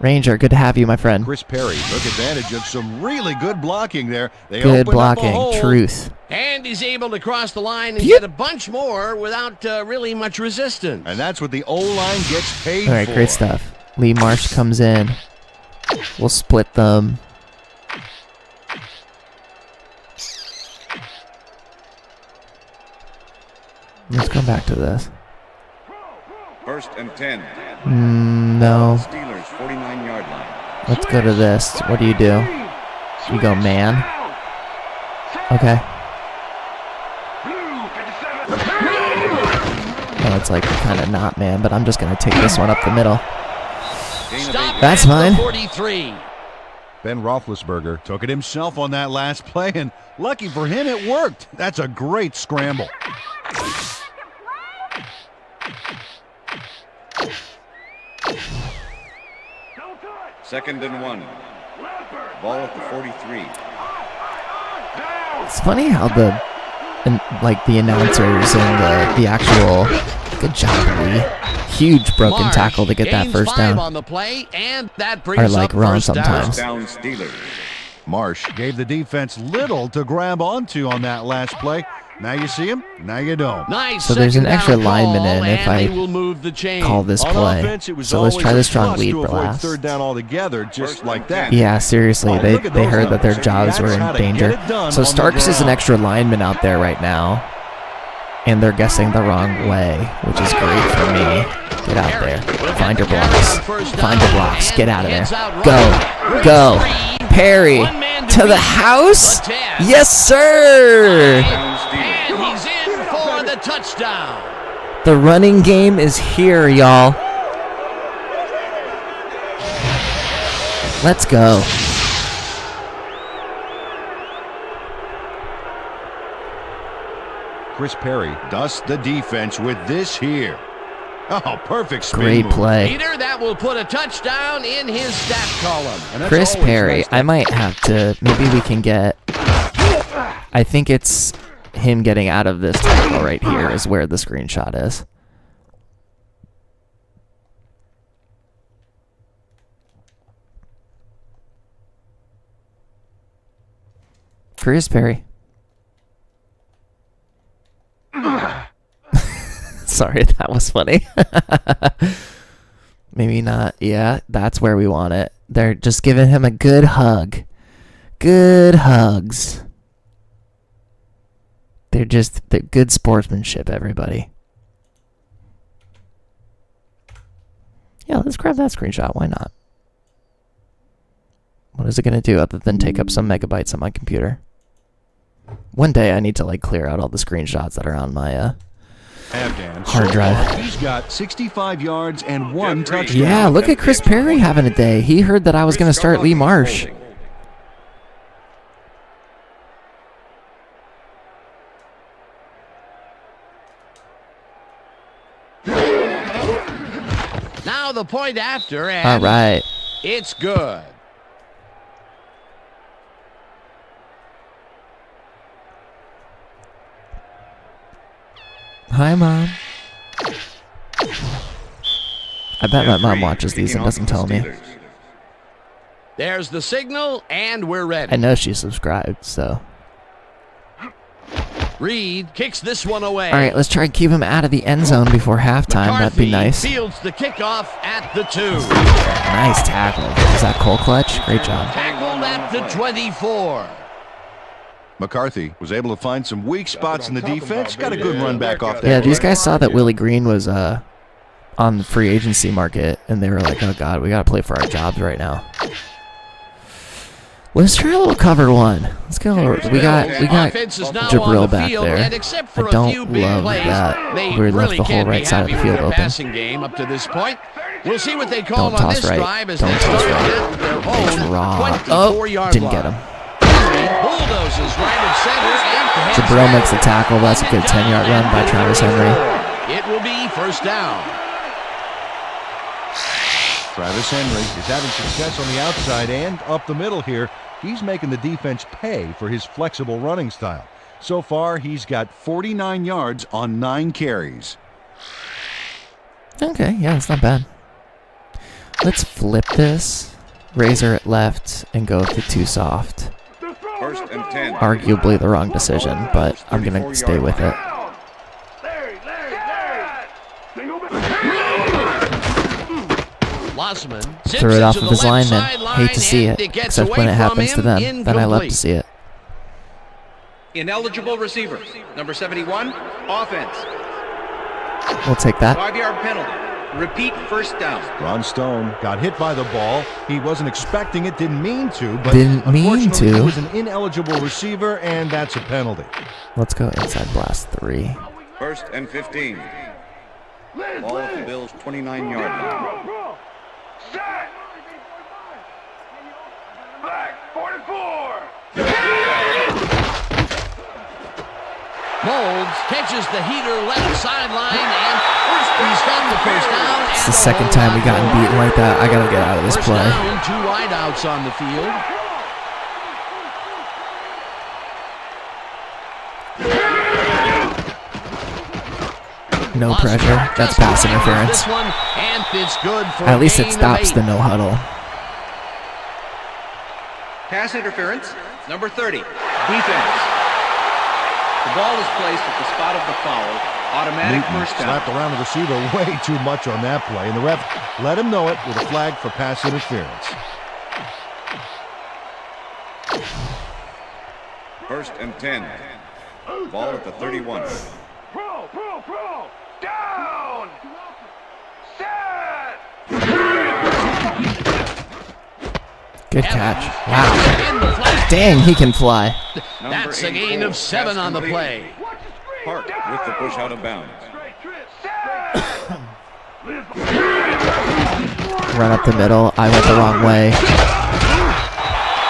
Ranger, good to have you, my friend. Chris Perry took advantage of some really good blocking there. They Good opened up a blocking. hole. Truth. And he's able to cross the line and get a bunch more without really much resistance. And that's what the O-line gets paid All right, for. great stuff. Lee Marsh comes in. We'll split them. Let's go back to this. First and 10. No. Steelers 49-yard line. Let's go to this. What do? You go man. Okay. Oh, it's like kind of not man, but I'm just going to take this one up the middle. That's fine. 43. Ben Roethlisberger took it himself on that last play, and lucky for him, it worked. That's a great scramble. Second and 1. Ball at the 43. It's funny how the announcers and the actual good job, Lee. Huge broken Marsh tackle to get that gains first 5 down. on the play, and that brings Are like up wrong first sometimes. down. Steelers. Marsh gave the defense little to grab onto on that last play. Now you see him, now you don't. Nice. So there's an second extra down lineman ball, in if and I they will move the chain. call this On play. offense, it was So let's always try a this strong plus lead to for avoid last. third down altogether, just like that. Yeah, seriously, Oh, they look at they those heard that their numbers. jobs were That's in how to danger. get it done So on the Starks is an ground. extra lineman out there right now, and they're guessing the wrong way, which is great for me. Get out there, find your blocks, find your blocks, get out of there. Go, Perry to the house. Yes, sir. And he's in for the touchdown. The running game is here, y'all. Let's go. Chris Perry dusts the defense with this here. Oh, perfect spin Great move. play. Peter, that will put a touchdown in his stat column. And that's Chris always Perry, nice to- I might have to, maybe we can get, I think it's him getting out of this tackle right here is where the screenshot is. Chris Perry. Sorry, that was funny. Maybe not. Yeah, that's where we want it. They're just giving him a good hug. Good hugs. They're good sportsmanship, everybody. Yeah, let's grab that screenshot. Why not? What is it going to do other than take up some megabytes on my computer? One day I need to like clear out all the screenshots that are on my hard drive. He's got 65 yards and 1 touchdown. Yeah, look at Chris Perry having a day. He heard that I was going to start Lee Marsh. Now the point after, and All right. it's good. Hi, Mom. I bet my mom watches these and doesn't tell me. There's the signal, and we're ready. I know she's subscribed, so. Reed kicks this one away. All right, let's try and keep him out of the end zone before halftime. That'd be nice. Fields the kickoff at the 2. Nice tackle. Is that Cole Clutch? Great job. Tackled at the 24. McCarthy was able to find some weak spots in the defense. Got a good run back off that. Yeah, these guys saw that Willie Green was on the free agency market, and they were like, "Oh God, we got to play for our jobs right now." Let's try a little cover one. Let's go. We got Jabril back there. I don't love that we left the whole right side of the field open. Passing game up to this point. We'll see what they call Don't on toss this right. drive as Don't they toss start right. at their own Draw. 24-yard Didn't line. get him. Bulldozes right at center and Jabril makes the tackle. That's a good 10-yard run by Travis Henry. It will be first down. Travis Henry is having success on the outside and up the middle here. He's making the defense pay for his flexible running style. So far, he's got 49 yards on 9 carries. Okay, yeah, it's not bad. Let's flip this. Razor it left and go with it too soft. First and 10. Arguably the wrong decision, but I'm going to stay with it. Threw it off of his lineman. Hate to see it, except when it happens to them. Then I love to see it. Ineligible receiver. Number 71, offense. We'll take that. 5-yard penalty. Repeat first down. Ron Stone got hit by the ball. He wasn't expecting it, didn't mean to, but Didn't mean unfortunately, to. he was an ineligible receiver, and that's a penalty. Let's go inside blast 3. First and 15. Ball at the Bills' 29-yard line. Black 44. Molds catches the heater left sideline, and he's got the first down. It's the second time we gotten beaten like that. I got to get out of this First play. down, 2 wideouts on the field. No pressure. That's pass interference. This one, and it's good for At least it gain of stops 8. the no huddle. Pass interference. Number 30, defense. The ball is placed at the spot of the foul. Automatic Newton first down. slapped around the receiver way too much on that play, and the ref let him know it with a flag for pass interference. First and 10. Ball at the 31. Pro. Down. Set. Good catch. Wow. Dang, he can fly. That's a gain of 7 on the play. Park with the push out of bounds. run up the middle. I went the wrong way.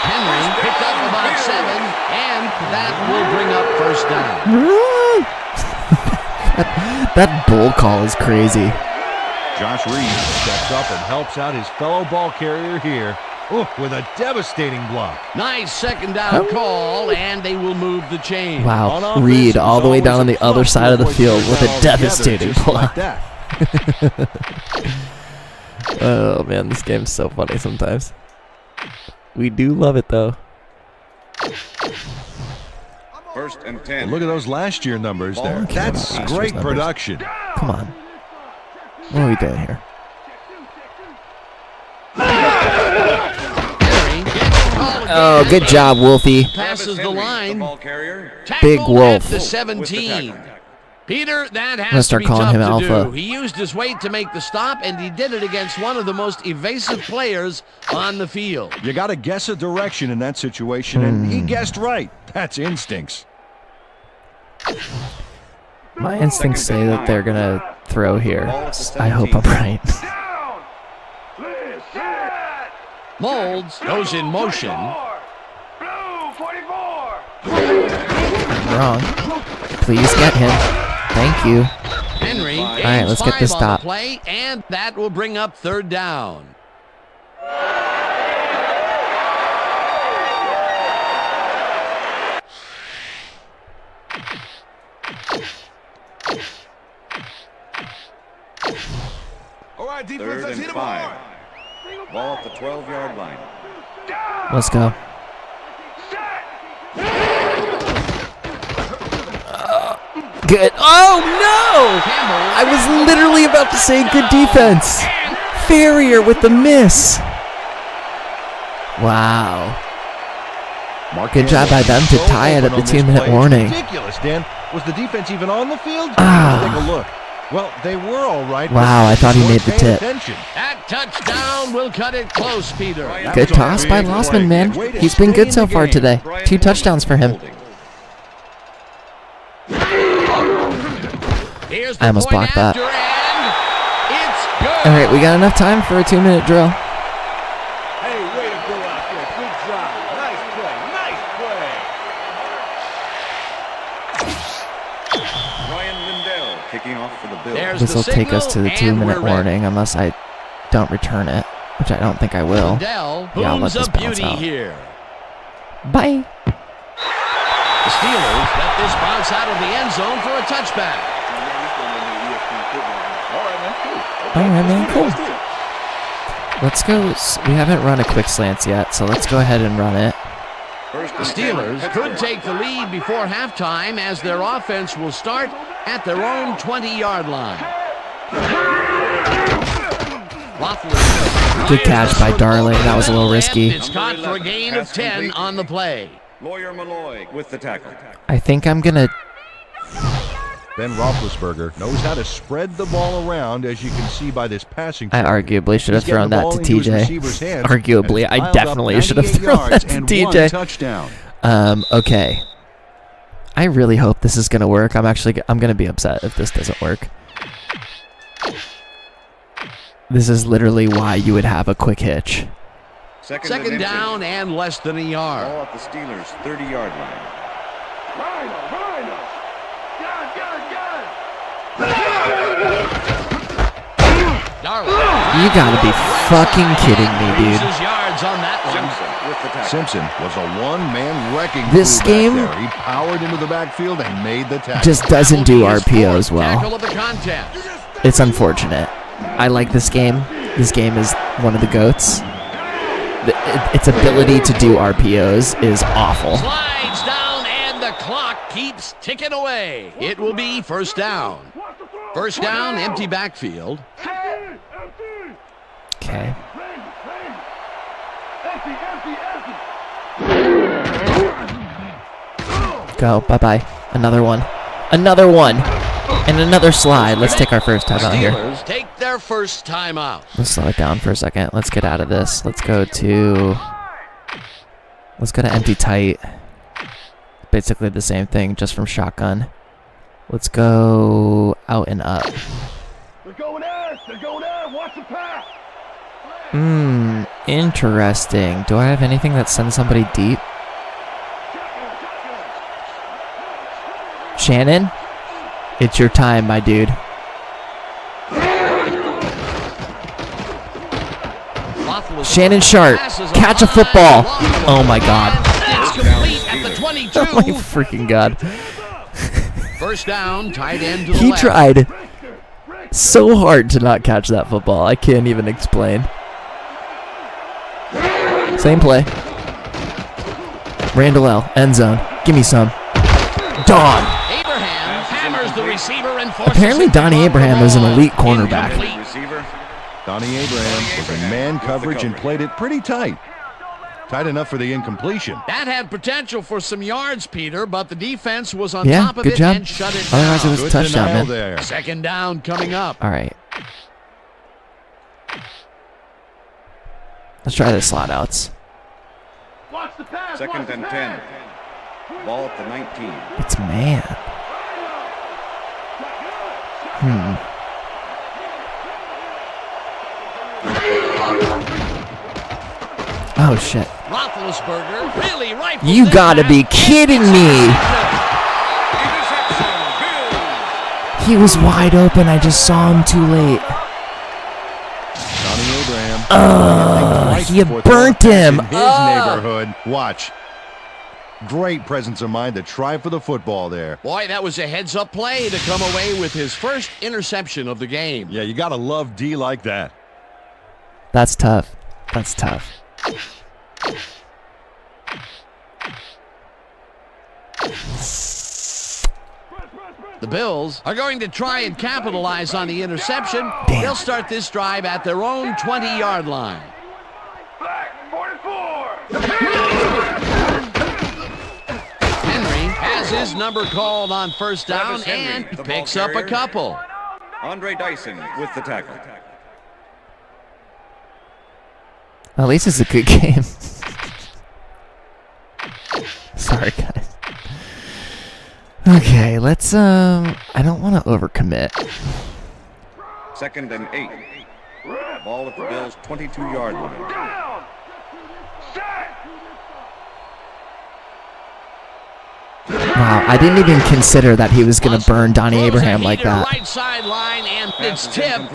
Henry picked up about 7, and that will bring up first down. That bull call is crazy. Josh Reed steps up and helps out his fellow ball carrier here. With a devastating block. Nice second down call, and they will move the chain. Wow, Reed all the way down on the other side of the field with a devastating block. Oh man, this game's so funny sometimes. We do love it though. 1st and 10. Look at those last year numbers there. That's great production. Come on. What are we doing here? Oh, good job, Wolfie. Passes the line. Big Wolf. The 17. Peter, that I'm gonna has to start be calling tough him to Alpha. do. He used his weight to make the stop, and he did it against one of the most evasive players on the field. You got to guess a direction in that situation, and he guessed right. That's instincts. My instincts say that they're gonna throw here. I hope I'm right. Molds goes in motion. I'm wrong. Please get him. Thank you. Henry. All right, let's get this stop. Play, and that will bring up third down. All right, defense, 3rd and 5. Ball at the 12-yard line. Let's go. Good. Oh, no! I was literally about to say good defense. Farrier with the miss. Wow. Good job by them to tie it at the 2-minute warning. Ridiculous, Dan. Was the defense even on the field? Ah. Take a look. Well, they were all right. Wow, I thought he made the tip. That touchdown will cut it close, Peter. Good toss by Lossman, man. He's been good so far today. 2 touchdowns for him. I almost blocked that. All right, we got enough time for a 2-minute drill. Hey, way to go out there. Good job. Nice play. Nice play. Ryan Lindell kicking off for the Bills. This will take us to the 2-minute warning unless I don't return it, which I don't think I will. Yeah, I'll let this bounce out. Bye. The Steelers let this bounce out of the end zone for a touchback. All right, man, cool. Let's go. We haven't run a quick slants yet, so let's go ahead and run it. The Steelers could take the lead before halftime as their offense will start at their own 20-yard line. Good catch by Darling. That was a little risky. It's caught for a gain of 10 on the play. Lawyer Malloy with the tackle. I think I'm going to... Ben Roethlisberger knows how to spread the ball around, as you can see by this passing. I arguably should have thrown that to TJ. Arguably, I definitely should have thrown that to TJ. Okay. I really hope this is going to work. I'm going to be upset if this doesn't work. This is literally why you would have a quick hitch. Second down and less than a yard. Ball at the Steelers' 30-yard line. You gotta be fucking kidding me, dude. Simpson was a one-man wrecking. This game he powered into the backfield and made the tackle. just doesn't do RPOs well. It's unfortunate. I like this game. This game is one of the GOATs. Its ability to do RPOs is awful. Slides down and the clock keeps ticking away. It will be first down. First down, empty backfield. Okay. Go. Bye-bye. Another one. Another one. And another slide. Let's take our first time out here. Take their first time out. Let's slow it down for a second. Let's get out of this. Let's go to empty tight. Basically the same thing, just from shotgun. Let's go out and up. They're going in. They're going in. Watch the pass. Interesting. Do I have anything that sends somebody deep? Shannon, it's your time, my dude. Shannon Sharp, catch a football. Oh my God. It's complete at the 22. Oh my freaking God. First down, tight end to the He left. tried so hard to not catch that football. I can't even explain. Same play. Randall L, end zone. Give me some. Don. Abraham hammers the receiver and forces Apparently him to Donnie run the Abraham is an ball. elite cornerback. Incomplete. Donnie Abraham was in man coverage and played it pretty tight. Tight enough for the incompletion. That had potential for some yards, Peter, but the defense was on Yeah, top of good it job. and shut it Otherwise down. it was a touchdown, denial man. there. Second down coming up. All right. Let's try the slot outs. Second and 10. Ball at the 19. It's man. Oh shit. Roethlisberger really rifles You this gotta pass. be kidding me. He was wide open. I just saw him too late. Donnie Abraham. You burnt him. In his neighborhood. Watch. Great presence of mind to try for the football there. Boy, that was a heads-up play to come away with his first interception of the game. Yeah, you gotta love D like that. That's tough. That's tough. The Bills are going to try and capitalize on the interception. They'll start this drive at their own 20-yard line. Henry has his number called on first down and picks up a couple. Andre Dyson with the tackle. At least it's a good game. Sorry, guys. Okay, let's I don't want to overcommit. Second and 8. Ball at the Bills' 22-yard line. Wow, I didn't even consider that he was going to burn Donnie Abraham like that. Right sideline and it's tipped.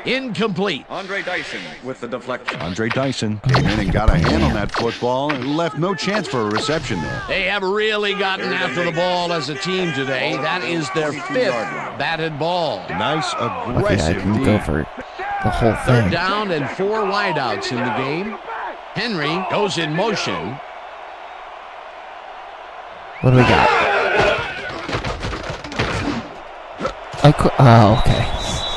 Incomplete. Andre Dyson with the deflection. Andre Dyson came in and got a hand on that football and left no chance for a reception there. They have really gotten after the ball as a team today. That is their 5th batted ball. Nice, Okay, I aggressive can D. go for the whole Third thing. down and 4 wideouts in the game. Henry goes in motion. What do we got? Oh, okay.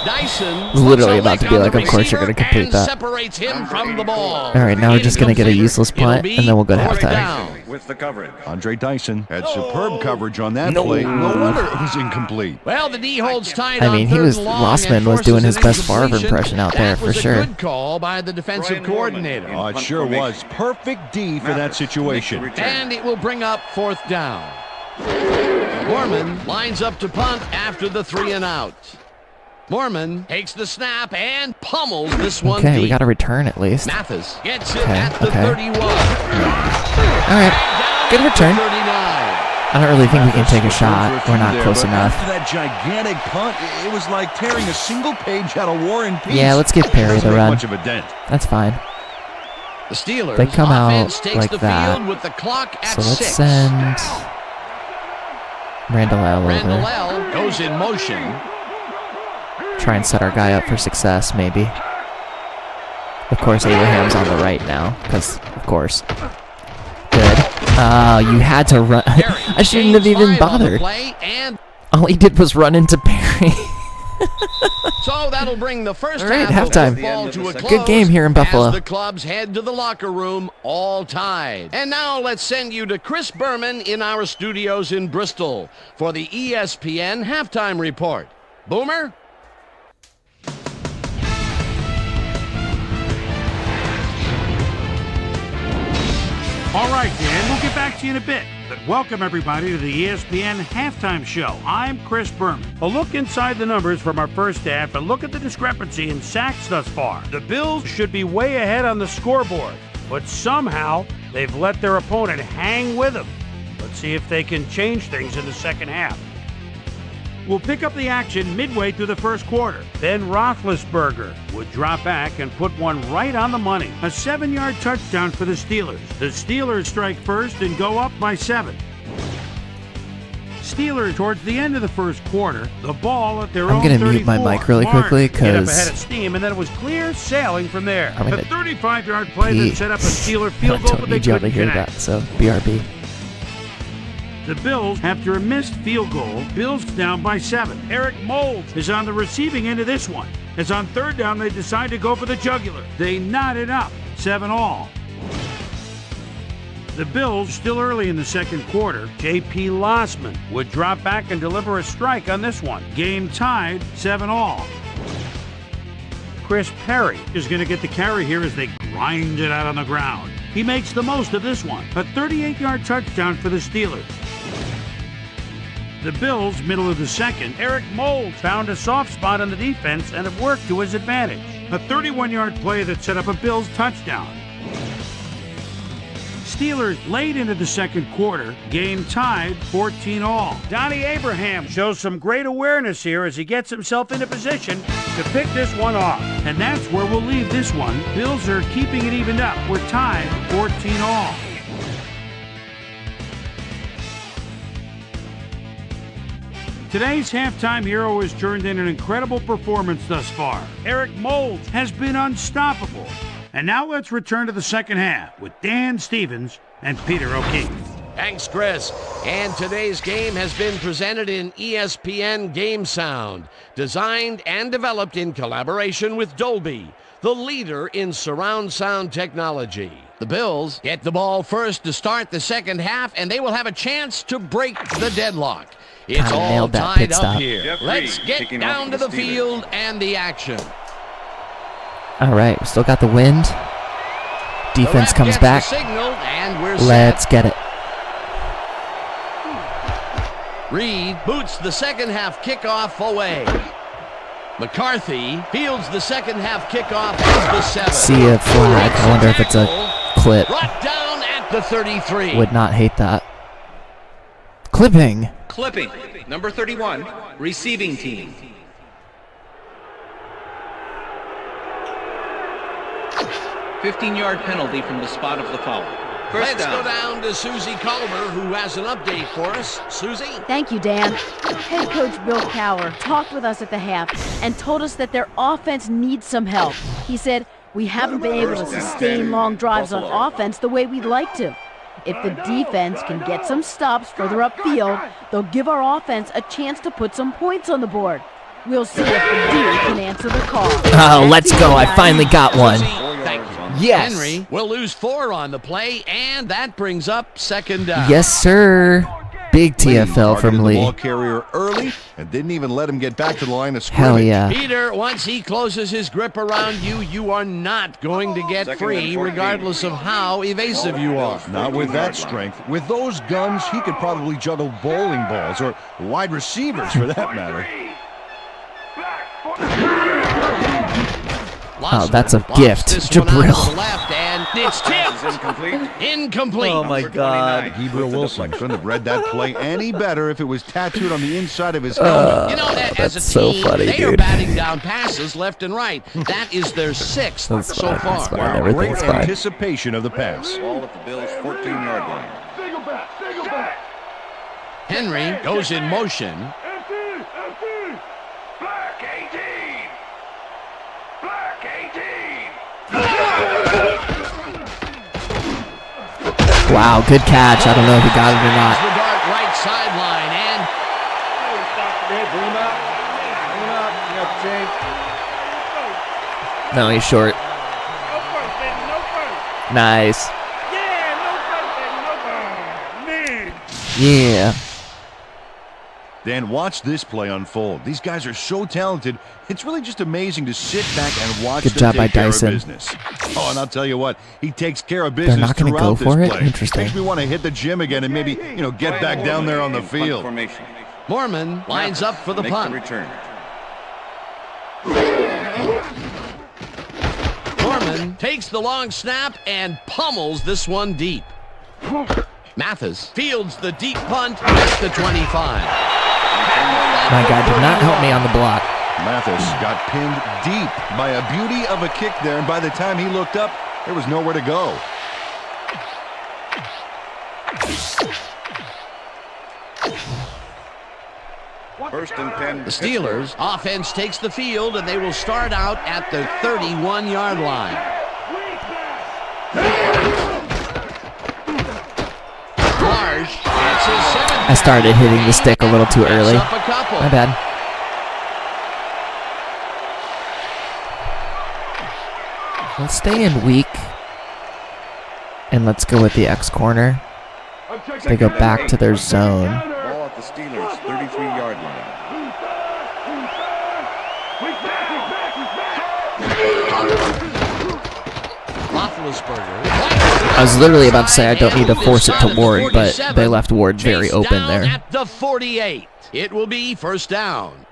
Dyson Literally about to be like, of course you're going to complete that. Separates him from the ball. All right, now we're just going to get a useless punt, and then we'll go to halftime. With the coverage. Andre Dyson had superb coverage on that play. No wonder it was incomplete. Well, the D holds tight I mean, on he was third and long Lossman and was doing forces his an best Favre incompletion. impression out there for sure. That was a good call by the defensive coordinator. Oh, it sure was. Perfect D for that situation. And it will bring up 4th down. Mormon lines up to punt after the 3 and out. Mormon takes the snap and pummels this one Okay, deep. we got a return at least. Mathis gets it Okay, at the okay. 31. All right, good return. 39. I don't really think we can take a shot. We're not close enough. After that gigantic punt, it was like tearing a single page out of War and Peace. Yeah, let's give Perry Doesn't the make run. much of a dent. That's fine. The Steelers They come out offense takes like the that. field with the clock at So let's 6. send Randall L Randall over. L goes in motion. Try and set our guy up for success, maybe. Of course, Abraham's on the right now, because, of course. Good. You had to run. I shouldn't have even bothered. All he did was run into Perry. So that'll bring the first All right, half halftime. of football to a close. Good game here in Buffalo. As the clubs head to the locker room, all tied. And now let's send you to Chris Berman in our studios in Bristol for the ESPN halftime report. Boomer? All right, Dan, we'll get back to you in a bit. But welcome everybody to the ESPN Halftime Show. I'm Chris Berman. A look inside the numbers from our first half and look at the discrepancy in sacks thus far. The Bills should be way ahead on the scoreboard, but somehow they've let their opponent hang with them. Let's see if they can change things in the second half. We'll pick up the action midway through the first quarter. Ben Roethlisberger would drop back and put one right on the money. A 7-yard touchdown for the Steelers. The Steelers strike first and go up by 7. Steelers towards the end of the first quarter, the ball at their own 34. I'm going to mute my mic really quickly get up because ahead of steam, and then it was clear sailing from there. A 35-yard play that set up a Steeler field goal, but they couldn't hear connect. that, so BRB. The Bills, after a missed field goal, Bills down by 7. Eric Moulds is on the receiving end of this one. As on third down, they decide to go for the jugular. They knot it up, 7-all. The Bills, still early in the second quarter, J.P. Lossman would drop back and deliver a strike on this one. Game tied, 7-all. Chris Perry is going to get the carry here as they grind it out on the ground. He makes the most of this one. A 38-yard touchdown for the Steelers. The Bills, middle of the second, Eric Moulds found a soft spot on the defense and it worked to his advantage. A 31-yard play that set up a Bills touchdown. Steelers late into the second quarter, game tied 14-all. Donnie Abraham shows some great awareness here as he gets himself into position to pick this one off. And that's where we'll leave this one. Bills are keeping it evened up. We're tied 14-all. Today's halftime hero has turned in an incredible performance thus far. Eric Moulds has been unstoppable. And now let's return to the second half with Dan Stevens and Peter O'Keefe. Thanks, Chris. And today's game has been presented in ESPN Game Sound, designed and developed in collaboration with Dolby, the leader in surround sound technology. The Bills get the ball first to start the second half, and they will have a chance to break the deadlock. It's all tied up here. Let's get down to the field and the action. All right, we still got the wind. Defense comes back. Let's get it. Reed boots the second half kickoff away. McCarthy fields the second half kickoff at the 7. See a flag. I wonder if it's a clip. Brought down at the 33. Would not hate that. Clipping. Clipping. Number 31, receiving team. "15-yard penalty from the spot of the foul. First Let's down. go down to Susie Culver, who has an update for us. Susie? Thank you, Dan. Head coach Bill Cowher talked with us at the half and told us that their offense needs some help. He said, "We haven't been able to sustain long drives on offense the way we'd like to. If the defense can get some stops further upfield, they'll give our offense a chance to put some points on the board. We'll see if the D can answer the call." Oh, let's go. I finally got one. Thank you. Yes. Henry will lose 4 on the play, and that brings up second down. Yes, sir. Big TFL from The Lee. ball carrier early and didn't even let him get back to the line of scrimmage. Hell yeah. Peter, once he closes his grip around you, you are not going to get free, regardless of how evasive you are. Not with that strength. With those guns, he could probably juggle bowling balls or wide receivers for that matter. Oh, that's a gift. Jabril. Left, and it's tipped. Incomplete. Oh, my God. Gabriel Wilson couldn't have read that play any better if it was tattooed on the inside of his helmet. You know, as a so team, funny, they are dude. batting down passes left and right. That is their 6th That's so fine, far. that's fine. Wow, great Everything's fine. anticipation of the pass. Ball at the Bills' 14-yard line. Henry goes in motion. Wow, good catch. I don't know if he got it or not. The dart right sideline, and No, he's short. Nice. Yeah. Dan, watch this play unfold. These guys are so talented. It's really just amazing to sit back and watch Good them job by take care of Dyson. business. Oh, and I'll tell you what, he takes care of business. They're not going to go for it? Interesting. Makes me want to hit the gym again and maybe, get back down there on the field. Mormon lines up for the punt. Return. Mormon takes the long snap and pummels this one deep. Mathis fields the deep punt at the 25. My guy did not help me on the block. Mathis got pinned deep by a beauty of a kick there, and by the time he looked up, there was nowhere to go. First and 10. The Steelers offense takes the field, and they will start out at the 31-yard line. Marsh gets his 7th. I started hitting the stick a little too early. My bad. Let's stay in weak. And let's go with the X corner. They go back to their zone. Ball at the Steelers' 33-yard line. I was literally about to say I don't need to force it to Ward, but they left Ward very open there. At the 48, it will be first down.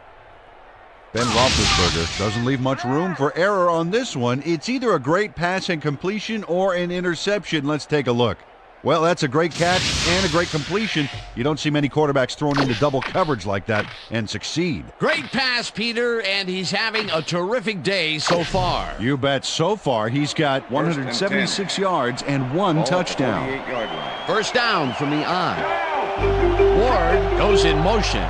Ben Roethlisberger doesn't leave much room for error on this one. It's either a great pass and completion or an interception. Let's take a look. Well, that's a great catch and a great completion. You don't see many quarterbacks thrown into double coverage like that and succeed. Great pass, Peter, and he's having a terrific day so far. You bet. So far, he's got 176 yards and 1 touchdown. First down from the eye. Ward goes in motion.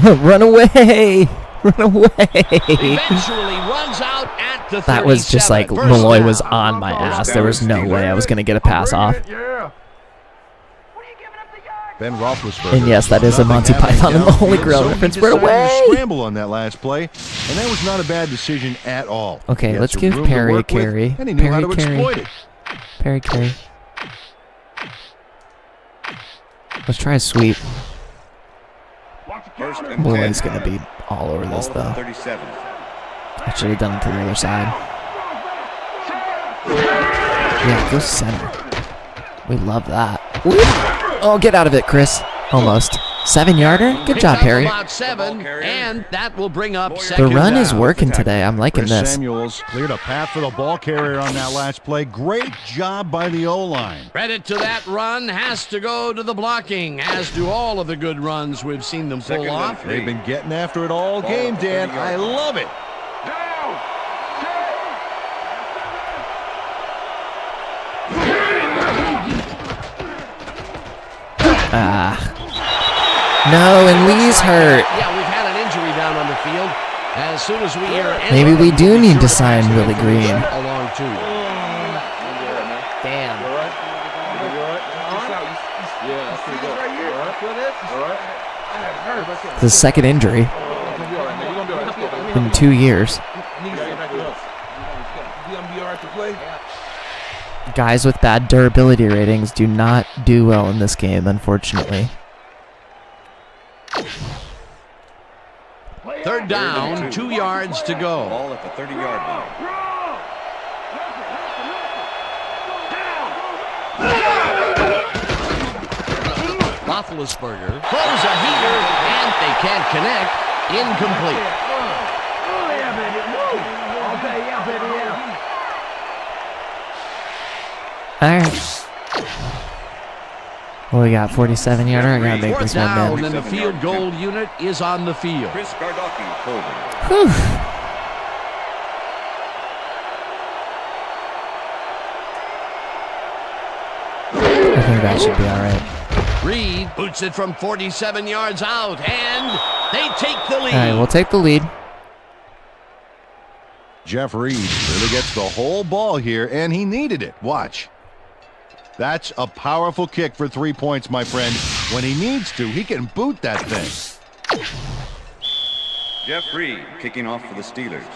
Run away! Run away! Eventually runs out at the 37. That was just like Malloy was on my ass. There was no way I was going to get a pass off. Ben Roethlisberger. And yes, that is a Monty Python and the Holy Grail reference. Run away! Scramble on that last play, and that was not a bad decision at all. Okay, let's give Perry a carry. And he knew how to exploit it. Perry carry. Let's try a sweep. Malloy's going to be all over this, though. 37. I should have done it to the other side. Yeah, go center. We love that. Oh, get out of it, Chris. Almost. 7-yarder? Good job, Perry. About 7, and that will bring up The second run down. is working today. I'm liking Chris this. Samuels cleared a path for the ball carrier on that last play. Great job by the O-line. Credit to that run has to go to the blocking, as do all of the good runs we've seen them pull off. They've been getting after it all game, Dan. I love it. No, and Lee's hurt. Yeah, we've had an injury down on the field. As soon as we hear Maybe we do need to sign Willie Green. along too. Damn. It's his second injury in 2 years. Guys with bad durability ratings do not do well in this game, unfortunately. Third down, 2 yards to go. Ball at the 30-yard line. Roethlisberger throws a heater, and they can't connect. Incomplete. All right. Well, we got 47-yarder. I gotta make Fourth this one down, man. and the field goal unit is on the field. Chris Gardocki holding. Whew. I think that should be all right. Reed boots it from 47 yards out, and they take the lead. All right, we'll take the lead. Jeff Reed really gets the whole ball here, and he needed it. Watch. That's a powerful kick for 3 points, my friend. When he needs to, he can boot that thing. Jeff Reed kicking off for the Steelers.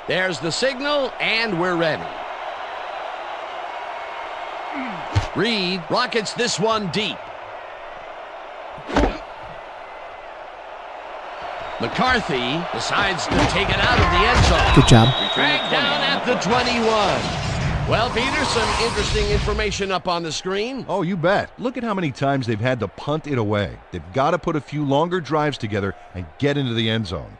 There's the signal, and we're ready. Reed rockets this one deep. McCarthy decides to take it out of the end zone. Good job. Dragged down at the 21. Well, Peter, some interesting information up on the screen. Oh, you bet. Look at how many times they've had to punt it away. They've got to put a few longer drives together and get into the end zone.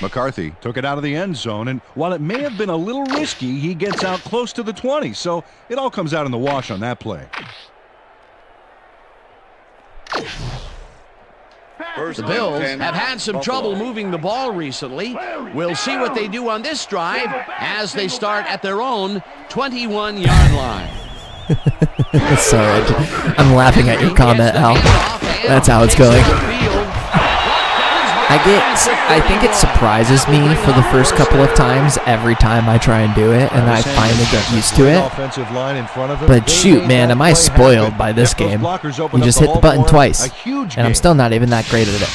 McCarthy took it out of the end zone, and while it may have been a little risky, he gets out close to the 20, so it all comes out in the wash on that play. The Bills have had some trouble moving the ball recently. We'll see what they do on this drive as they start at their own 21-yard line. Sorry, I'm laughing at your comment, Al. That's how it's going. I think it surprises me for the first couple of times every time I try and do it, and I finally get used to it. But shoot, man, am I spoiled by this game. You just hit the button twice, and I'm still not even that great at it.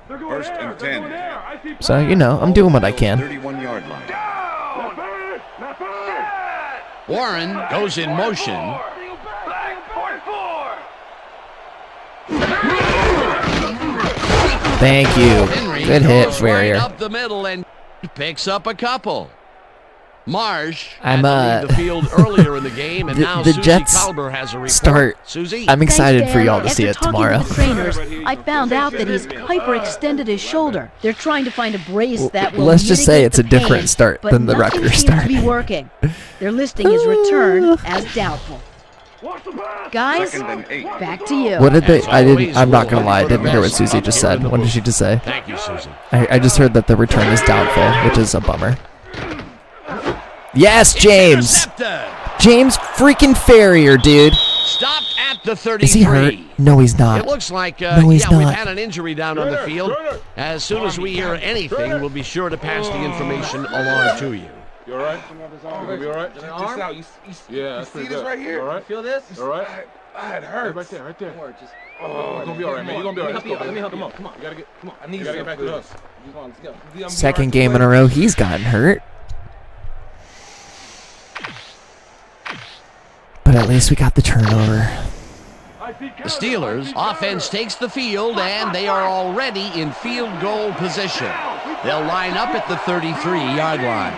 First and 10. So, you know, I'm doing what I can. 31-yard line. Warren goes in motion. Thank you. Good hit, Farrier. Right up the middle and picks up a couple. Marsh I'm the field earlier in the game, and now the Susie Jets Kalber has a report. start. Susie, I'm excited for y'all to see it tomorrow. After talking with the trainers, I found out that he's hyperextended his shoulder. They're trying to find a brace that will Let's just say mitigate it's a the pain, different start but than the nothing regular seems start. to be working. They're listing his return as doubtful. Guys, back to you. What did they? I'm not gonna lie. I didn't hear what Susie just said. What did she just say? Thank you, Susie. I just heard that the return is doubtful, which is a bummer. Yes, James. James freaking Farrier, dude. Stopped at the 33. Is he hurt? No, he's not. It looks like no, he's we've not. had an injury down on the field. As soon as we hear anything, we'll be sure to pass the information along to you. You all right? You gonna be all right? Just out. You see this right here? All right? Feel this? All right? It hurts. Right there. Don't worry, just. Oh, you're gonna be all right, man. You're gonna be all right. Let me help you. Come on. You gotta get. Come on. I need you gotta get back to us. Come on, let's go. Second game in a row, he's gotten hurt. But at least we got the turnover. The Steelers offense takes the field, and they are already in field goal position. They'll line up at the 33-yard line.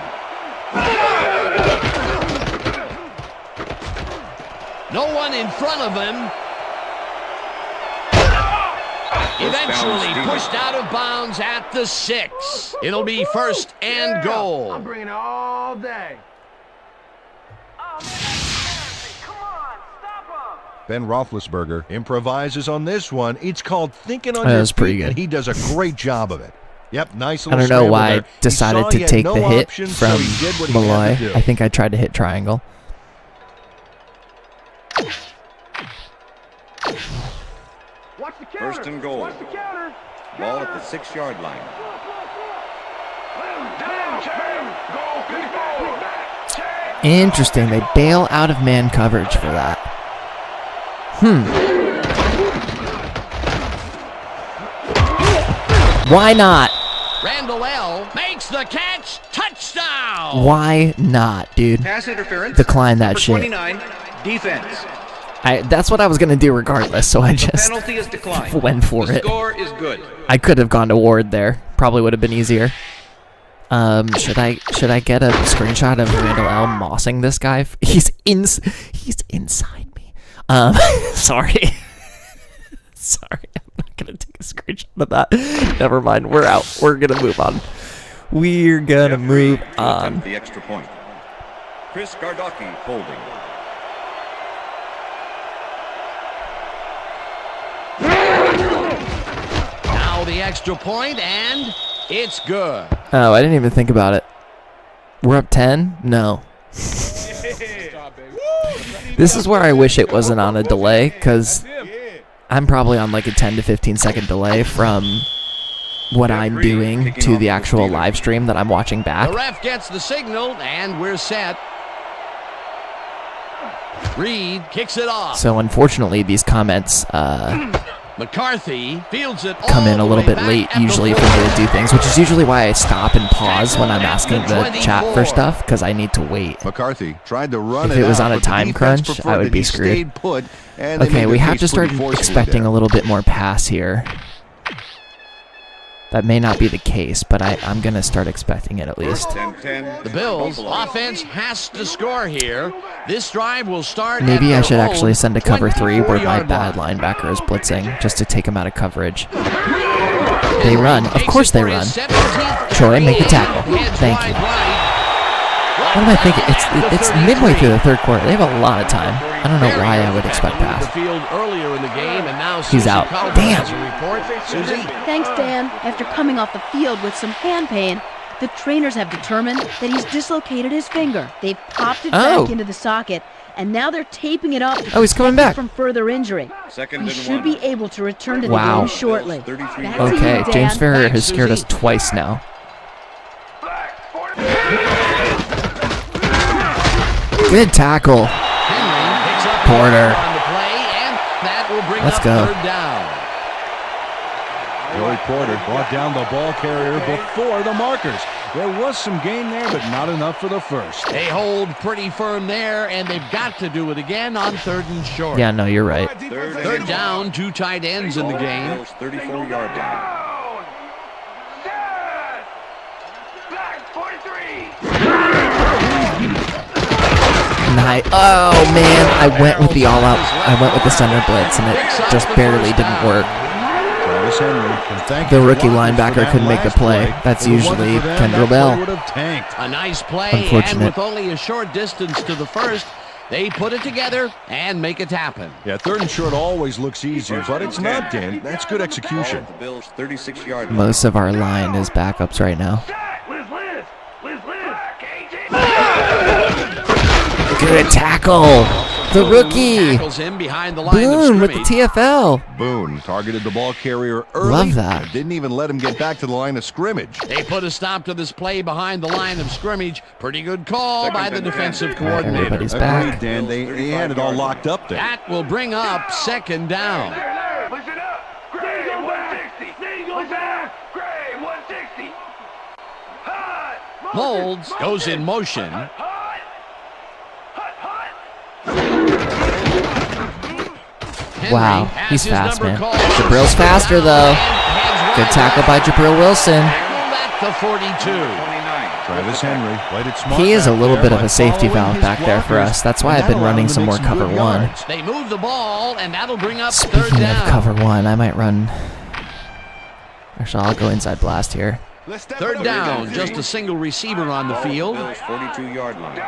No one in front of him. Eventually pushed out of bounds at the 6. It'll be first and goal. I'm bringing it all day. Ben Roethlisberger improvises on this one. It's called thinking on your That was pretty feet, good. and he does a great job of it. Yep, nice I little don't know scramble why there. I decided He to saw he take had the no hit options, so from he did what he Malloy. had to do. I think I tried to hit triangle. Watch the counter. First and goal. Watch the counter. Ball at the 6-yard line. Interesting. They bail out of man coverage for that. Why not? Randall L. makes the catch. Touchdown. Why not, dude? Pass interference. Decline that shit. 29, defense. That's what I was going to do regardless, so I just Penalty is declined. went for The it. score is good. I could have gone to Ward there. Probably would have been easier. Should I get a screenshot of Randall L mossing this guy? He's inside me. Sorry. Sorry, I'm not gonna take a screenshot of that. Never mind. We're out. We're gonna move on. We're gonna move on. The extra point. Chris Gardocki holding. Now the extra point, and it's good. Oh, I didn't even think about it. We're up 10? No. This is where I wish it wasn't on a delay, because I'm probably on like a 10 to 15 second delay from what I'm doing to the actual live stream that I'm watching back. The ref gets the signal, and we're set. Reed kicks it off. So unfortunately, these comments McCarthy fields it come in a little bit late usually for me to do things, which is usually why I stop and pause when I'm asking the chat for stuff, because I need to wait. McCarthy tried to run if it was on a time crunch, I would be screwed. Okay, we have to start expecting a little bit more pass here. That may not be the case, but I'm going to start expecting it at least. The Bills offense has to score here. This drive will start. Maybe I should actually send a cover 3 where my bad linebacker is blitzing, just to take him out of coverage. They run. Of course they run. Troy, make the tackle. Thank you. What am I thinking? It's midway through the third quarter. They have a lot of time. I don't know why I would expect pass. He's out. Damn. Thanks, Dan. After coming off the field with some hand pain, the trainers have determined that he's dislocated his finger. They've popped it back into the socket, and now they're taping it up to he's coming back from further injury. He should be able to return to the wow. game shortly. Okay, James Ferrier has scared us twice now. Good tackle. Porter. Let's go. Joey Porter brought down the ball carrier before the markers. There was some gain there, but not enough for the first. They hold pretty firm there, and they've got to do it again on 3rd and short. Yeah, no, you're right. Third down, 2 tight ends in the game. 34-yard line. Oh man, I went with the all-out. I went with the center blitz, and it just barely didn't work. The rookie linebacker couldn't make the play. That's usually Kendrell Bell. A nice play, Unfortunate. And with only a short distance to the first, they put it together and make it happen. Yeah, 3rd and short always looks easier, but it's not, Dan. That's good execution. The Bills' 36-yard line. Most of our line is backups right now. Good tackle. The rookie. Boone with the TFL. Boone targeted the ball carrier early. Love that. Didn't even let him get back to the line of scrimmage. They put a stop to this play behind the line of scrimmage. Pretty good call by the defensive coordinator. Everybody's back. Agreed, Dan. They had it all locked up there. That will bring up 2nd down. Molds goes in motion. Wow, he's fast, man. Jabril's faster, though. Good tackle by Jabril Wilson. The 42. Travis Henry played it smart. He is a little bit of a safety valve back there for us. That's why I've been running some more cover 1. They move the ball, and that'll bring up 3rd Speaking down. of cover 1, I might run. Actually, I'll go inside blast here. 3rd down, just a single receiver on the field. 42-yard line.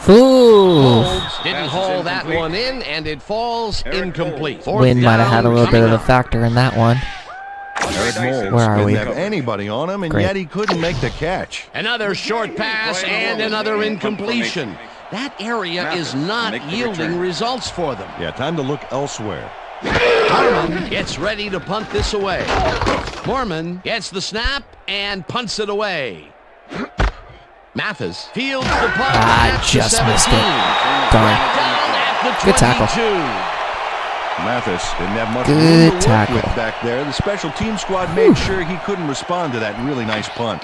Ooh. Didn't haul that one in, and it falls incomplete. Wind might have had a little bit of a factor in that one. Eric Moles Where are we? didn't have anybody on him, and Great. yet he couldn't make the catch. Another short pass and another incompletion. That area is not yielding results for them. Yeah, time to look elsewhere. Mormon gets ready to punt this away. Mormon gets the snap and punts it away. Mathis fields the punt at just the 17. missed it. Darn. Good tackle. Mathis didn't have much Good room to work tackle. with back there. The special team squad made sure he couldn't respond to that really nice punt.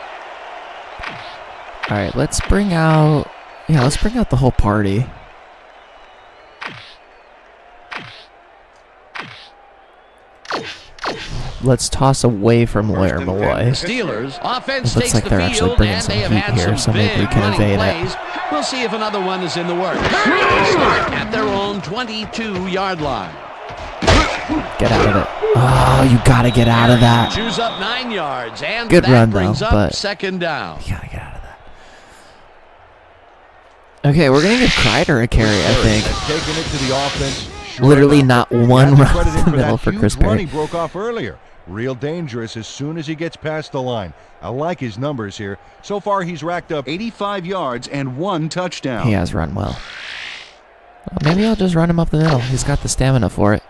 All right, let's bring out. Yeah, let's bring out the whole party. Let's toss away from Lawyer Malloy. Steelers offense It looks takes like the they're actually field, bringing and some they have heat had here, some so maybe we big can running evade plays. it. We'll see if another one is in the works. They start at their own 22-yard line. Get out of it. Oh, you gotta get out of that. Chews up 9 yards, and Good that run, brings though, up but 2nd down. you gotta get out of that. Okay, we're gonna give Kreider a carry, I think. Taking it to the offense. Literally not one run Credited in the middle that for huge Chris run Perry. he broke off earlier. Real dangerous as soon as he gets past the line. I like his numbers here. So far, he's racked up 85 yards and 1 touchdown. He has run well. Maybe I'll just run him up the middle. He's got the stamina for it.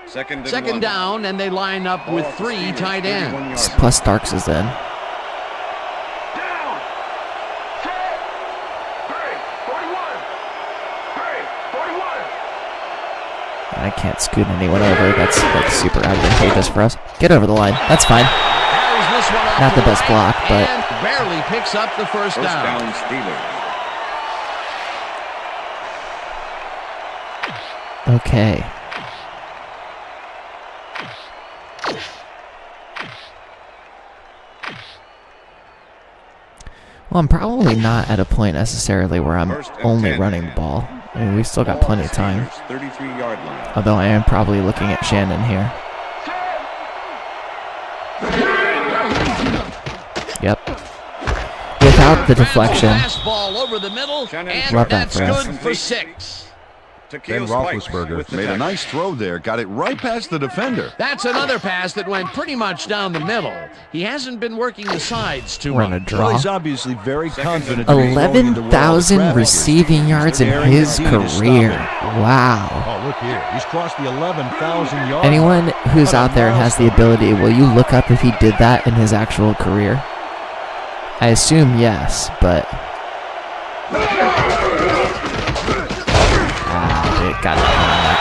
Second down, and they line up with 3 tight ends. Plus Starks is in. I can't scoot anyone over. That's like super advantageous for us. Get over the line. That's fine. Not the best block, but barely picks up the first down. Steelers. Okay. Well, I'm probably not at a point necessarily where I'm only running the ball. I mean, we've still got plenty of time. 33-yard line. Although I am probably looking at Shannon here. Yep. Without the deflection. Love that for us. Good for 6. Ben Roethlisberger made a nice throw there, got it right past the defender. That's another pass that went pretty much down the middle. He hasn't been working the sides too much. We're on a Well, draw. he's obviously very confident. 11,000 receiving yards in his career. Wow. Oh, look here. He's crossed the 11,000 yards. Anyone who's out there and has the ability, will you look up if he did that in his actual career? I assume yes, but... got it on that.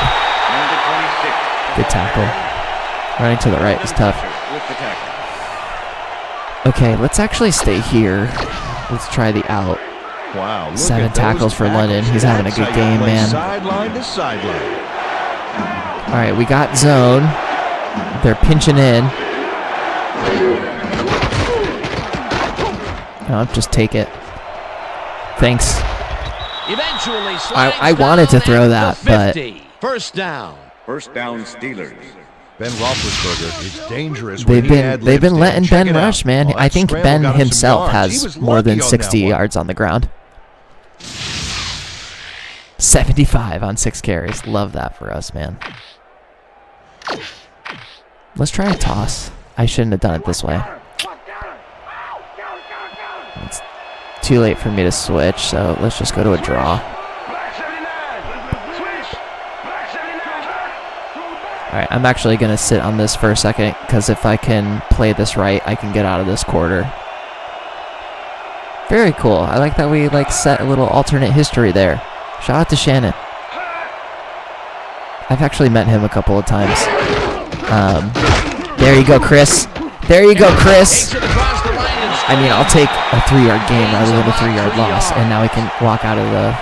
Good tackle. Running to the right is tough. Okay, let's actually stay here. Let's try the out. Wow. 7 tackles for London. He's having a good game, man. Sideline to sideline. All right, we got zone. They're pinching in. Oh, just take it. Thanks. I wanted to throw that, but first down. First down, Steelers. Ben Roethlisberger is dangerous. They've been letting Ben rush, man. I think Ben himself has more than 60 yards on the ground. 75 on 6 carries. Love that for us, man. Let's try a toss. I shouldn't have done it this way. It's too late for me to switch, so let's just go to a draw. Alright, I'm actually going to sit on this for a second, because if I can play this right, I can get out of this quarter. Very cool. I like that we set a little alternate history there. Shout out to Shannon. I've actually met him a couple of times. There you go, Chris. There you go, Chris. I mean, I'll take a 3-yard gain rather than a 3-yard loss, and now we can walk out of the.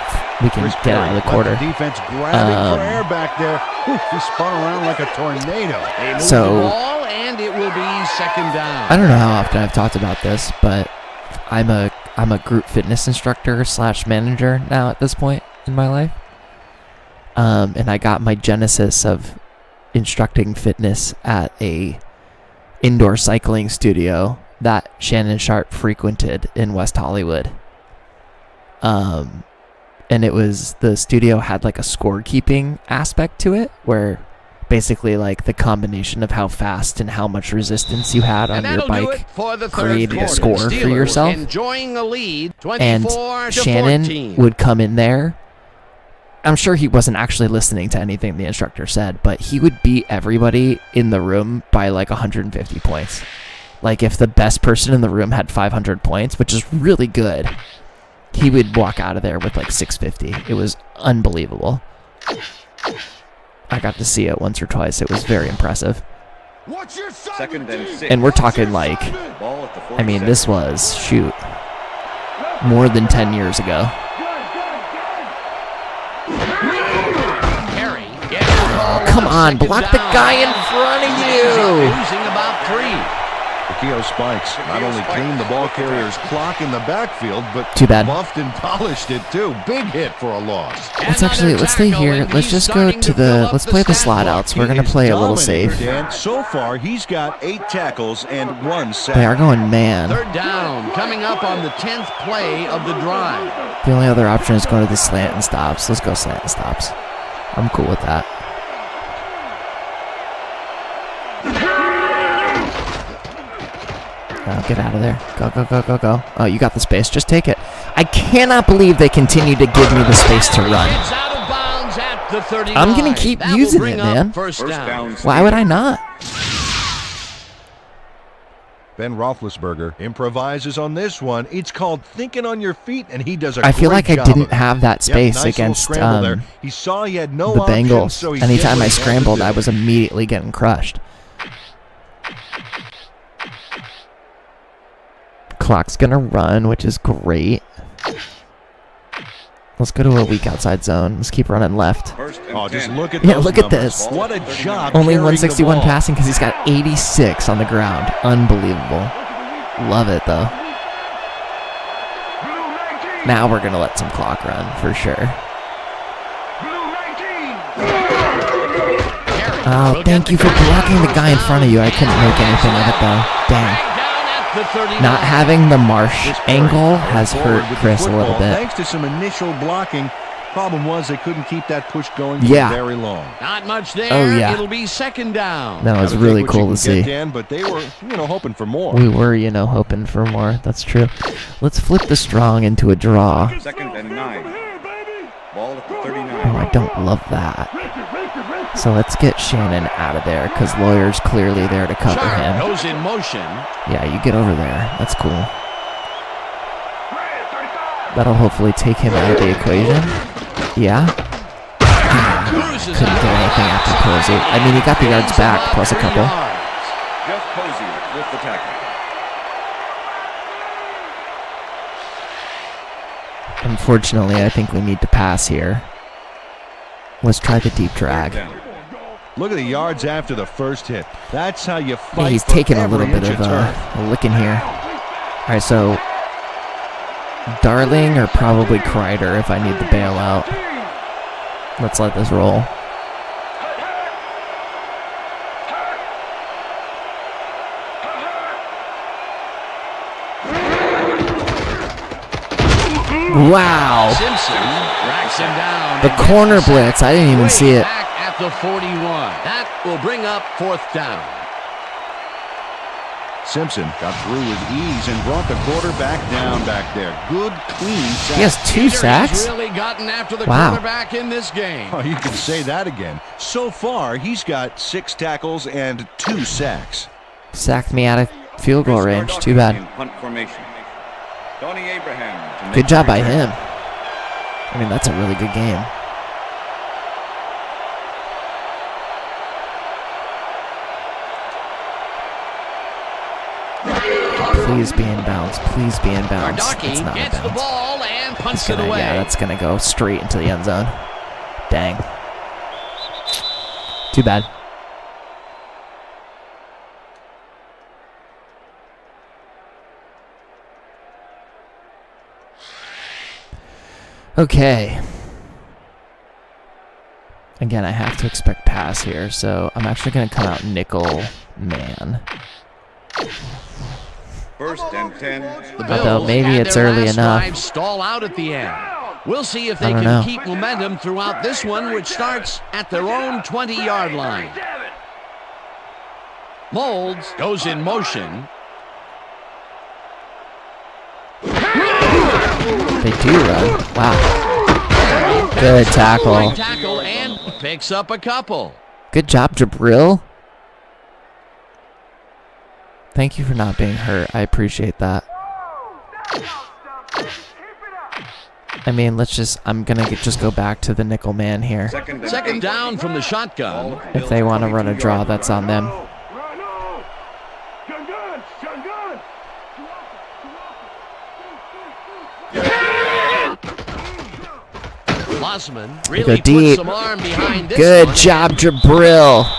We can get out of the quarter. Defense grabbing for air back there. He spun around like a tornado. So, and it will be second down. I don't know how often I've talked about this, but I'm a group fitness instructor / manager now at this point in my life. And I got my genesis of instructing fitness at a indoor cycling studio that Shannon Sharp frequented in West Hollywood. And it was, the studio had like a scorekeeping aspect to it, where basically like the combination of how fast and how much resistance you had on your bike created a score for yourself. Enjoying a lead, and Shannon would come in there. I'm sure he wasn't actually listening to anything the instructor said, but he would beat everybody in the room by like 150 points. Like if the best person in the room had 500 points, which is really good, he would walk out of there with like 650. It was unbelievable. I got to see it once or twice. It was very impressive. Second and 6. And we're talking like, I mean, this was, shoot, more than 10 years ago. Oh, come on, block the guy in front of you. Losing about 3. Keo Spikes not only cleaned the ball carrier's clock in the backfield, but too bad. Buffed and polished it too. Big hit for a loss. Let's stay here. Let's just go to let's play the slot outs. We're going to play a little safe. Dan, so far, he's got 8 tackles and 1 sack. They are going man. Third down, coming up on the 10th play of the drive. The only other option is going to the slant and stops. Let's go slant and stops. I'm cool with that. Get out of there. Go, go, go, go, go. Oh, you got the space. Just take it. I cannot believe they continue to give me the space to run. I'm going to keep using it, man. First down. Why would I not? Ben Roethlisberger improvises on this one. It's called thinking on your feet, and he does a I feel great like I job didn't of it. have that space Yep, nice little against scramble there. He saw he had no the options, Bengals. so he Anytime did I what he had to scrambled, do. I was immediately getting crushed. Clock's gonna run, which is great. Let's go to a weak outside zone. Let's keep running left. Oh, just look at Yeah, those look at numbers. this. What a job. Only carrying the 161 ball. passing because he's got 86 on the ground. Unbelievable. Love it, though. Now we're going to let some clock run, for sure. Oh, thank you for blocking the guy in front of you. I couldn't make anything of it, though. Dang. Not having the Marsh angle has hurt Chris a little bit. Thanks to some initial blocking. Problem was they couldn't keep that push going Yeah. for very long. Not much there. Oh, yeah. It'll be second down. That was Gotta really take what you cool can to see. get, Dan, but they were, hoping for more. We were, hoping for more. That's true. Let's flip the strong into a draw. 2nd and 9. Ball at the 39. Oh, I don't love that. So let's get Shannon out of there because Lawyer's clearly there to cover Sharp him. goes in motion. Yeah, you get over there. That's cool. That'll hopefully take him out of the equation. Yeah. Cruises Couldn't out. do anything after Posey. I mean, he got the yards back plus a couple. Jeff Posey with the tackle. Unfortunately, I think we need to pass here. Let's try the deep drag. Look at the yards after the first hit. That's how you fight. Yeah, he's for taking a every little bit inch of turf. a licking here. All right, so Darling or probably Kreider if I need the bailout. Let's let this roll. Wow. Simpson racks him down. The corner blitz. I didn't even see it. Back at the 41. That will bring up fourth down. Simpson got through with ease and brought the quarterback down back there. Good, clean sack. He has 2 sacks? He's really gotten after the Wow. quarterback in this game. Oh, you can say that again. So far, he's got 6 tackles and 2 sacks. Sacked me out of field goal range. Too bad. In punt formation. Donnie Abraham to make Good job by the return. him. I mean, that's a really good game. Please be in bounds. Please be in bounds. It's Ardaki not in gets the bounds. ball and punts It's it gonna, away. yeah, that's going to go straight into the end zone. Dang. Too bad. Okay. Again, I have to expect pass here, so I'm actually going to come out nickel man. 1st and 10. The Although Bills maybe had it's their early last enough. drive stall out at the end. We'll see if I they don't can know. keep momentum throughout this one, which starts at their own 20-yard line. Molds goes in motion. They do run. Wow. Good tackle. Right tackle and picks up a couple. Good job, Jabril. Thank you for not being hurt. I appreciate that. I mean, I'm going to just go back to the nickel man here. Second down from the shotgun. If they want to run a draw, that's on them. Mossman Go really puts deep. some arm behind this Good one. job, Jabril.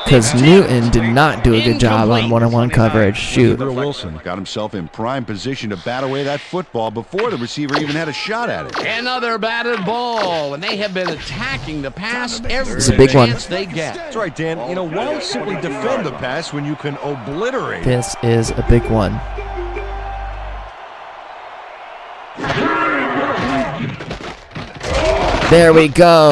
Because Newton did not do a good job on one-on-one coverage. Shoot. Gabriel Wilson got himself in prime position to bat away that football before the receiver even had a shot at it. Another batted ball, and they have been attacking the pass every This is a big one. chance they get. That's right, Dan. Why simply defend the pass when you can obliterate it? This is a big one. There we go.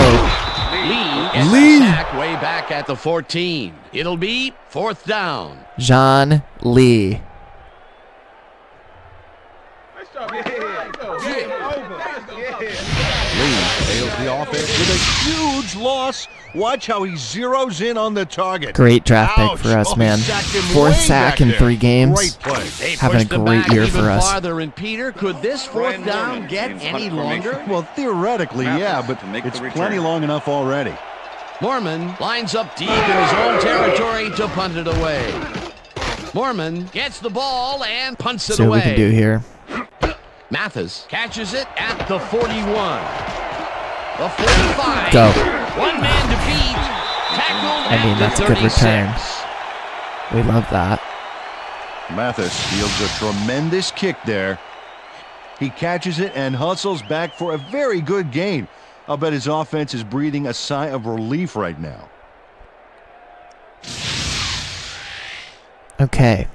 Lee gets the sack way back at the 14. It'll be fourth down. John Lee. Lee Nails the offense with a huge loss. Watch how he zeroes in on the target. Great draft pick for us, man. Fourth sack in 3 games. Great play. Having a great year for us. Farther. And Peter, could this 4th down get any longer? Well, theoretically, yeah, but it's plenty long enough already. Mormon lines up deep in his own territory to punt it away. Mormon gets the ball and punts it See what away. we can do here. Mathis catches it at the 41. The 45. Go. One man to beat. Tackled I mean, at that's the a good 36. return. We love that. Mathis fields a tremendous kick there. He catches it and hustles back for a very good gain. I'll bet his offense is breathing a sigh of relief right now. Okay.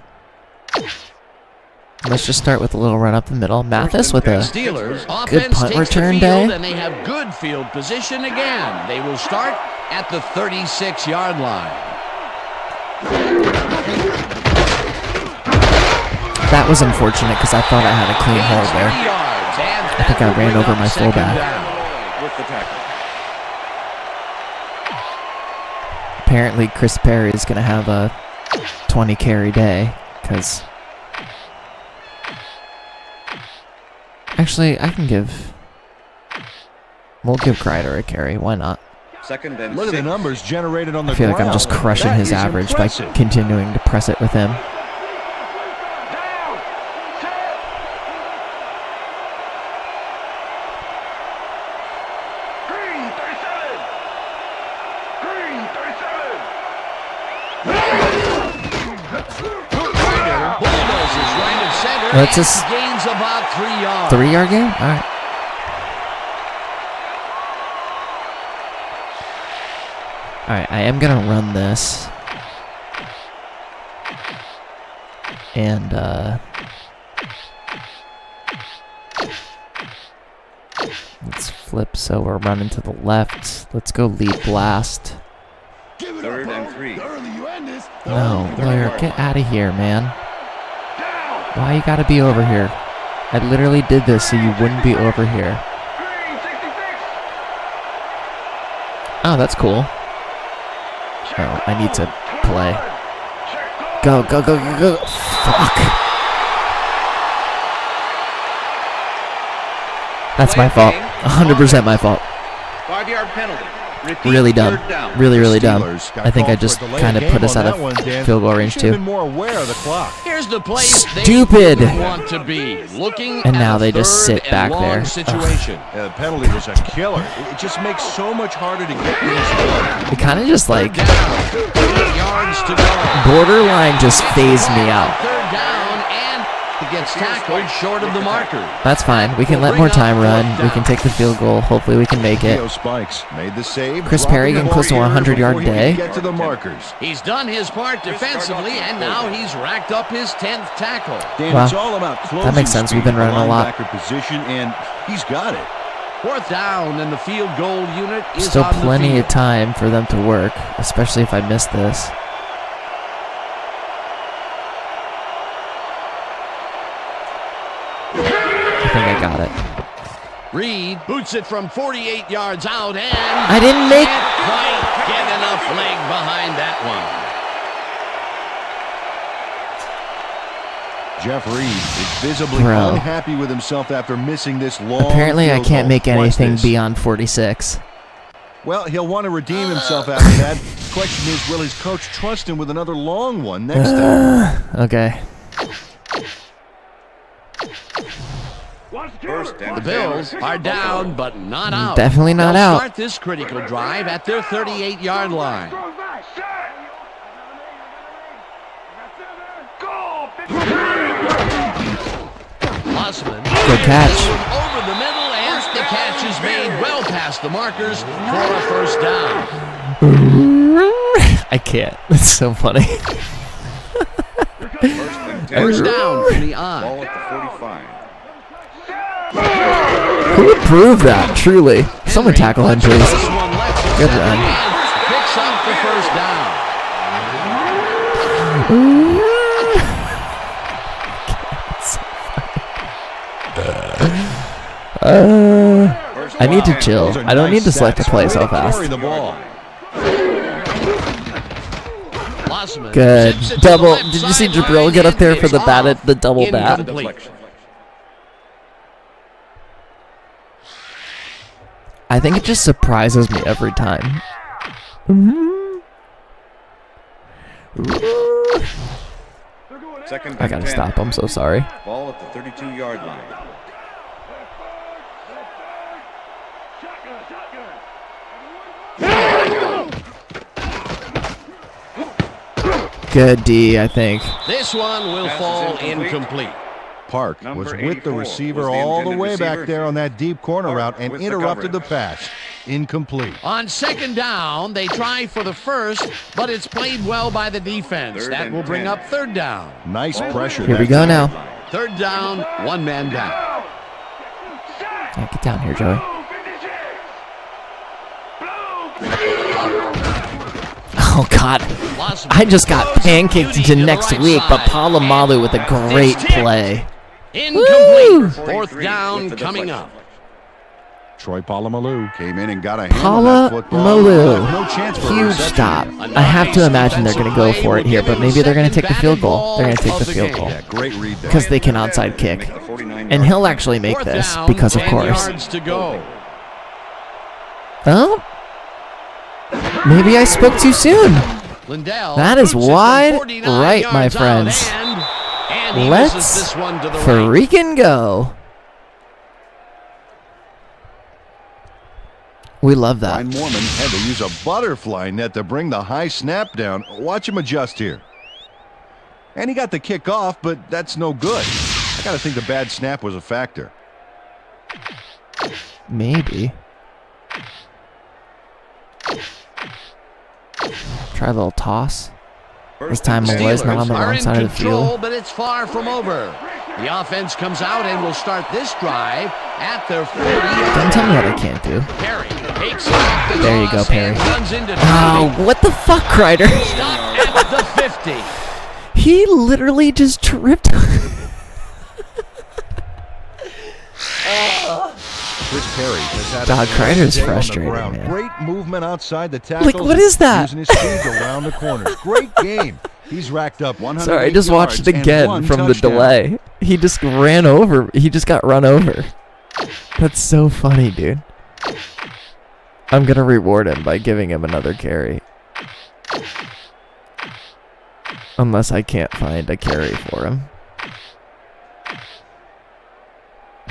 Let's just start with a little run up the middle. Mathis with a Steelers good offense punt takes return the field, day. and they have good field position again. They will start at the 36-yard line. That was unfortunate because I thought I had a clean hold there. I think I ran over my fullback. With the tackle. Apparently, Chris Perry is going to have a 20 carry day because... Actually, we'll give Kreider a carry. Why not? Second and Look at the numbers generated on the I feel ground. like I'm just crushing That his is average impressive. by continuing to press it with him. Let's just gains about 3 yards. 3-yard game? All right. All right, I am going to run this. And, let's flip so we're running to the left. Let's go lead blast. Third and 3. No, Lawyer, get out of here, man. Why you gotta be over here? I literally did this so you wouldn't be over here. Oh, that's cool. Oh, I need to play. Go, go, go, go, go. Fuck. That's my fault. 100% my fault. 5-yard penalty. Repeat, Really dumb. third down. Really, really dumb. Steelers got I think I called just for a delay kind of game put us on out that one, Dan. of field goal range Should have too. been more aware of the clock. Here's the place Stupid. they want to be. Looking And at now a they just third sit back and long there. situation. Yeah, the penalty was a killer. It just makes so much harder to get things done. It kind of just like Down. 8 yards to go. borderline just phased me out. Third down, and it gets tackled short of the marker. That's fine. We can let more time run. We can take the field goal. Hopefully we can make it. Theo Spikes made the save. Chris dropping Perry the getting ball close to a here 100-yard before he could day. Get to the markers. He's done his part defensively, and now he's racked up his 10th tackle. Dan, Wow. it's all about closing That makes sense. We've speed been at the running a lot. linebacker position, and he's got it. 4th down, and the field goal unit is Still on the plenty field. of time for them to work, especially if I miss this. I think I got it. Reed boots it from 48 yards out, and I didn't make... can't quite get enough leg behind that one. Jeff Reed is visibly Bro. unhappy with himself after missing this long Apparently I field can't goal. make Watch anything this. beyond 46. Well, he'll want to redeem himself after that. Question is, will his coach trust him with another long one next time? Okay. First and The Bills are down, but not out. Definitely not They'll out. Start this critical drive at their 38-yard line. Osman Good catch. over the middle, and the catch is made well past the markers for a first down. I can't. It's so funny. First down from the eye. Ball at the 45. Who would prove that, truly? Someone tackle him, please. This one left to Good seven, run. and picks up the first down. I need to chill. I don't need to select a play so fast. Carry the ball. Good. Double. Did you see Jabril get up there for the double bat? I think it just surprises me every time. I gotta stop. I'm so sorry. Ball at the 32-yard line. Good D, I think. This one will fall incomplete. Park was with the receiver all the way back there on that deep corner route and interrupted the pass. Incomplete. On second down, they try for the first, but it's played well by the defense. That will bring up third down. Nice pressure. Here we go now. Third down, one man down. Yeah, get down here, Joey. Oh, God. I just got pancaked into next week, but Palomalu with a great play. Incomplete. Fourth down coming up. Troy Polamalu came in and got a hand on that football. Polamalu. No chance for Huge stop. I have to imagine they're going to go for it here, but maybe they're going to take the field goal. They're going to take the field goal. Yeah, great read there. Because they can outside kick. And he'll actually make this, because of course. Oh? Maybe I spoke too soon. That is wide right, my friends. Let's freaking go. We love that. Ryan Morman had to use a butterfly net to bring the high snap down. Watch him adjust here. And he got the kick off, but that's no good. I got to think the bad snap was a factor. Maybe. Try a little toss. This time Malloy's not on the wrong side of the field. But it's far from over. The offense comes out and will start this drive at their 40. Don't tell me what I can't do. Perry takes it off the there you go, Perry. Oh, what the fuck, Ryder? Stop at the 50. He literally just tripped. Chris Perry has had Dog Kreider's frustrating, man. Great movement outside the tackles. Like, what is that? Using his speed around the corners. Great game. He's racked up 100. Sorry, I just watched it again from the delay. He just ran over. He just got run over. That's so funny, dude. I'm going to reward him by giving him another carry. Unless I can't find a carry for him.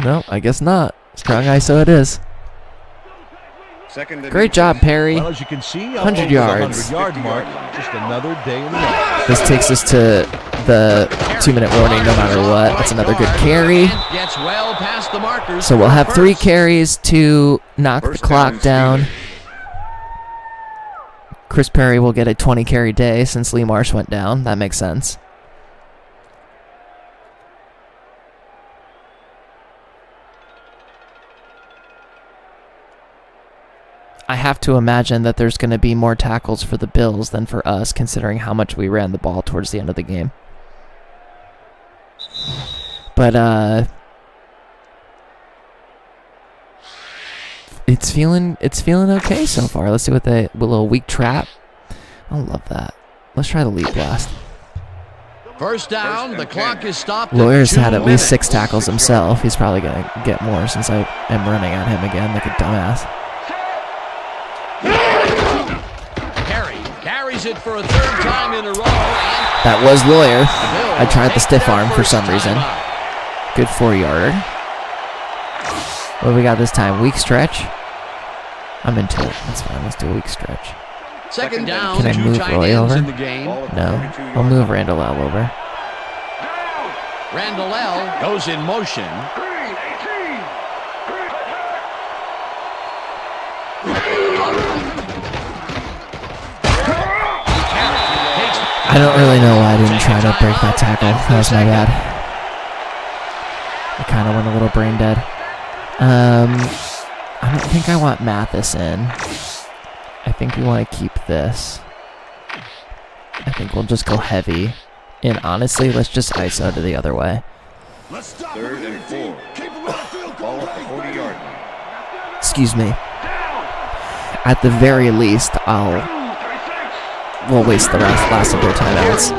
No, I guess not. Strong ISO it is. Great job, Perry. Well, as you can see, 100 yards. The 100-yard mark. Just another day in the office. This takes us to the 2-minute warning no matter what. That's another good carry. So we'll have 3 carries to knock the clock down. Chris Perry will get a 20-carry day since Lee Marsh went down. That makes sense. I have to imagine that there's going to be more tackles for the Bills than for us, considering how much we ran the ball towards the end of the game. But it's feeling okay so far. Let's see what the little weak trap. I love that. Let's try the lead blast. First down, the clock is stopped. Lawyer's had at least 6 tackles himself. He's probably going to get more since I am running at him again like a dumbass. Perry carries it for a 3rd time in a row. That was Lawyer. I tried the stiff arm for some reason. Good 4-yarder. What do we got this time? Weak stretch? I'm into it. That's fine. Let's do a weak stretch. Second down. Can I move Roy over? No. I'll move Randall L over. Randall L goes in motion. I don't really know why I didn't try to break that tackle. That was my bad. I kind of went a little brain dead. I don't think I want Mathis in. I think we want to keep this. I think we'll just go heavy. And honestly, let's just ISO to the other way. 3rd and 4. Ball at the 40-yard line. excuse me. At the very least, we'll waste the last of their timeouts.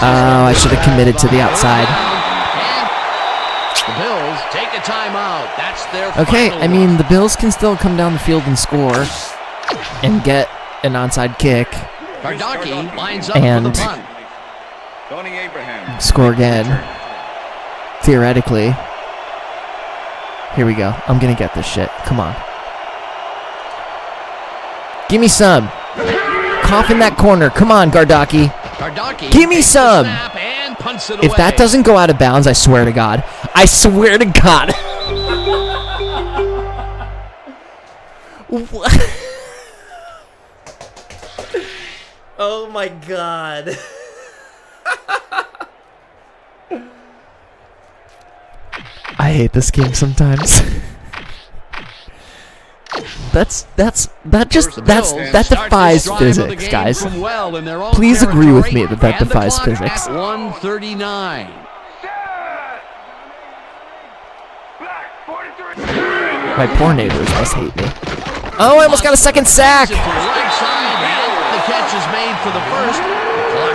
Oh, I should have committed to the outside. The Bills take a timeout. That's their Okay, final I mean, the Bills can still come down the field and score and get an onside kick Gardocki lines up and for the punt. score again. Theoretically. Here we go. I'm going to get this shit. Come on. Give me some. Cough in that corner. Come on, Gardocki. Give me some. If that doesn't go out of bounds, I swear to God. I swear to God. What? Oh my God. I hate this game sometimes. That defies physics, guys. Please agree with me that defies physics. 1:39. My poor neighbors must hate me. Oh, I almost got a second sack. The catch is made for the first.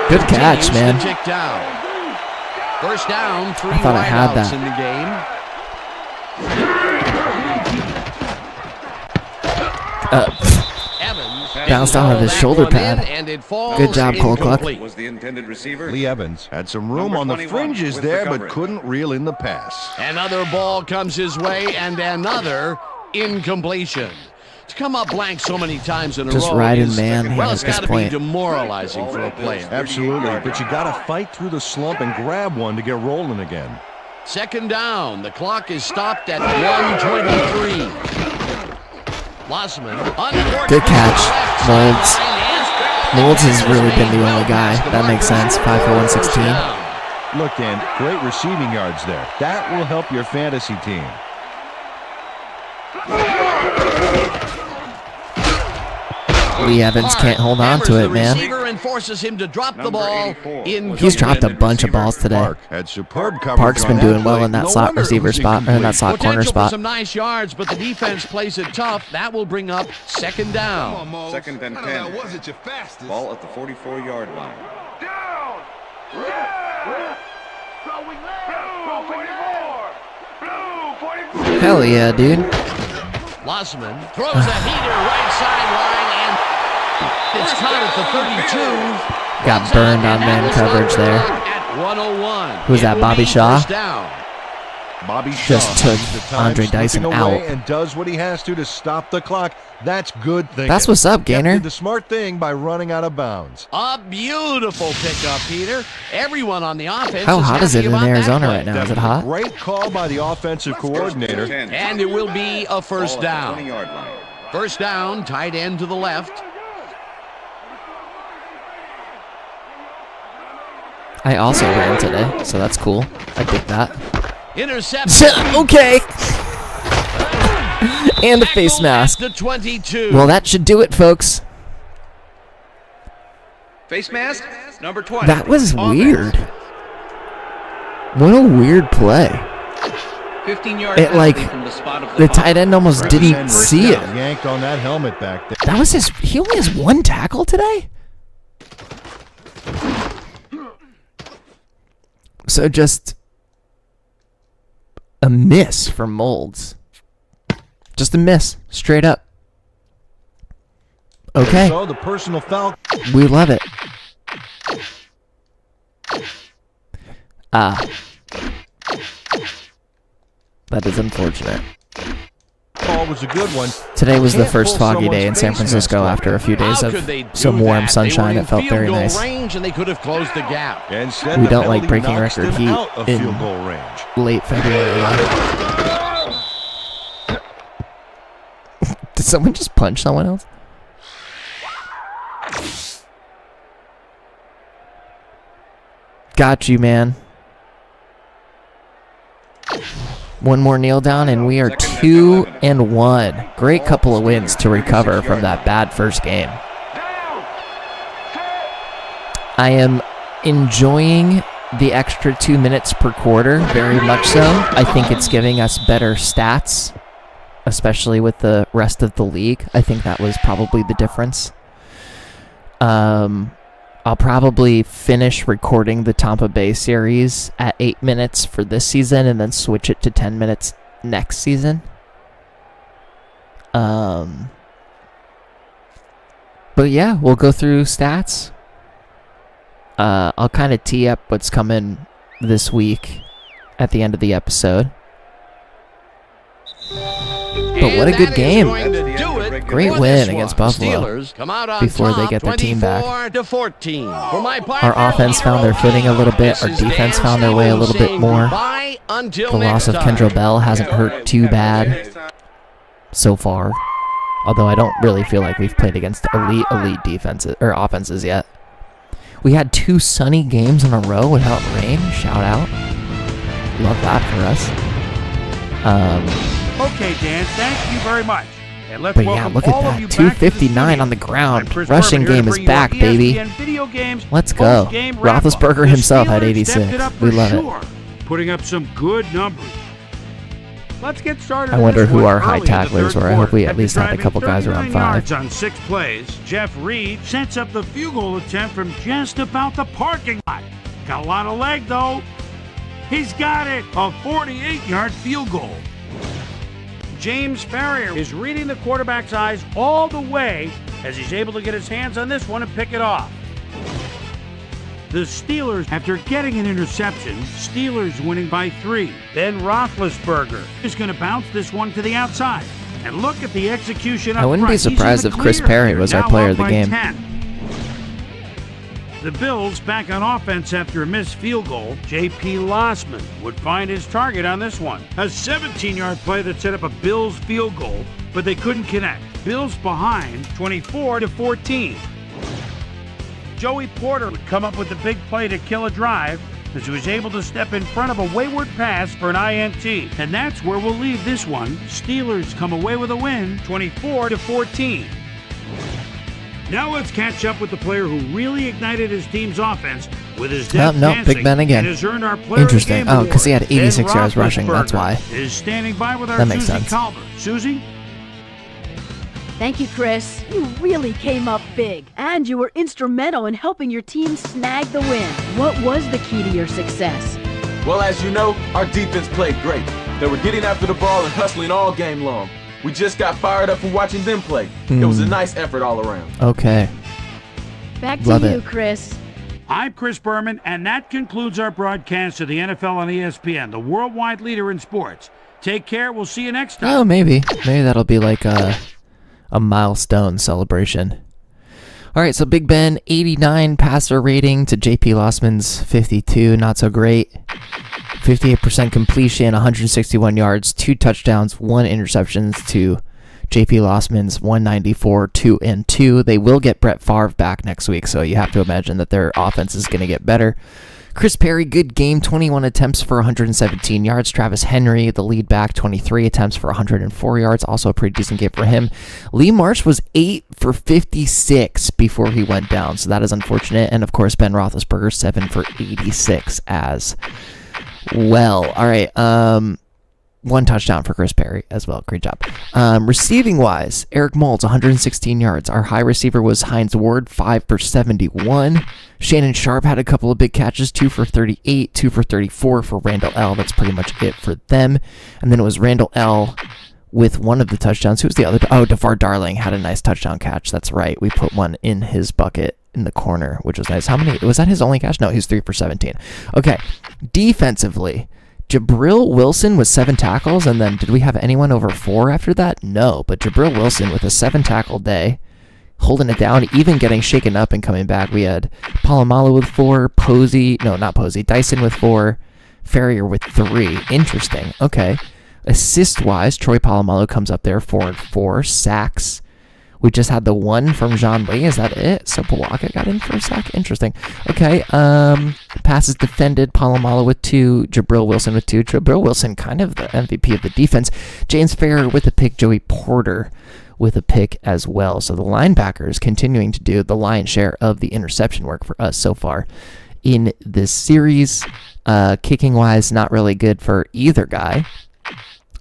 Good catch, man. First down, 3 I thought I had wideouts that. in the game. Bounced out of his shoulder pad. Good job, Cole Cluck. Was the intended receiver. Lee Evans had some room on the fringes there, but couldn't reel in the pass. Another ball comes his way, and another incompletion. To come up blank so many times in a Just row riding is, man well, at it's this got to be point. demoralizing for a player. Absolutely, but you got to fight through the slump and grab one to get rolling again. Second down. The clock is stopped at 1:23. Lossman. Good catch, Molds. Molds has really been the only guy. That makes sense. 5 for 116. Look, Dan, great receiving yards there. That will help your fantasy team. Lee Evans can't hold on to it, man. And forces him to drop the ball. He's dropped a bunch of balls today. Park had superb coverage. Park's been doing well in that slot receiver spot, or in that slot corner Potential for spot. some nice yards, but the defense plays it tough. That will bring up second down. Second and 10. Ball at the 44-yard line. Hell yeah, dude. Lossman throws a heater right sideline, and it's caught at the 32. Got burned on man coverage there. At 101. Who's that, Bobby Shaw? Bobby Just Shaw took takes the time Andre Dyson slipping out. away and does what he has to stop the clock. That's good thinking. That's what's up, Gainer. Did the smart thing by running out of bounds. A beautiful pickup, Peter. Everyone on the offense. How hot is it in happy about Arizona that right now? play. Is it hot? Great call by the offensive coordinator. And it will be a first down. First down, tight end to the left. I also ran today, so that's cool. I dig that. Interception. Okay. And a face mask. To 22. Well, that should do it, folks. Face mask, number 20. That was weird. What a weird play. 15-yard It like from the spot of the tight end almost didn't see it. Yanked on that helmet back there. That was his. He only has one tackle today. So just a miss for Molds. Just a miss, straight up. Okay. So the personal foul. We love it. That is unfortunate. Ball was a good one. Today was the first foggy day in San Francisco after a few days of some warm sunshine. It felt very nice. Range and they could have closed the gap. Instead, We the don't like penalty breaking knocks record them heat out of in field goal range. late February. Did someone just punch someone else? Got you, man. One more kneel down, and we are 2-1. Great couple of wins to recover from that bad first game. I am enjoying the extra 2 minutes per quarter, very much so. I think it's giving us better stats especially with the rest of the league. I think that was probably the difference. I'll probably finish recording the Tampa Bay series at 8 minutes for this season and then switch it to 10 minutes next season. But yeah, we'll go through stats. I'll kind of tee up what's coming this week at the end of the episode. But what a good game. Great win against Buffalo before they get their team back. Our offense found their footing a little bit. Our defense found their way a little bit more. The loss of Kendra Bell hasn't hurt too bad so far. Although I don't really feel like we've played against elite defenses or offenses yet. We had 2 sunny games in a row without rain. Shout out. Love that for us. Okay, Dan, thank you very much. And let's but yeah, look at that. 259 on the ground. Rushing game is back, baby. Let's go. Roethlisberger himself had 86. We love it. Putting up some good numbers. Let's get started. I wonder who our high tacklers were. I hope we at least had a couple guys around 5. On 6 plays, Jeff Reed sets up the field goal attempt from just about the parking lot. Got a lot of leg, though. He's got it. A 48-yard field goal. James Farrier is reading the quarterback's eyes all the way as he's able to get his hands on this one and pick it off. The Steelers, after getting an interception, Steelers winning by 3. Ben Roethlisberger is going to bounce this one to the outside. And look at the execution up I wouldn't be surprised if Chris Perry was our player of the game. 10. The Bills back on offense after a missed field goal. J.P. Lossman would find his target on this one. A 17-yard play that set up a Bills field goal, but they couldn't connect. Bills behind 24-14. Joey Porter would come up with the big play to kill a drive as he was able to step in front of a wayward pass for an INT. And that's where we'll leave this one. Steelers come away with a win, 24-14. Now let's catch up with the player who really ignited his team's offense with his depth Big Ben again. Interesting. Oh, because he had 86 yards rushing. That's why. Is standing by with our that makes Susie sense. Calvert. Susie? Thank you, Chris. You really came up big, and you were instrumental in helping your team snag the win. What was the key to your success? Well, as you know, our defense played great. They were getting after the ball and hustling all game long. We just got fired up from watching them play. It was a nice effort all around. Okay. Back to you, Chris. I'm Chris Berman, and that concludes our broadcast of the NFL on ESPN, the worldwide leader in sports. Take care. We'll see you next time. Oh, maybe. Maybe that'll be like a milestone celebration. All right, so Big Ben, 89 passer rating to J.P. Lossman's 52. Not so great. 58% completion, 161 yards, 2 touchdowns, 1 interceptions to J.P. Lossman's 194, 2-2. They will get Brett Favre back next week, so you have to imagine that their offense is going to get better. Chris Perry, good game, 21 attempts for 117 yards. Travis Henry, the lead back, 23 attempts for 104 yards. Also a pretty decent game for him. Lee Marsh was 8 for 56 before he went down, so that is unfortunate. And, of course, Ben Roethlisberger, 7 for 86 as well. All right, 1 touchdown for Chris Perry as well. Great job. Receiving-wise, Eric Moulds, 116 yards. Our high receiver was Hines Ward, 5 for 71. Shannon Sharp had a couple of big catches, 2 for 38, 2 for 34 for Randall L. That's pretty much it for them. And then it was Randall L. with one of the touchdowns. Who was the other? Oh, DeVar Darling had a nice touchdown catch. That's right. We put one in his bucket in the corner, which was nice. How many? Was that his only catch? No, he was 3 for 17. Okay. Defensively, Jabril Wilson with 7 tackles, and then did we have anyone over 4 after that? No, but Jabril Wilson with a 7-tackle day, holding it down, even getting shaken up and coming back. We had Polamalu with 4, Dyson with 4, Farrier with 3. Interesting. Okay. Assist-wise, Troy Polamalu comes up there, 4 and 4. Sacks, we just had the 1 from Jean Lee. Is that it? So Pawaka got in for a sack. Interesting. Okay. Passes defended. Polamalu with 2. Jabril Wilson with 2. Jabril Wilson kind of the MVP of the defense. James Farrier with a pick. Joey Porter with a pick as well. So the linebackers continuing to do the lion's share of the interception work for us so far in this series. Kicking-wise, not really good for either guy.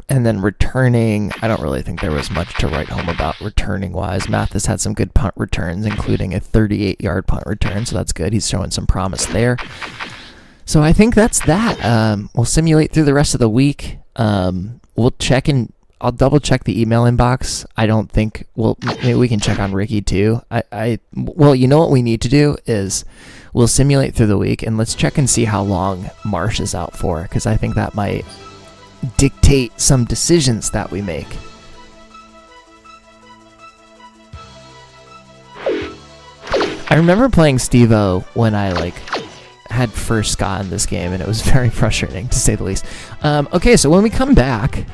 And then returning, I don't really think there was much to write home about returning-wise. Mathis had some good punt returns, including a 38-yard punt return, so that's good. He's showing some promise there. So I think that's that. We'll simulate through the rest of the week. We'll check in. I'll double-check the email inbox. I don't think... Well, maybe we can check on Ricky, too. Well, you know what we need to do is we'll simulate through the week, and let's check and see how long Marsh is out for, because I think that might dictate some decisions that we make. I remember playing Steve-O when I had first gotten this game, and it was very frustrating to say the least. Okay, so when we come back,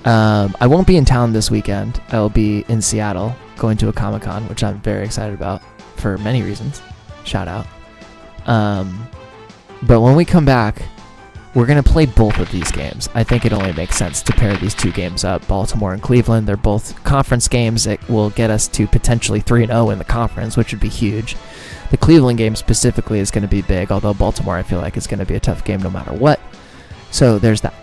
I won't be in town this weekend. I will be in Seattle going to a Comic-Con, which I'm very excited about for many reasons. Shout out. But when we come back, we're going to play both of these games. I think it only makes sense to pair these two games up, Baltimore and Cleveland. They're both conference games that will get us to potentially 3-0 in the conference, which would be huge. The Cleveland game specifically is going to be big, although Baltimore I feel like is going to be a tough game no matter what. So there's that.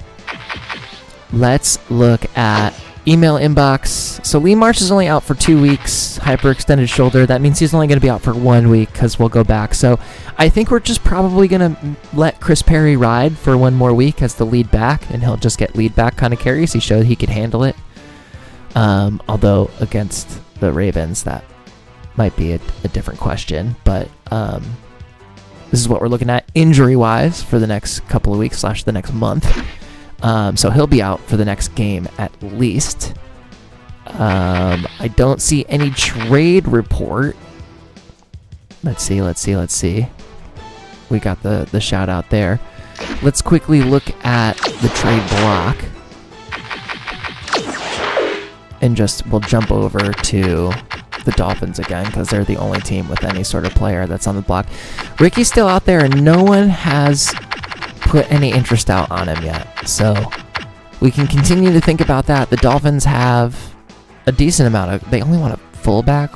Let's look at email inbox. So Lee Marsh is only out for 2 weeks, hyperextended shoulder. That means he's only going to be out for 1 week because we'll go back. So I think we're just probably going to let Chris Perry ride for 1 more week as the lead back, and he'll just get lead back kind of carries. He showed he could handle it. Although against the Ravens, that might be a different question. But this is what we're looking at injury-wise for the next couple of weeks / the next month. So he'll be out for the next game at least. I don't see any trade report. Let's see. We got the shout out there. Let's quickly look at the trade block. And we'll jump over to the Dolphins again because they're the only team with any sort of player that's on the block. Ricky's still out there and no one has put any interest out on him yet. So we can continue to think about that. The Dolphins have a decent amount they only want a fullback.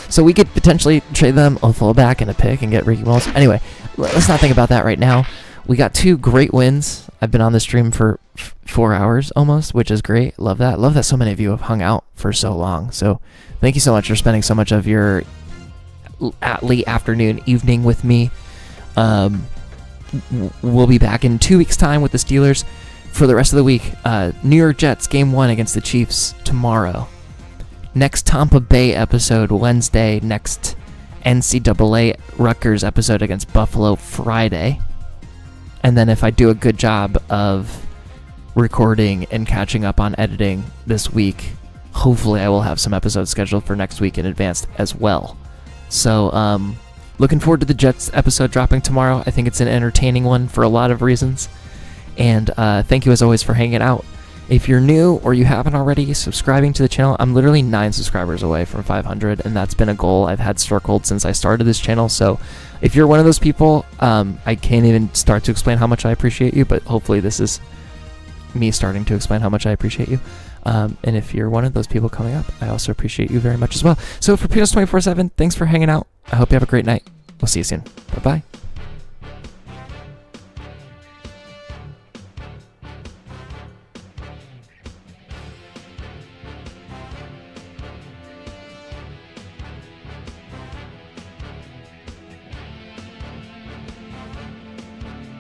So we could potentially trade them a fullback and a pick and get Ricky Wells. Anyway, let's not think about that right now. We got 2 great wins. I've been on the stream for 4 hours almost, which is great. Love that. Love that so many of you have hung out for so long. So thank you so much for spending so much of your late afternoon, evening with me. We'll be back in 2 weeks' time with the Steelers for the rest of the week. New York Jets, Game 1 against the Chiefs tomorrow. Next Tampa Bay episode Wednesday. Next NCAA Rutgers episode against Buffalo Friday. And then if I do a good job of recording and catching up on editing this week, hopefully I will have some episodes scheduled for next week in advance as well. So, looking forward to the Jets episode dropping tomorrow. I think it's an entertaining one for a lot of reasons. And thank you as always for hanging out. If you're new or you haven't already, subscribing to the channel. I'm literally 9 subscribers away from 500, and that's been a goal I've had circled since I started this channel. So if you're one of those people, I can't even start to explain how much I appreciate you, but hopefully this is me starting to explain how much I appreciate you. And if you're one of those people coming up, I also appreciate you very much as well. So for Peanuts 24/7, thanks for hanging out. I hope you have a great night. We'll see you soon. Bye-bye.